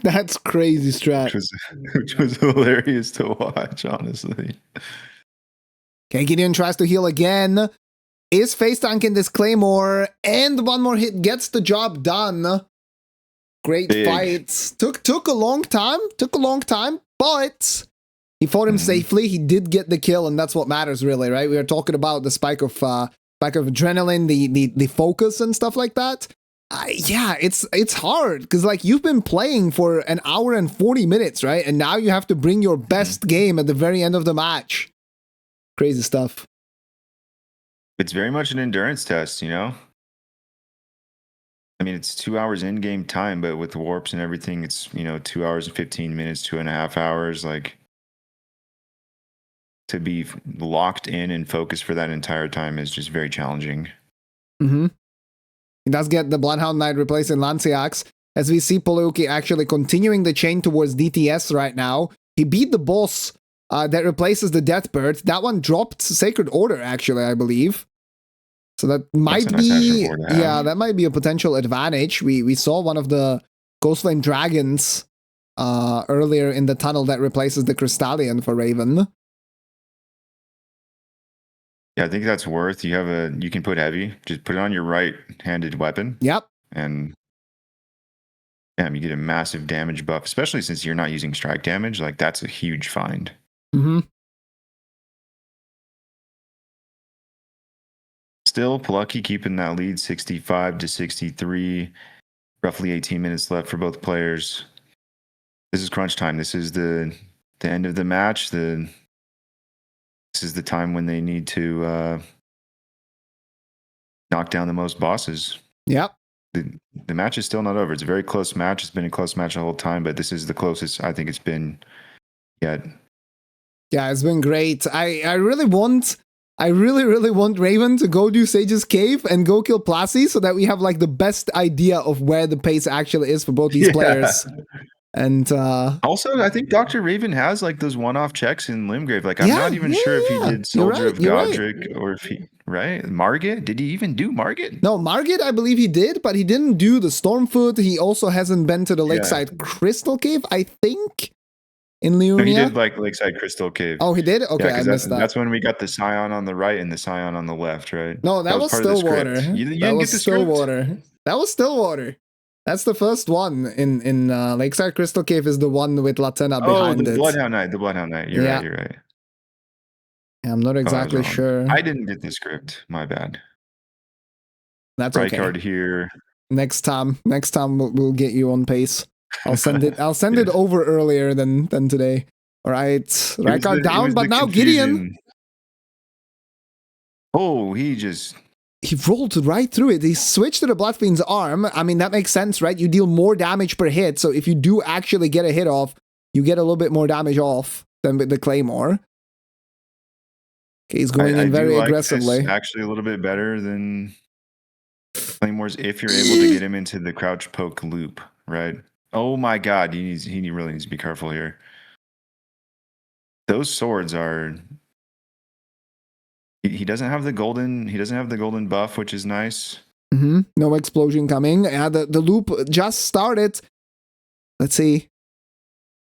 That's crazy strat. Which was hilarious to watch, honestly. Okay, Gideon tries to heal again. Is face tanking this Claymore, and one more hit gets the job done. Great fights. Took a long time, but he fought him safely. He did get the kill, and that's what matters, really, right? We are talking about the spike of adrenaline, the focus and stuff like that. Yeah, it's hard because like you've been playing for 1 hour and 40 minutes, right? And now you have to bring your best game at the very end of the match. Crazy stuff. It's very much an endurance test, you know? I mean, it's 2 hours in-game time, but with warps and everything, it's, 2 hours and 15 minutes, 2.5 hours. Like, to be locked in and focused for that entire time is just very challenging. Mm-hmm. He does get the Bloodhound Knight replacing Lanciax, as we see poleuky actually continuing the chain towards DTS right now. He beat the boss that replaces the Deathbird. That one dropped Sacred Order, actually, I believe. So that might be, that might be a potential advantage. We saw one of the Ghostflame Dragons earlier in the tunnel that replaces the Crystallion for Raven. Yeah, I think that's worth. You can put heavy. Just put it on your right-handed weapon. Yep. And damn, you get a massive damage buff, especially since you're not using strike damage. Like, that's a huge find. Mm-hmm. Still, poleuky keeping that lead 65-63. Roughly 18 minutes left for both players. This is crunch time. This is the end of the match. This is the time when they need to knock down the most bosses. Yep. The match is still not over. It's a very close match. It's been a close match the whole time, but this is the closest I think it's been yet. Yeah, it's been great. I really want Raven to go do Sage's Cave and go kill Plassi so that we have like the best idea of where the pace actually is for both these players. And also, I think DRRaven has like those one-off checks in Limgrave. Like, I'm not even sure if he did Soldier of Godric or if he Margit. Did he even do Margit? No, Margit, I believe he did, but he didn't do the Stormfoot. He also hasn't been to the Lakeside Crystal Cave, I think, in Leonia. No, he did like Lakeside Crystal Cave. Oh, he did? Okay, I missed that. That's when we got the Scion on the right and the Scion on the left, right? No, that was Stillwater. That was Stillwater. That was Stillwater. That's the first one in Lakeside Crystal Cave is the one with Latenna behind it. The Bloodhound Knight. You're right. I'm not Oh, I was exactly wrong. sure. I didn't get the script. My bad. That's Right okay. card here. Next time we'll get you on pace. I'll send it Yes. over earlier than today. All right, right card down, but now Gideon. Oh, he rolled right through it. He switched to the Bloodfiend's arm. I mean, that makes sense, right? You deal more damage per hit, so if you do actually get a hit off, you get a little bit more damage off than with the Claymore. Okay, he's going in very aggressively. This actually a little bit better than Claymores if you're able to get him into the crouch poke loop, right? Oh my god, he really needs to be careful here. Those swords are. He doesn't have the golden buff, which is nice. No explosion coming. Yeah, the loop just started. Let's see.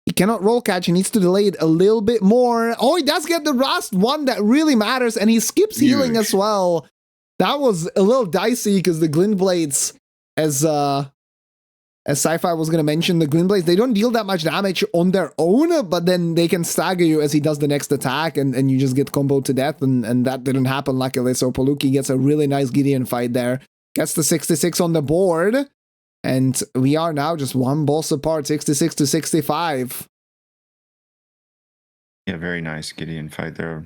He cannot roll catch. He needs to delay it a little bit more. Oh, he does get the last one that really matters, and he skips healing as well. That was a little dicey because the Glint Blades, as Sci-Fi was going to mention, the Glint Blades, they don't deal that much damage on their own, but then they can stagger you as he does the next attack, and you just get comboed to death, and that didn't happen luckily. So poleuky gets a really nice Gideon fight there. Gets the 66 on the board. And we are now just one boss apart, 66 to 65. Yeah, very nice Gideon fight there.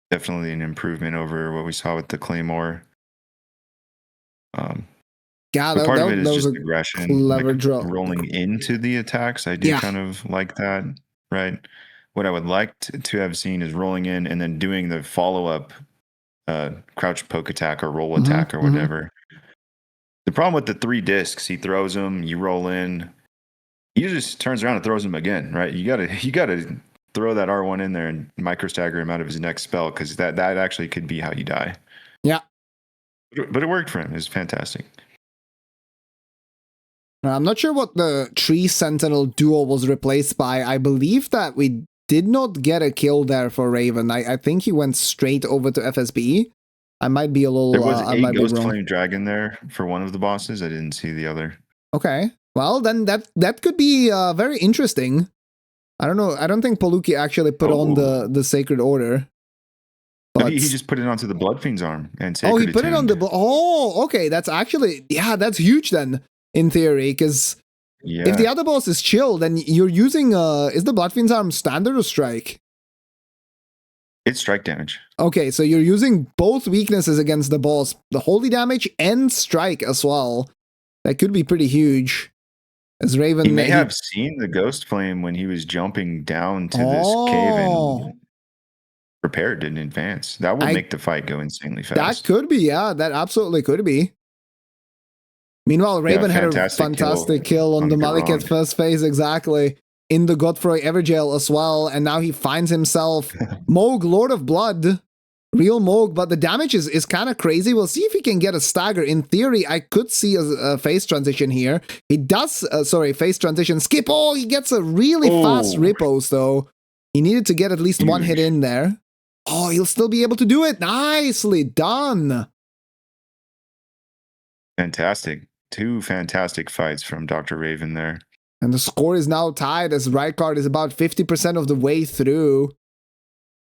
Definitely an improvement over what we saw with the Claymore. Yeah, part of it is just aggression, clever draw. Rolling into the attacks. I do kind of like that, right? What I would like to have seen is rolling in and then doing the follow-up crouch poke attack or roll attack or whatever. The problem with the 3 discs, he throws them, you roll in, he just turns around and throws them again, right? You gotta throw that R1 in there and micro stagger him out of his next spell, because that actually could be how you die. Yeah. But it worked for him. It was fantastic. I'm not sure what the Tree Sentinel duo was replaced by. I believe that we did not get a kill there for Raven. I think he went straight over to FSB. I might be a little. There was a Ghost Flame Dragon there for one of the bosses. I didn't see the other. Okay, well then that could be very interesting. I don't know. I don't think poleuky actually put on the Sacred Order. But he just put it onto the Bloodfiend's arm and Sacred. Oh, he put it on the. Oh, okay. That's actually that's huge then in theory, because if the other boss is chill, then you're using is the Bloodfiend's arm standard or strike? It's strike damage. Okay, so you're using both weaknesses against the boss, the holy damage and strike as well. That could be pretty huge. As Raven, he may have seen the Ghost Flame when he was jumping down to this cave and prepared in advance. That would make the fight go insanely fast. That could be, yeah. That absolutely could be. Meanwhile, Raven had a fantastic kill on the Malekith first phase, exactly. In the Godfrey Everjail as well, and now he finds himself Mohg, Lord of Blood, real Mohg, but the damage is kind of crazy. We'll see if he can get a stagger. In theory, I could see a phase transition here. He does, phase transition, skip. Oh, he gets a really fast Rippos, though. He needed to get at least one hit in there. Oh, he'll still be able to do it. Nicely done. Fantastic. 2 fantastic fights from DrRaven there. And the score is now tied as Rykard is about 50% of the way through.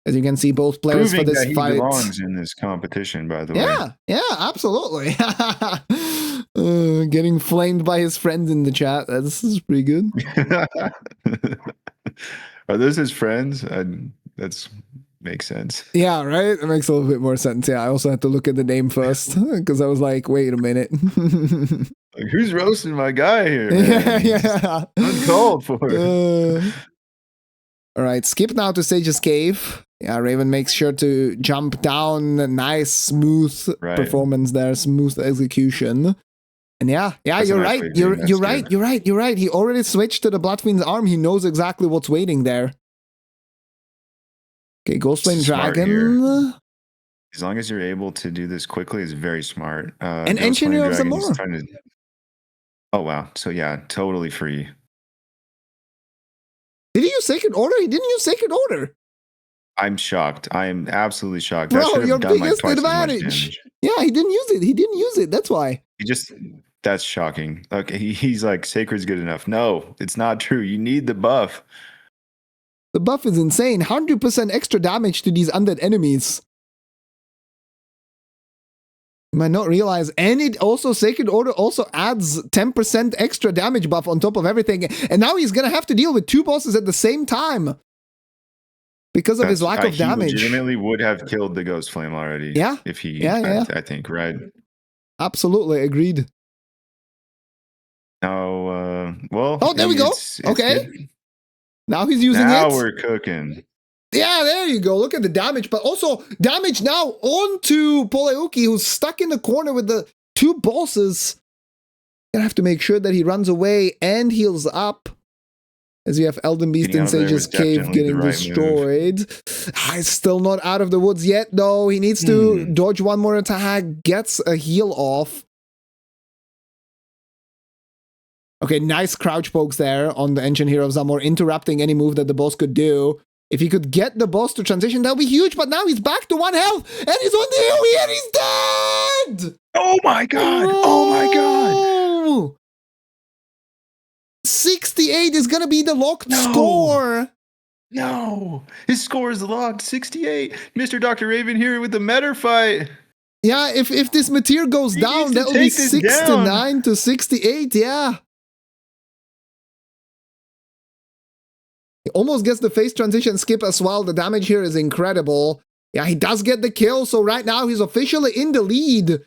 As you can see, both players proving for this that fight. He belongs in this competition, by the way. Yeah, absolutely. Getting flamed by his friends in the chat. This is pretty good. Are those his friends? That's makes sense. Yeah, right? It makes a little bit more sense. Yeah, I also had to look at the name first because I was like, wait a minute. Like, who's roasting my guy here? Man? Yeah. Uncalled for. All right, skip now to Sage's Cave. Yeah, Raven makes sure to jump down. Nice, smooth performance there, smooth execution. And yeah, you're right. You're right. He already switched to the Bloodfiend's arm. He knows exactly what's waiting there. Okay, Ghostflame Dragon. Here. As long as you're able to do this quickly, it's very smart. And Engineer of Zamora. Oh, wow. So yeah, totally free. Did he use Sacred Order? He didn't use Sacred Order. I'm shocked. I am absolutely shocked. Bro, your biggest advantage. Yeah, he didn't use it. He didn't use it. That's why. That's shocking. Okay, he's like, Sacred's good enough. No, it's not true. You need the buff. The buff is insane. 100% extra damage to these undead enemies. You might not realize. And it also, Sacred Order also adds 10% extra damage buff on top of everything. And now he's going to have to deal with 2 bosses at the same time. Because of his lack of damage. He legitimately would have killed the Ghost Flame already. Yeah. If he, I think, right? Absolutely, agreed. Now, well. Oh, there we go. Okay. Good. Now he's using it. Now we're cooking. Yeah, there you go. Look at the damage. But also, damage now onto poleuky, who's stuck in the corner with the 2 bosses. Gonna have to make sure that he runs away and heals up. As you have Elden Beast in Sage's Cave getting destroyed. He's still not out of the woods yet, though. He needs to dodge one more attack, gets a heal off. Okay, nice crouch pokes there on the Ancient Hero of Zamor, interrupting any move that the boss could do. If he could get the boss to transition, that would be huge, but now he's back to 1 health, and he's on the AoE, and he's dead! Oh my god! Oh my god! 68 is gonna be the locked score! No! His score is locked, 68! MrDrRaven here with the meta fight! Yeah, if this material goes down, that'll be 69 to 68, yeah. He almost gets the phase transition skip as well. The damage here is incredible. Yeah, he does get the kill, so right now he's officially in the lead.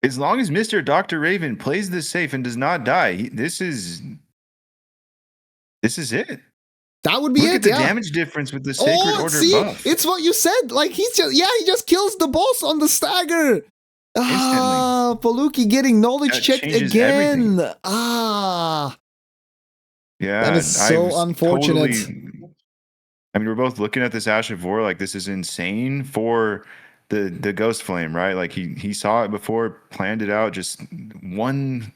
As long as MrDrRaven plays this safe and does not die, this is it. That would be Look it, at the damage difference with the Sacred Order buff. It's what you said. Like, he just kills the boss on the stagger. Ah, poleuky getting knowledge checked again. Everything. Ah. Yeah, that is so unfortunate. I mean, we're both looking at this Ash of War like this is insane for the Ghost Flame, right? Like he saw it before, planned it out. Just one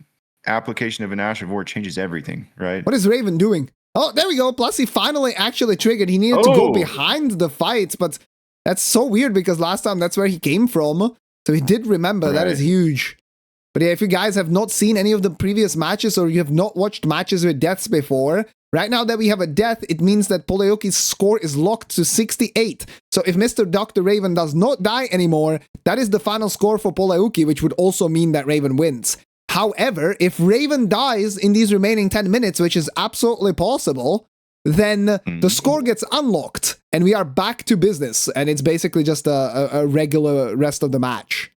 application of an Ash of War changes everything, right? What is Raven doing? Oh, there we go. Plus, he finally actually triggered. He needed to go behind the fights, but that's so weird because last time that's where he came from. So he did remember. Right. That is huge. But yeah, if you guys have not seen any of the previous matches or you have not watched matches with deaths before, right now that we have a death, it means that poleuky's score is locked to 68. So if MrDrRaven does not die anymore, that is the final score for poleuky, which would also mean that Raven wins. However, if Raven dies in these remaining 10 minutes, which is absolutely possible, then the score gets unlocked and we are back to business. And it's basically just a regular rest of the match.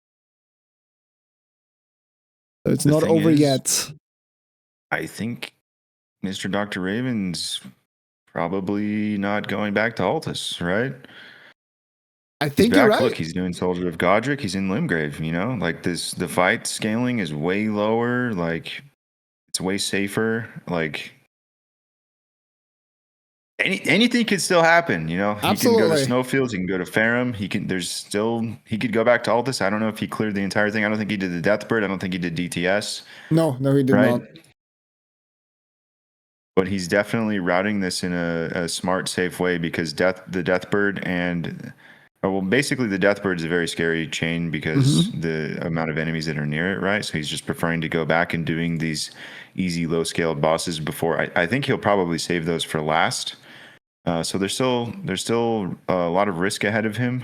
So it's not over yet. I think MrDrRaven's probably not going back to Altus, right? I think you're right. Look, he's doing Soldier of Godric. He's in Limgrave, you know? Like the fight scaling is way lower. Like, it's way safer. Like, anything could still happen, you know? Absolutely. He can go to Snowfields. He can go to Farum. He could go back to Altus. I don't know if he cleared the entire thing. I don't think he did the Deathbird. I don't think he did DTS. No, he did not. But he's definitely routing this in a smart, safe way because the Deathbird and... Well, basically, the Deathbird is a very scary chain because the amount of enemies that are near it, right? So he's just preferring to go back and doing these easy, low-scaled bosses before. I think he'll probably save those for last. So there's still a lot of risk ahead of him.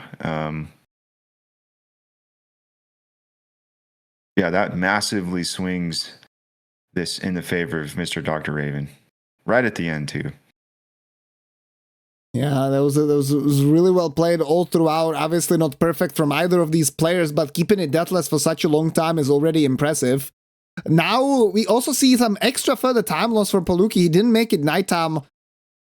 Yeah, that massively swings this in the favor of MrDrRaven. Right at the end, too. Yeah, that was really well played all throughout. Obviously not perfect from either of these players, but keeping it deathless for such a long time is already impressive. Now, we also see some extra further time loss for poleuky. He didn't make it nighttime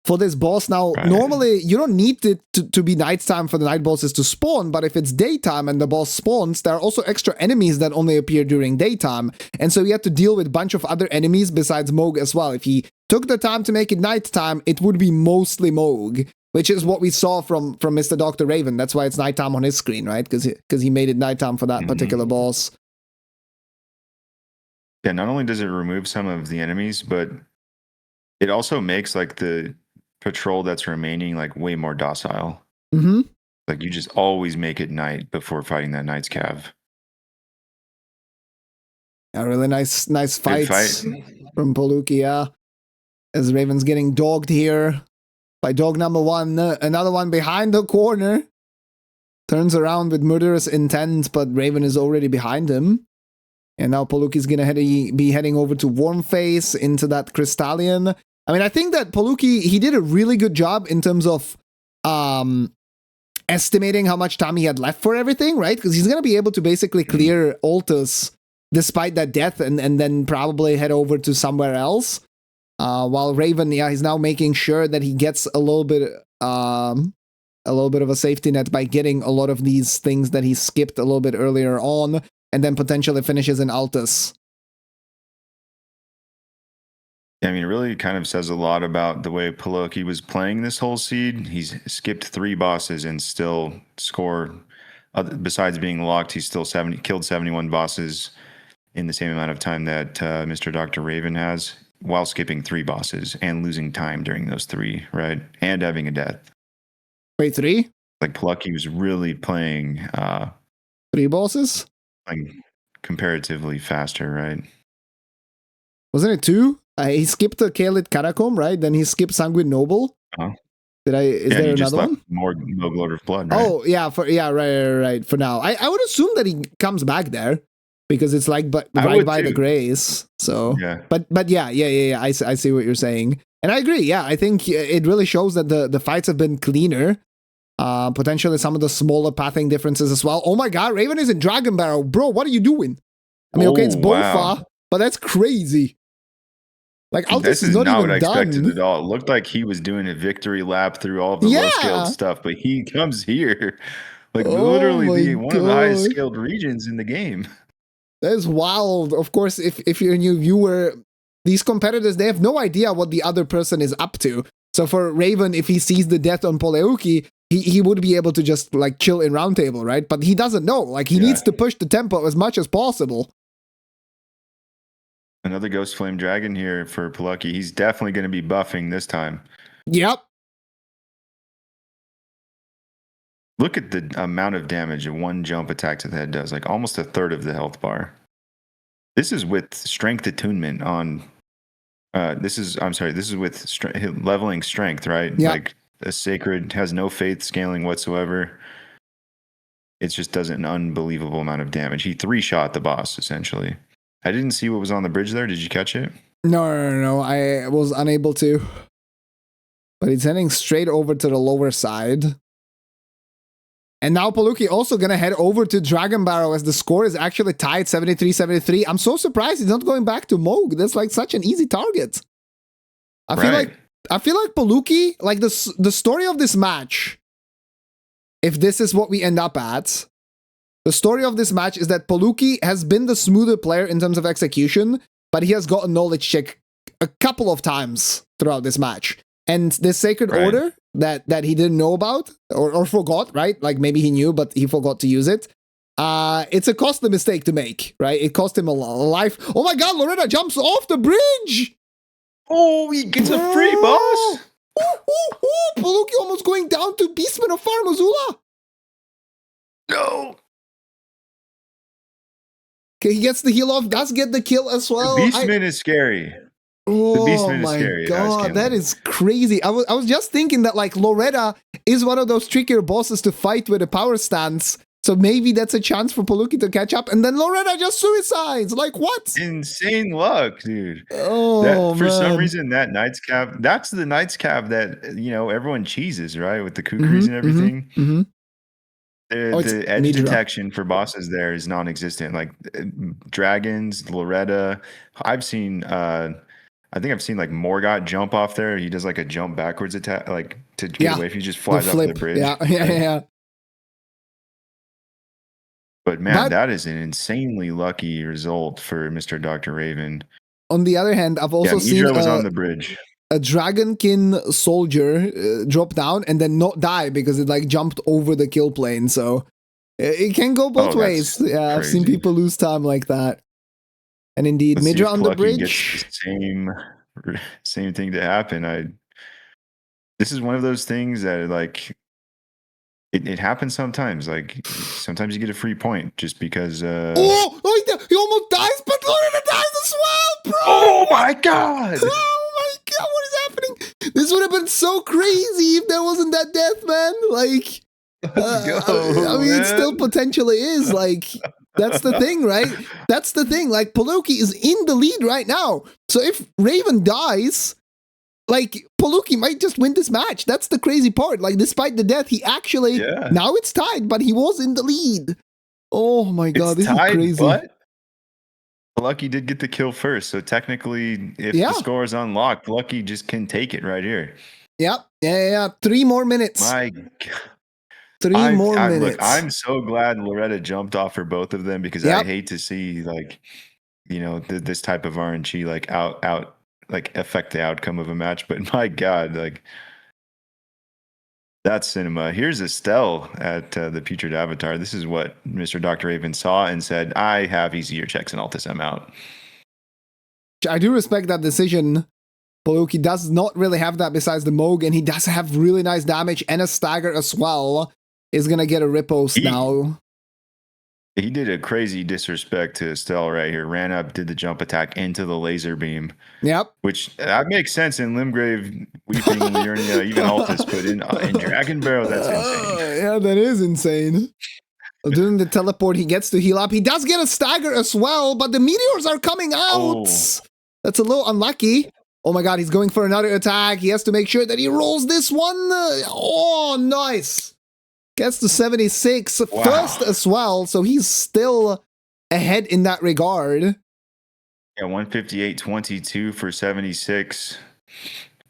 for this boss. Now, normally, you don't need it to be nighttime for the night bosses to spawn, but if it's daytime and the boss spawns, there are also extra enemies that only appear during daytime. And so you have to deal with a bunch of other enemies besides Mohg as well. If he took the time to make it nighttime, it would be mostly Mohg, which is what we saw from MrDrRaven. That's why it's nighttime on his screen, right? Because he made it nighttime for that particular boss. Yeah, not only does it remove some of the enemies, but it also makes like the patrol that's remaining like way more docile. Like you just always make it night before fighting that Knight's Cav. Yeah, really nice fights from poleuky, yeah. as Raven's getting dogged here by dog number one. Another one behind the corner. Turns around with murderous intent, but Raven is already behind him. And now poleuky's gonna be heading over to Warmface into that Crystallion. I mean, I think that poleuky, he did a really good job in terms of estimating how much time he had left for everything, right? Because he's gonna be able to basically clear Altus despite that death and then probably head over to somewhere else. While Raven, yeah, he's now making sure that he gets a little bit of a safety net by getting a lot of these things that he skipped a little bit earlier on, and then potentially finishes in Altus. Yeah, I mean, it really kind of says a lot about the way poleuky was playing this whole seed. He's skipped 3 bosses and still scored. Besides being locked, he's still killed 71 bosses in the same amount of time that MrDrRaven has, while skipping 3 bosses and losing time during those 3, right? And having a death. Wait, 3? Like poleuky was really playing 3 bosses? Like comparatively faster, right? Wasn't it 2? He skipped the Kaelid Catacomb, right? Then he skipped Sanguine Noble. Uh-huh. Is there another one? More Noble of Blood, right? Oh, yeah, right. For now. I would assume that he comes back there because it's like right by the grace. So, yeah. But yeah. I see what you're saying. And I agree. Yeah, I think it really shows that the fights have been cleaner. Potentially some of the smaller pathing differences as well. Oh my god, Raven is in Dragon Barrel. Bro, what are you doing? I mean, okay, it's Bofa, but that's crazy. Like, Altus is not not even what I expected done. at all. It looked like he was doing a victory lap through all the low-scaled stuff, but he comes here. Like, literally one of the highest scaled regions in the game. That is wild. Of course, if you're a new viewer, these competitors, they have no idea what the other person is up to. So for Raven, if he sees the death on poleuky, he would be able to just like chill in roundtable, right? But he doesn't know. Like, he needs to push the tempo as much as possible. Another Ghost Flame Dragon here for poleuky. He's definitely going to be buffing this time. Yep. Look at the amount of damage a 1 jump attack to the head does. Like almost 1/3 of the health bar. This is with strength attunement on. This is with leveling strength, right? Yep. Like a sacred has no faith scaling whatsoever. It just does an unbelievable amount of damage. He 3-shot the boss essentially. I didn't see what was on the bridge there. Did you catch it? No. I was unable to. But he's heading straight over to the lower side. And now poleuky also gonna head over to Dragon Barrow as the score is actually tied 73-73. I'm so surprised he's not going back to Moog. That's like such an easy target. I feel like poleuky, like the story of this match, if this is what we end up at, the story of this match is that poleuky has been the smoother player in terms of execution, but he has got a knowledge check a couple of times throughout this match. And this Sacred Order that he didn't know about or forgot, right? Like maybe he knew, but he forgot to use it. It's a costly mistake to make, right? It cost him a life. Oh my god, Loretta jumps off the bridge! Oh, he gets a free boss! poleuky almost going down to Beastman of Far Missoula. No! Okay, he gets the heal off, does get the kill as well. The Beastman is scary. Oh my god, that is crazy. I was just thinking that like Loretta is one of those trickier bosses to fight with a power stance. So maybe that's a chance for poleuky to catch up. And then Loretta just suicides. Like, what? Insane luck, dude. Oh, for some reason, that Knight's Cap, that's the Knight's Cap that, you know, everyone cheeses, right? With the kukris and everything. The edge detection for bosses there is non-existent. Like dragons, Loretta. I think I've seen like Morgott jump off there. He does like a jump backwards attack, like to get away. If he just flies off the bridge. Yeah. But man, that is an insanely lucky result for MrDrRaven. On the other hand, I've also seen was on the bridge. A Dragonkin soldier drop down and then not die because it like jumped over the kill plane. So it can go both ways. Yeah, I've seen people lose time like that. And indeed, Midra on the bridge. Gets the same thing to happen. This is one of those things that like it happens sometimes. Like sometimes you get a free point just because. He almost dies, but Loretta dies as well, bro. Oh my god! Oh my god! What This would have been so crazy if there wasn't that death, man. Like, Let's go. I mean, man. it still potentially is. Like, that's the thing, right? That's the thing. Like, poleuky is in the lead right now. So if Raven dies, like, poleuky might just win this match. That's the crazy part. Like, despite the death, he actually, now it's tied, but he was in the lead. Oh my god, this is crazy. But poleuky did get the kill first, so technically, if the score is unlocked, poleuky just can take it right here. Yep. Yeah. 3 more minutes. My god. 3 more minutes. Look, I'm so glad Loretta jumped off for both of them because I hate to see, like, you know, this type of RNG like out like affect the outcome of a match. But my god, like, that's cinema. Here's Estelle at the Putrid Avatar. This is what MrDrRaven saw and said, I have easier checks in Altus, I'm out. I do respect that decision. poleuky does not really have that besides the Moog, and he does have really nice damage and a stagger as well. Is going to get a riposte now. He did a crazy disrespect to Estelle right here. Ran up, did the jump attack into the laser beam. Yep. Which that makes sense in Limgrave, Weeping, Liurnia, even Altus, but in Dragon Barrel, that's insane. Yeah, that is insane. Doing the teleport, he gets to heal up. He does get a stagger as well, but the meteors are coming out. That's a little unlucky. Oh my god, he's going for another attack. He has to make sure that he rolls this one. Oh, nice. Gets to 76 first as well, so he's still ahead in that regard. Yeah, 158.22 for 76.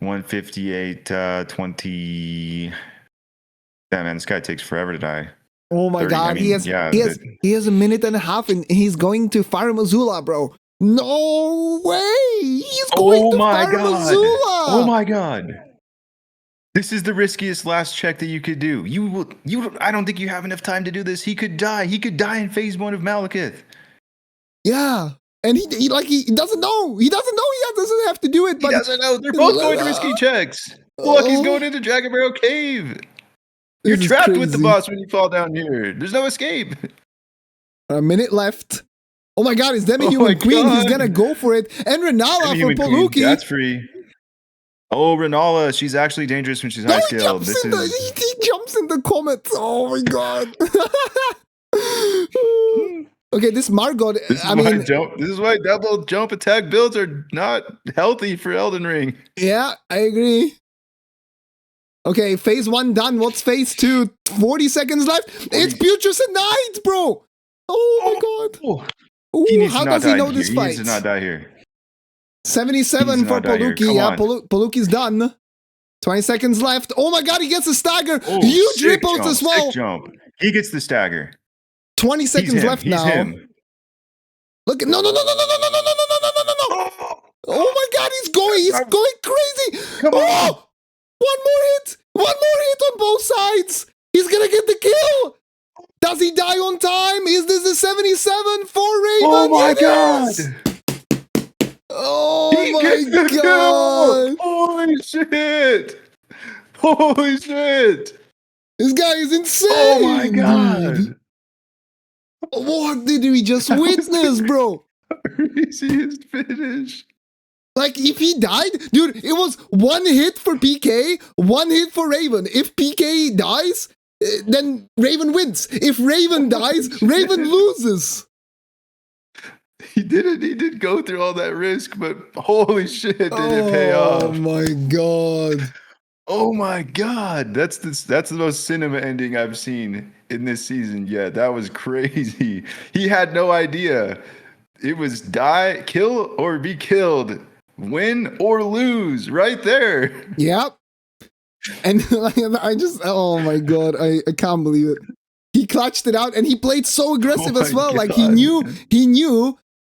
158.20. Damn, man, this guy takes forever to die. Oh my god, I mean, he has a minute and a half, and he's going to Fire Missoula, bro. No way! He's going to Fire Missoula! Oh my god. This is the riskiest last check that you could do. I don't think you have enough time to do this. He could die. He could die in phase 1 of Malekith. Yeah. And he doesn't know. He doesn't know he doesn't have to do it. But he doesn't know. They're both going to risky checks. Look, he's going into Dragon Barrel Cave. You're trapped with the boss when you fall down here. There's no escape. A minute left. Oh my god, it's Demi-Human Queen. He's going to go for it. And Renala for poleuky. That's free. Oh, Renala, she's actually dangerous when she's high scaled. He jumps in the comet. Oh my god. Okay, this Margot. This is why double jump attack builds are not healthy for Elden Ring. Yeah, I agree. Okay, phase 1 done. What's phase 2? 40 seconds left. It's Putrid Night, bro. Oh my god. Ooh, how does he know this fight? He needs to not die here. 77 for poleuky. Yeah, poleuky's done. 20 seconds left. Oh my god, he gets a stagger. Huge ripples as well. Sick jump. He gets the stagger. 20 seconds left now. Look at no. Oh my god, he's going crazy. Come on. One more hit on both sides. He's gonna get the kill. Does he die on time? Is this a 77 for Raven? Oh my god. Oh my god! Holy shit! This guy is insane! Oh my god! Dude. What did we just witness, bro? Craziest finish. Like, if he died, dude, it was 1 hit for PK, 1 hit for Raven. If PK dies, then Raven wins. If Raven dies, Raven loses. He did go through all that risk, but holy shit, did it pay off. Oh my god. Oh my god. That's the most cinema ending I've seen in this season yet. That was crazy. He had no idea. It was die, kill or be killed, win or lose right there. Yep. And I just, oh my god, I can't believe it. He clutched it out and he played so aggressive as well. God. Like he knew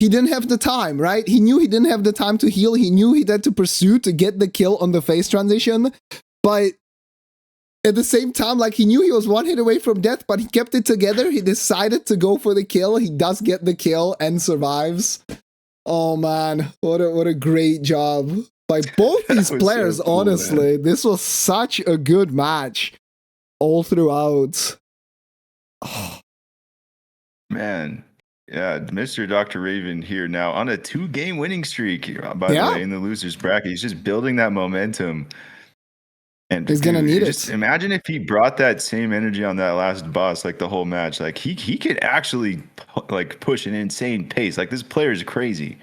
he didn't have the time, right? He knew he didn't have the time to heal. He knew he had to pursue to get the kill on the phase transition. But at the same time, like he knew he was 1 hit away from death, but he kept it together. He decided to go for the kill. He does get the kill and survives. Oh man, what a great job by both these players, so cool, honestly. Man. This was such a good match all throughout. Oh. Man. Yeah, MrDrRaven here now on a 2-game winning streak, by the way, in the losers bracket. He's just building that momentum. And He's gonna need just it. imagine if he brought that same energy on that last boss, like the whole match. Like he could actually like push an insane pace. Like this player is crazy.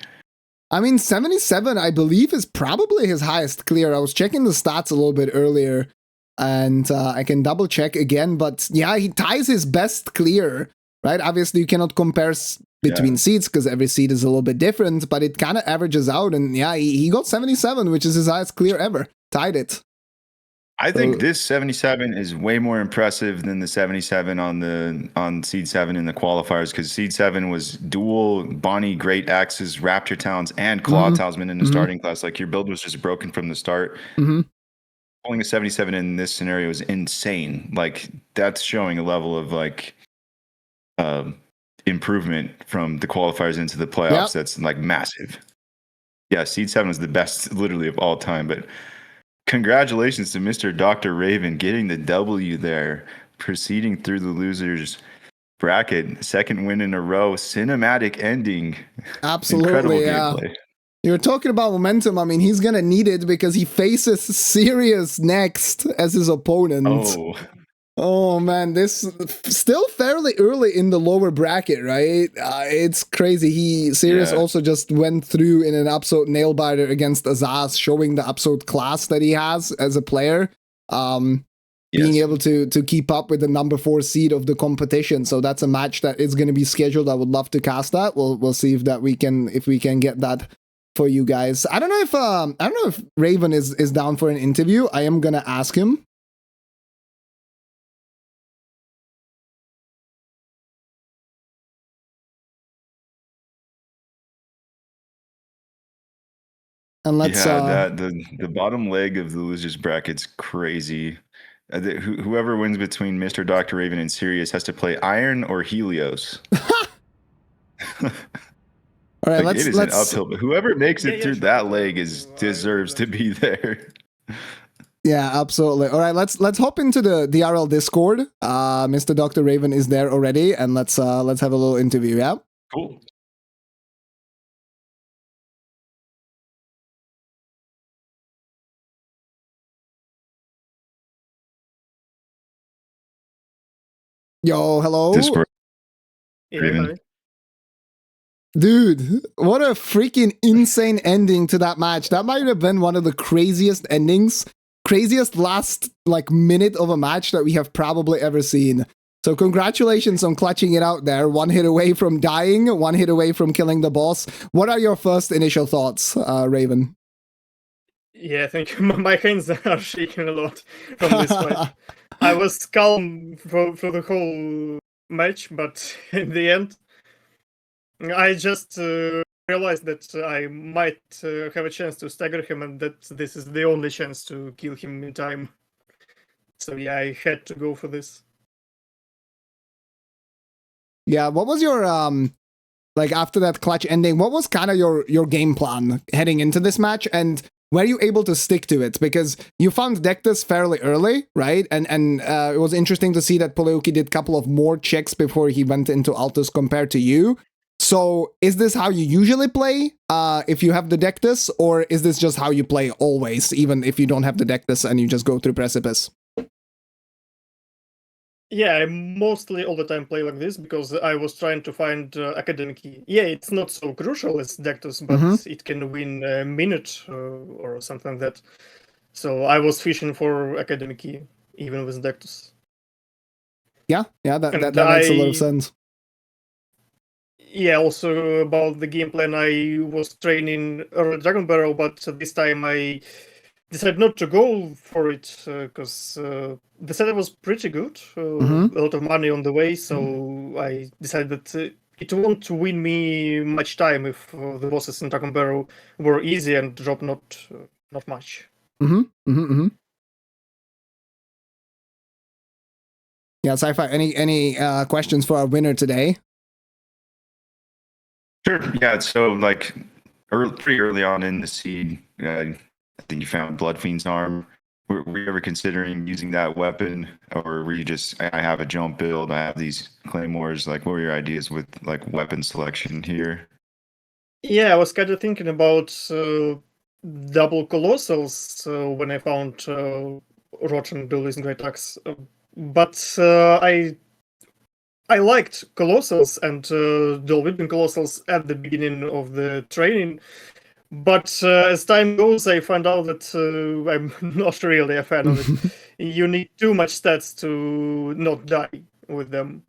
I mean, 77, I believe, is probably his highest clear. I was checking the stats a little bit earlier, and I can double check again. But yeah, he ties his best clear, right? Obviously, you cannot compare between seeds because every seed is a little bit different, but it kind of averages out. And yeah, he got 77, which is his highest clear ever. Tied it. I think this 77 is way more impressive than the 77 on Seed 7 in the qualifiers, because Seed 7 was dual Bonnie Great Axes, Raptor Talons, and Claw Talisman in the starting class. Like your build was just broken from the start. Pulling a 77 in this scenario is insane. Like that's showing a level of like improvement from the qualifiers into the playoffs. That's like massive. Yeah, Seed 7 was the best literally of all time, but congratulations to MrDrRaven getting the W there, proceeding through the losers bracket, second win in a row, cinematic ending. Absolutely, incredible gameplay. You're talking about momentum. I mean, he's gonna need it because he faces Sirius next as his opponent. Oh man, this still fairly early in the lower bracket, right? It's crazy. Sirius also just went through in an absolute nail biter against Azaz, showing the absolute class that he has as a player. Being able to keep up with the number 4 seed of the competition. So that's a match that is going to be scheduled. I would love to cast that. We'll see if we can get that for you guys. I don't know if Raven is down for an interview. I am gonna ask him. And let's the bottom leg of the losers bracket's crazy. Whoever wins between MrDrRaven and Sirius has to play Iron or Helios. All right, like, it is an uphill, but whoever makes it through that leg deserves to be there. Yeah, absolutely. All right, let's hop into the DRL Discord. MrDrRaven is there already, and let's have a little interview. Yeah. Cool. Yo, hello. Discord. Dude, what a freaking insane ending to that match. That might have been one of the craziest endings, craziest last like minute of a match that we have probably ever seen. So congratulations on clutching it out there. 1 hit away from dying, 1 hit away from killing the boss. What are your first initial thoughts, Raven? Yeah, thank you. My hands are shaking a lot from this fight. I was calm for the whole match, but in the end, I just realized that I might have a chance to stagger him, and that this is the only chance to kill him in time. So yeah, I had to go for this. Yeah, what was your like after that clutch ending? What was kind of your game plan heading into this match, and were you able to stick to it? Because you found Deathless fairly early, right? And it was interesting to see that poleuky did a couple of more checks before he went into Altus compared to you. So is this how you usually play if you have the Deathless, or is this just how you play always, even if you don't have the Deathless and you just go through Precipice? Yeah, I mostly all the time play like this because I was trying to find Academic Key. Yeah, it's not so crucial as Deathless, but it can win a minute or something like that. So I was fishing for Academic Key, even with Deathless. Yeah, that makes a lot of sense. Yeah, also about the game plan, I was training early Dragon Barrel, but this time I decided not to go for it because the setup was pretty good. A lot of money on the way, so I decided that it won't win me much time if the bosses in Dragon Barrel were easy and drop not much. Yeah, Sci-Fi, any questions for our winner today? Sure. Yeah. So, like, pretty early on in the seed, I think you found Blood Fiend's arm. Were you ever considering using that weapon, or were you just, I have a jump build, I have these claymores? Like, what were your ideas with like weapon selection here? Yeah, I was kind of thinking about double colossals when I found rotten duelism great axe. But I liked Colossals and dual wielding Colossals at the beginning of the training. But as time goes, I found out that I'm not really a fan of it. You need too much stats to not die with them,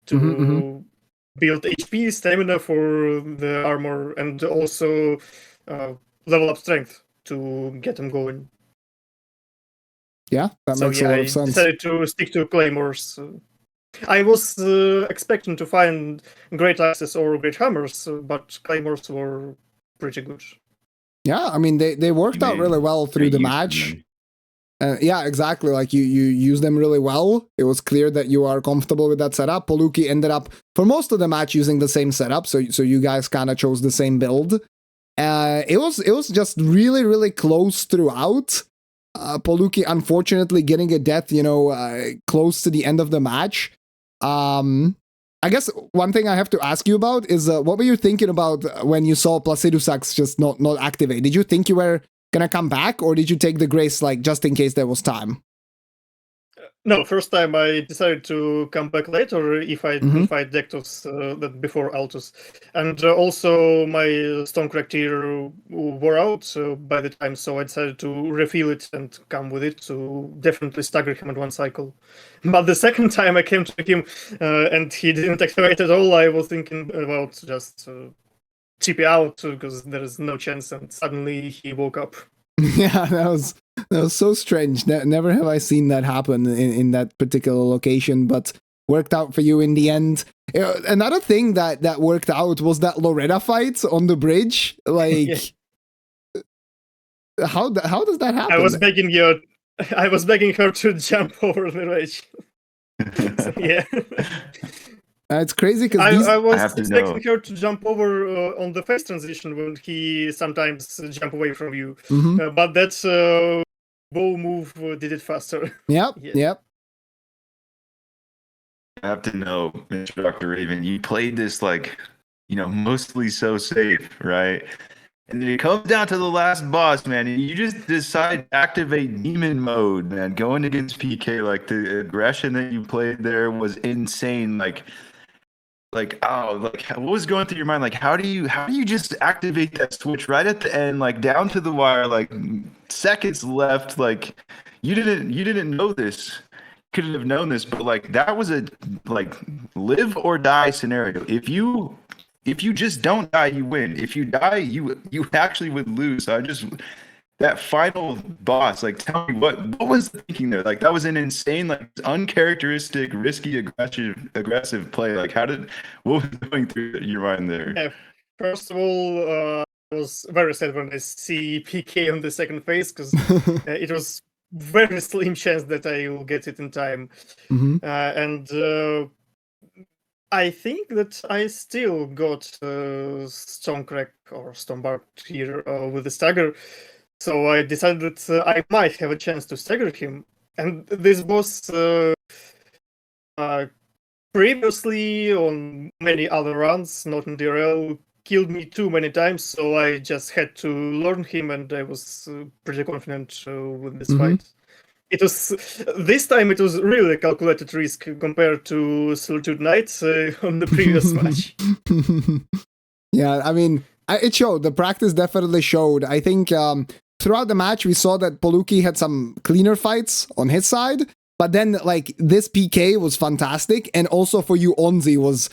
to build HP, stamina for the armor, and also level up strength to get them going. Yeah, that makes a lot of sense. I decided to stick to claymores. I was expecting to find great axes or great hammers, but claymores were pretty good. Yeah, I mean they worked out really well through the match. Yeah, exactly. Like you use them really well. It was clear that you are comfortable with that setup. poleuky ended up for most of the match using the same setup, so you guys kind of chose the same build. It was just really close throughout. poleuky unfortunately getting a death, close to the end of the match. I guess one thing I have to ask you about is what were you thinking about when you saw Placidusax just not activate? Did you think you were gonna come back, or did you take the grace like just in case there was time? No, first time I decided to come back later if I didn't fight Dectus that before Altus. And also my Stonecrack tier wore out by the time, so I decided to refill it and come with it to definitely stagger him in one cycle. But the second time I came to him and he didn't activate at all, I was thinking about just TP out because there is no chance, and suddenly he woke up. Yeah, that was so strange. Never have I seen that happen in that particular location, but worked out for you in the end. Another thing that worked out was that Loretta fight on the bridge. Like, how does that happen? I was begging her to jump over the ledge. So, yeah. It's crazy because I was expecting her to jump over on the phase transition when he sometimes jump away from you, but that bow move did it faster. Yep. I have to know, MrDrRaven, you played this like, mostly so safe, right? And then it comes down to the last boss, man, and you just decide to activate demon mode, man. Going against PK, like the aggression that you played there was insane. Like what was going through your mind? Like, how do you just activate that switch right at the end, like down to the wire, like seconds left? Like, you didn't know this, couldn't have known this, but like that was a like live or die scenario. If you just don't die, you win. If you die, you actually would lose. So that final boss, like, tell me what was the thinking there? Like, that was an insane, like, uncharacteristic, risky, aggressive play. Like, what was going through your mind there? Yeah, first of all, I was very sad when I see PK on the second phase because it was very slim chance that I will get it in time, and I think that I still got Stonecrack or Stonebark here with the stagger. So I decided that I might have a chance to stagger him. And this boss previously on many other runs, not in DRL, killed me too many times, so I just had to learn him, and I was pretty confident with this fight. This time it was really a calculated risk compared to Solitude Knights on the previous match. Yeah, I mean, it showed. The practice definitely showed. I think throughout the match, we saw that poleuky had some cleaner fights on his side, but then like this PK was fantastic, and also for you, Onzi was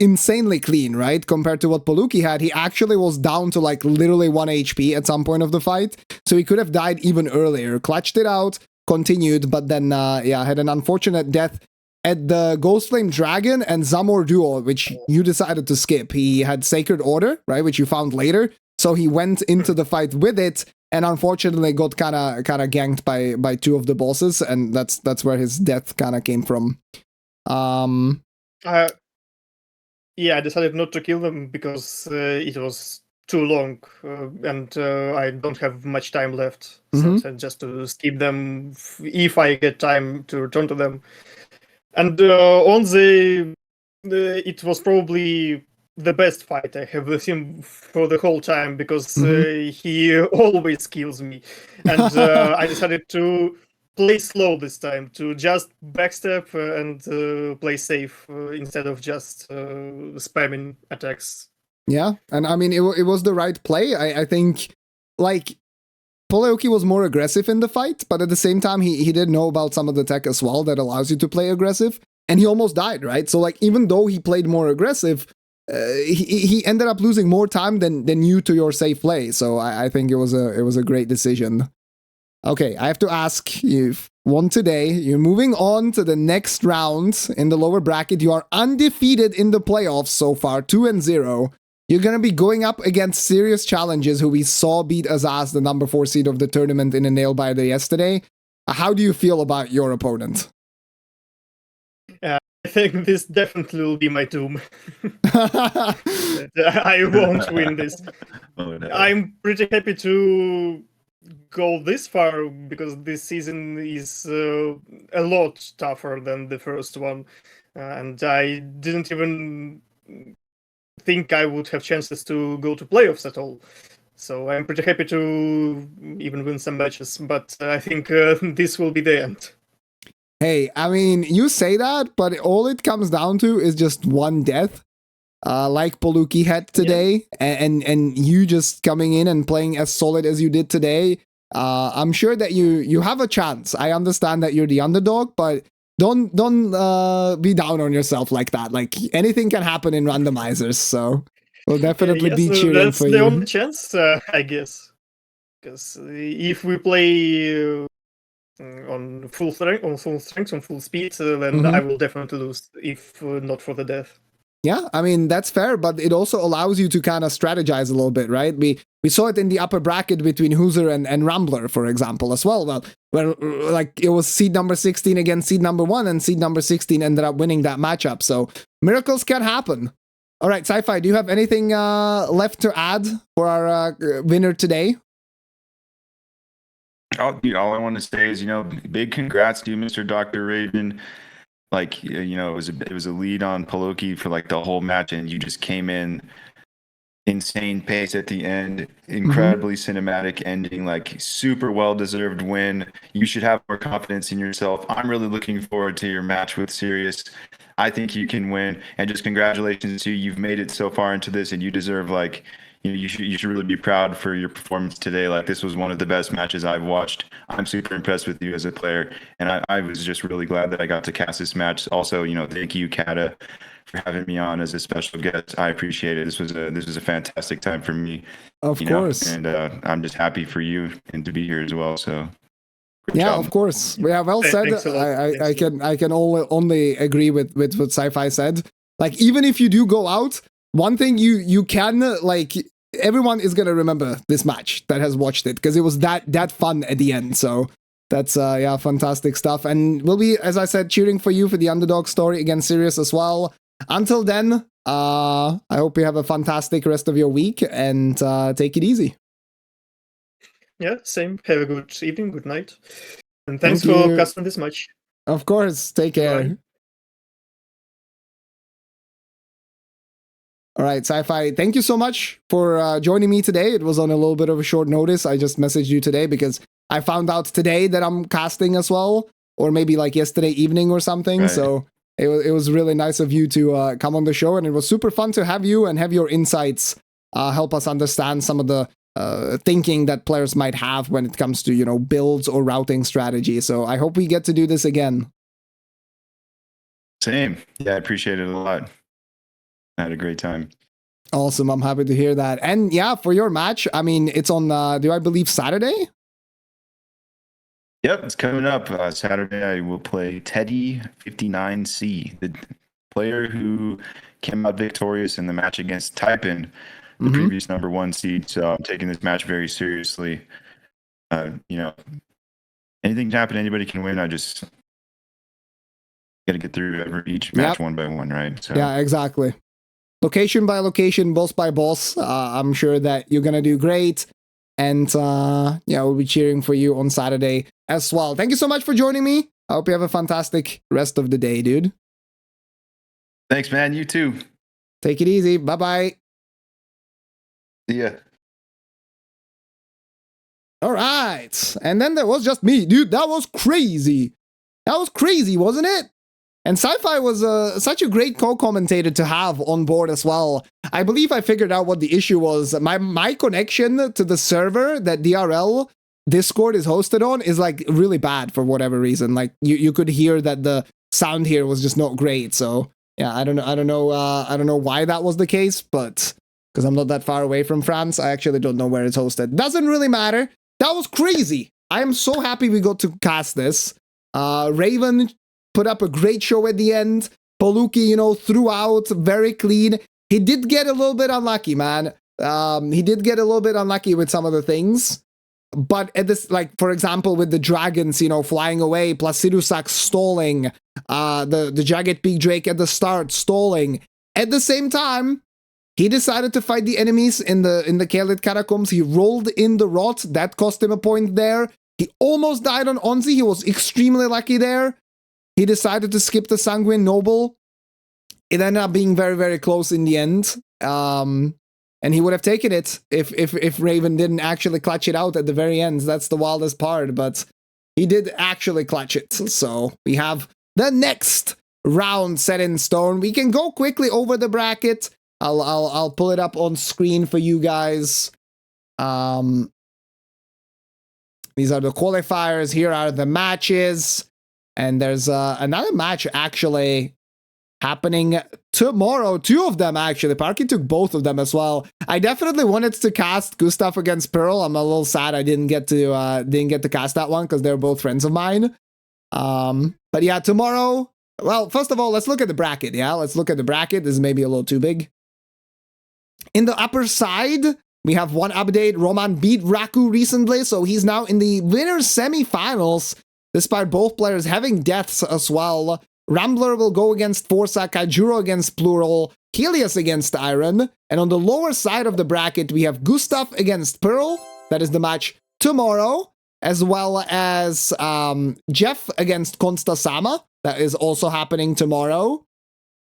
insanely clean, right? Compared to what poleuky had, he actually was down to like literally 1 HP at some point of the fight, so he could have died even earlier. Clutched it out, continued, but then had an unfortunate death at the Ghostflame Dragon and Zamor duel, which you decided to skip. He had Sacred Order, right, which you found later, so he went into the fight with it, and unfortunately got kind of ganked by two of the bosses, and that's where his death kind of came from. Yeah, I decided not to kill them because it was too long, and I don't have much time left. So I said just to skip them if I get time to return to them. And it was probably the best fight I have with him for the whole time because he always kills me. And I decided to play slow this time, to just backstep and play safe instead of just spamming attacks. Yeah, and I mean, it was the right play. I think, like, poleuky was more aggressive in the fight, but at the same time, he did know about some of the tech as well that allows you to play aggressive, and he almost died, right? So, like, even though he played more aggressive, he ended up losing more time than you to your safe play. So I think it was a great decision. Okay, I have to ask, you've won today. You're moving on to the next round in the lower bracket. You are undefeated in the playoffs so far, 2-0. You're going to be going up against serious challenges who we saw beat Azaz, the number 4 seed of the tournament, in a nail-biter yesterday. How do you feel about your opponent? I think this definitely will be my doom. I won't win this. Oh, no. I'm pretty happy to go this far because this season is a lot tougher than the first one, and I didn't even think I would have chances to go to playoffs at all. So I'm pretty happy to even win some matches, but I think this will be the end. Hey, I mean, you say that, but all it comes down to is just one death. Like poleuky had today, and you just coming in and playing as solid as you did today. I'm sure that you have a chance. I understand that you're the underdog, but don't be down on yourself like that. Like, anything can happen in randomizers, so we'll definitely be cheering that's for the you. only chance, I guess. Because if we play on full strength, on full speed, then I will definitely lose. If not for the death. Yeah, I mean, that's fair, but it also allows you to kind of strategize a little bit, right? We saw it in the upper bracket between Hooser and Rambler, for example, as well. Well, where like it was seed number 16 against seed number 1, and seed number 16 ended up winning that matchup. So miracles can happen. All right, Sci-Fi, do you have anything left to add for our winner today? All I want to say is, big congrats to you, MrDrRaven. Like, it was a lead on poleuky for like the whole match, and you just came in insane pace at the end, incredibly cinematic ending, like super well-deserved win. You should have more confidence in yourself. I'm really looking forward to your match with Sirius. I think you can win, and just congratulations to you. You've made it so far into this, and you deserve you should really be proud for your performance today. Like, this was one of the best matches I've watched. I'm super impressed with you as a player, and I was just really glad that I got to cast this match. Also, thank you, Kata, for having me on as a special guest. I appreciate it. This was a fantastic time for me. Of course. And I'm just happy for you and to be here as well. So yeah, job. Of course. Yeah, well said. I can only agree with what Sci-Fi said. Like, even if you do go out, one thing you can, like, everyone is gonna remember this match that has watched it, because it was that fun at the end. So that's fantastic stuff. And we'll be, as I said, cheering for you for the underdog story against Sirius as well. Until then, I hope you have a fantastic rest of your week, and take it easy. Yeah, same. Have a good evening, good night. And thanks for casting this match. Of course, take care. Bye. All right, Sci-Fi, thank you so much for joining me today. It was on a little bit of a short notice. I just messaged you today because I found out today that I'm casting as well, or maybe like yesterday evening or something. Right. So it was really nice of you to come on the show, and it was super fun to have you and have your insights help us understand some of the thinking that players might have when it comes to, builds or routing strategy. So I hope we get to do this again. Same. Yeah, I appreciate it a lot. I had a great time. Awesome. I'm happy to hear that. And yeah, for your match, I mean, it's on, do I believe Saturday? Yep, it's coming up. Saturday, I will play Teddy 59C, the player who came out victorious in the match against Taipin, the previous number 1 seed. So I'm taking this match very seriously. Anything can happen. Anybody can win. I just got to get through each match one by one, right? So. Yeah, exactly. Location by location, boss by boss. I'm sure that you're going to do great. And we'll be cheering for you on Saturday as well. Thank you so much for joining me. I hope you have a fantastic rest of the day, dude. Thanks, man. You too. Take it easy. Bye-bye. See ya. All right. And then there was just me. Dude, that was crazy. That was crazy, wasn't it? And Sci-Fi was such a great co-commentator to have on board as well. I believe I figured out what the issue was. My connection to the server that DRL Discord is hosted on is like really bad for whatever reason. Like you could hear that the sound here was just not great. So yeah, I don't know why that was the case, but because I'm not that far away from France, I actually don't know where it's hosted. Doesn't really matter. That was crazy. I am so happy we got to cast this. Raven put up a great show at the end. poleuky, you know, threw out very clean. He did get a little bit unlucky, man. He did get a little bit unlucky with some of the things. But at this, like, for example, with the dragons, you know, flying away, plus Sidusak stalling, the Jagged Peak Drake at the start stalling. At the same time, he decided to fight the enemies in the Kaelid Catacombs. He rolled in the rot. That cost him a point there. He almost died on Onzi. He was extremely lucky there. He decided to skip the Sanguine Noble. It ended up being very, very close in the end. And he would have taken it if Raven didn't actually clutch it out at the very end. That's the wildest part, but he did actually clutch it. So we have the next round set in stone. We can go quickly over the bracket. I'll pull it up on screen for you guys. These are the qualifiers. Here are the matches. And there's another match actually happening tomorrow. 2 of them actually. Parky took both of them as well. I definitely wanted to cast Gustav against Pearl. I'm a little sad I didn't get to cast that one because they're both friends of mine. But yeah, tomorrow. Well, first of all, let's look at the bracket. Yeah, let's look at the bracket. This is maybe a little too big. In the upper side, we have one update. Roman beat Raku recently, so he's now in the winners semi-finals, despite both players having deaths as well. Rambler will go against Forsa, Kaijuro against Plural, Helios against Iron, and on the lower side of the bracket, we have Gustav against Pearl. That is the match tomorrow, as well as Jeff against Konsta-sama. That is also happening tomorrow.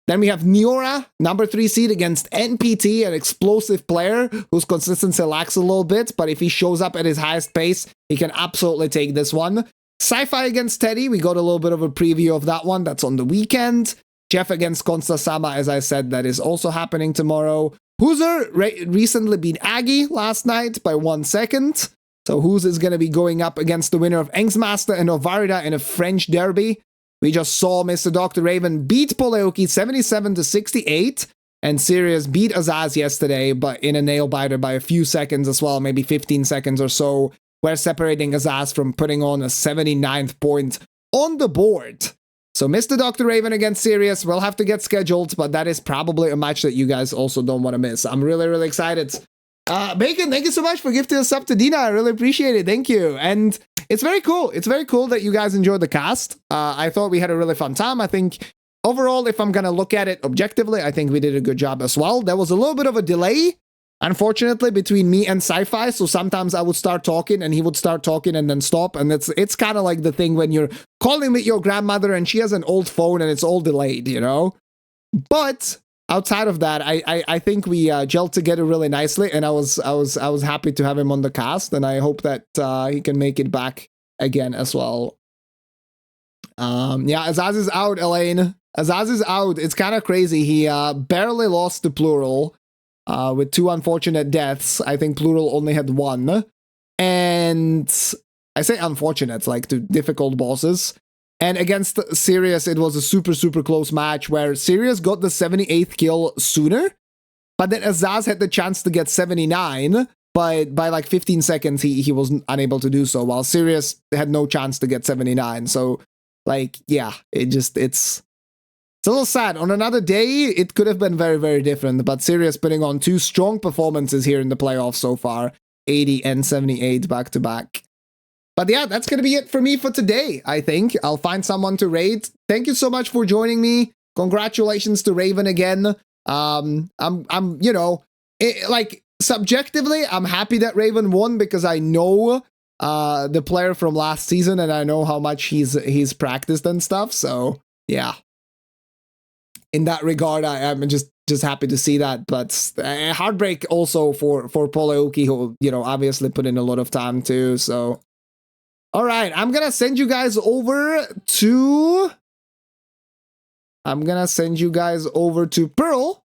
Then we have Niora, number 3 seed against NPT, an explosive player whose consistency lacks a little bit, but if he shows up at his highest pace, he can absolutely take this one. Sci-Fi against Teddy, we got a little bit of a preview of that one. That's on the weekend. Jeff against Konsta-sama, as I said, that is also happening tomorrow. Hoozer recently beat Aggie last night by 1 second. So Hoozer is going to be going up against the winner of Engsmaster and Ovarida in a French derby. We just saw MrDrRaven beat poleuky 77-68, and Sirius beat Azaz yesterday, but in a nail-biter by a few seconds as well, maybe 15 seconds or so. We're separating Azaz from putting on a 79th point on the board. So MrDrRaven against Sirius will have to get scheduled, but that is probably a match that you guys also don't want to miss. I'm really, really excited. Bacon, thank you so much for gifting us up to Dina. I really appreciate it. Thank you. And it's very cool. It's very cool that you guys enjoyed the cast. I thought we had a really fun time. I think overall, if I'm going to look at it objectively, I think we did a good job as well. There was a little bit of a delay, unfortunately, between me and Sci-Fi. So sometimes I would start talking and he would start talking and then stop. And it's kind of like the thing when you're calling with your grandmother and she has an old phone and it's all delayed, you know? But outside of that, I think we gelled together really nicely, and I was happy to have him on the cast, and I hope that he can make it back again as well. Yeah, Azaz is out, Elaine. Azaz is out. It's kind of crazy. He barely lost to Plural with 2 unfortunate deaths. I think Plural only had 1, and I say unfortunate, like to difficult bosses. And against Sirius, it was a super, super close match where Sirius got the 78th kill sooner, but then Azaz had the chance to get 79, but by like 15 seconds, he was unable to do so, while Sirius had no chance to get 79. So, like, yeah, it's a little sad. On another day, it could have been very, very different, but Sirius putting on 2 strong performances here in the playoffs so far, 80 and 78 back-to-back. But yeah, that's going to be it for me for today, I think. I'll find someone to raid. Thank you so much for joining me. Congratulations to Raven again. I'm you know, like, subjectively, I'm happy that Raven won because I know the player from last season and I know how much he's practiced and stuff. So, yeah. In that regard, I'm just just happy to see that. But heartbreak also for poleuky, who, you know, obviously put in a lot of time too. So, all right, I'm gonna send you guys over to Pearl,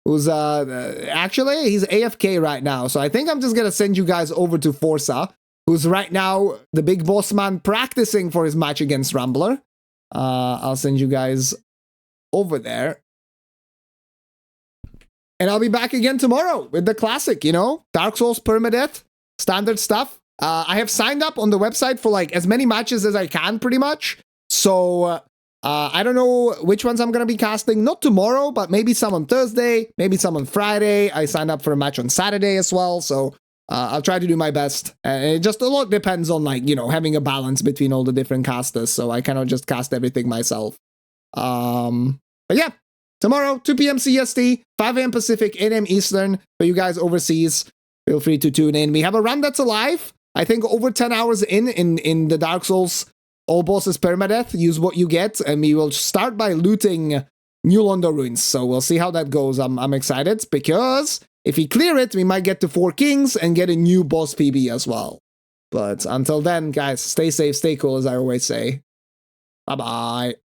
who's actually he's AFK right now. So I think I'm just gonna send you guys over to Forsa, who's right now the big boss man practicing for his match against Rambler. I'll send you guys over there. And I'll be back again tomorrow with the classic, you know, Dark Souls permadeath, standard stuff. I have signed up on the website for like as many matches as I can, pretty much. So I don't know which ones I'm going to be casting. Not tomorrow, but maybe some on Thursday, maybe some on Friday. I signed up for a match on Saturday as well. So I'll try to do my best. And it just a lot depends on, like, you know, having a balance between all the different casters. So I cannot just cast everything myself. But yeah. Tomorrow, 2 p.m. CST, 5 a.m. Pacific, 8 a.m. Eastern. For you guys overseas, feel free to tune in. We have a run that's alive. I think over 10 hours in the Dark Souls all bosses permadeath. Use what you get, and we will start by looting New Londo ruins. So we'll see how that goes. I'm excited because if we clear it, we might get to 4 kings and get a new boss PB as well. But until then, guys, stay safe, stay cool, as I always say. Bye-bye.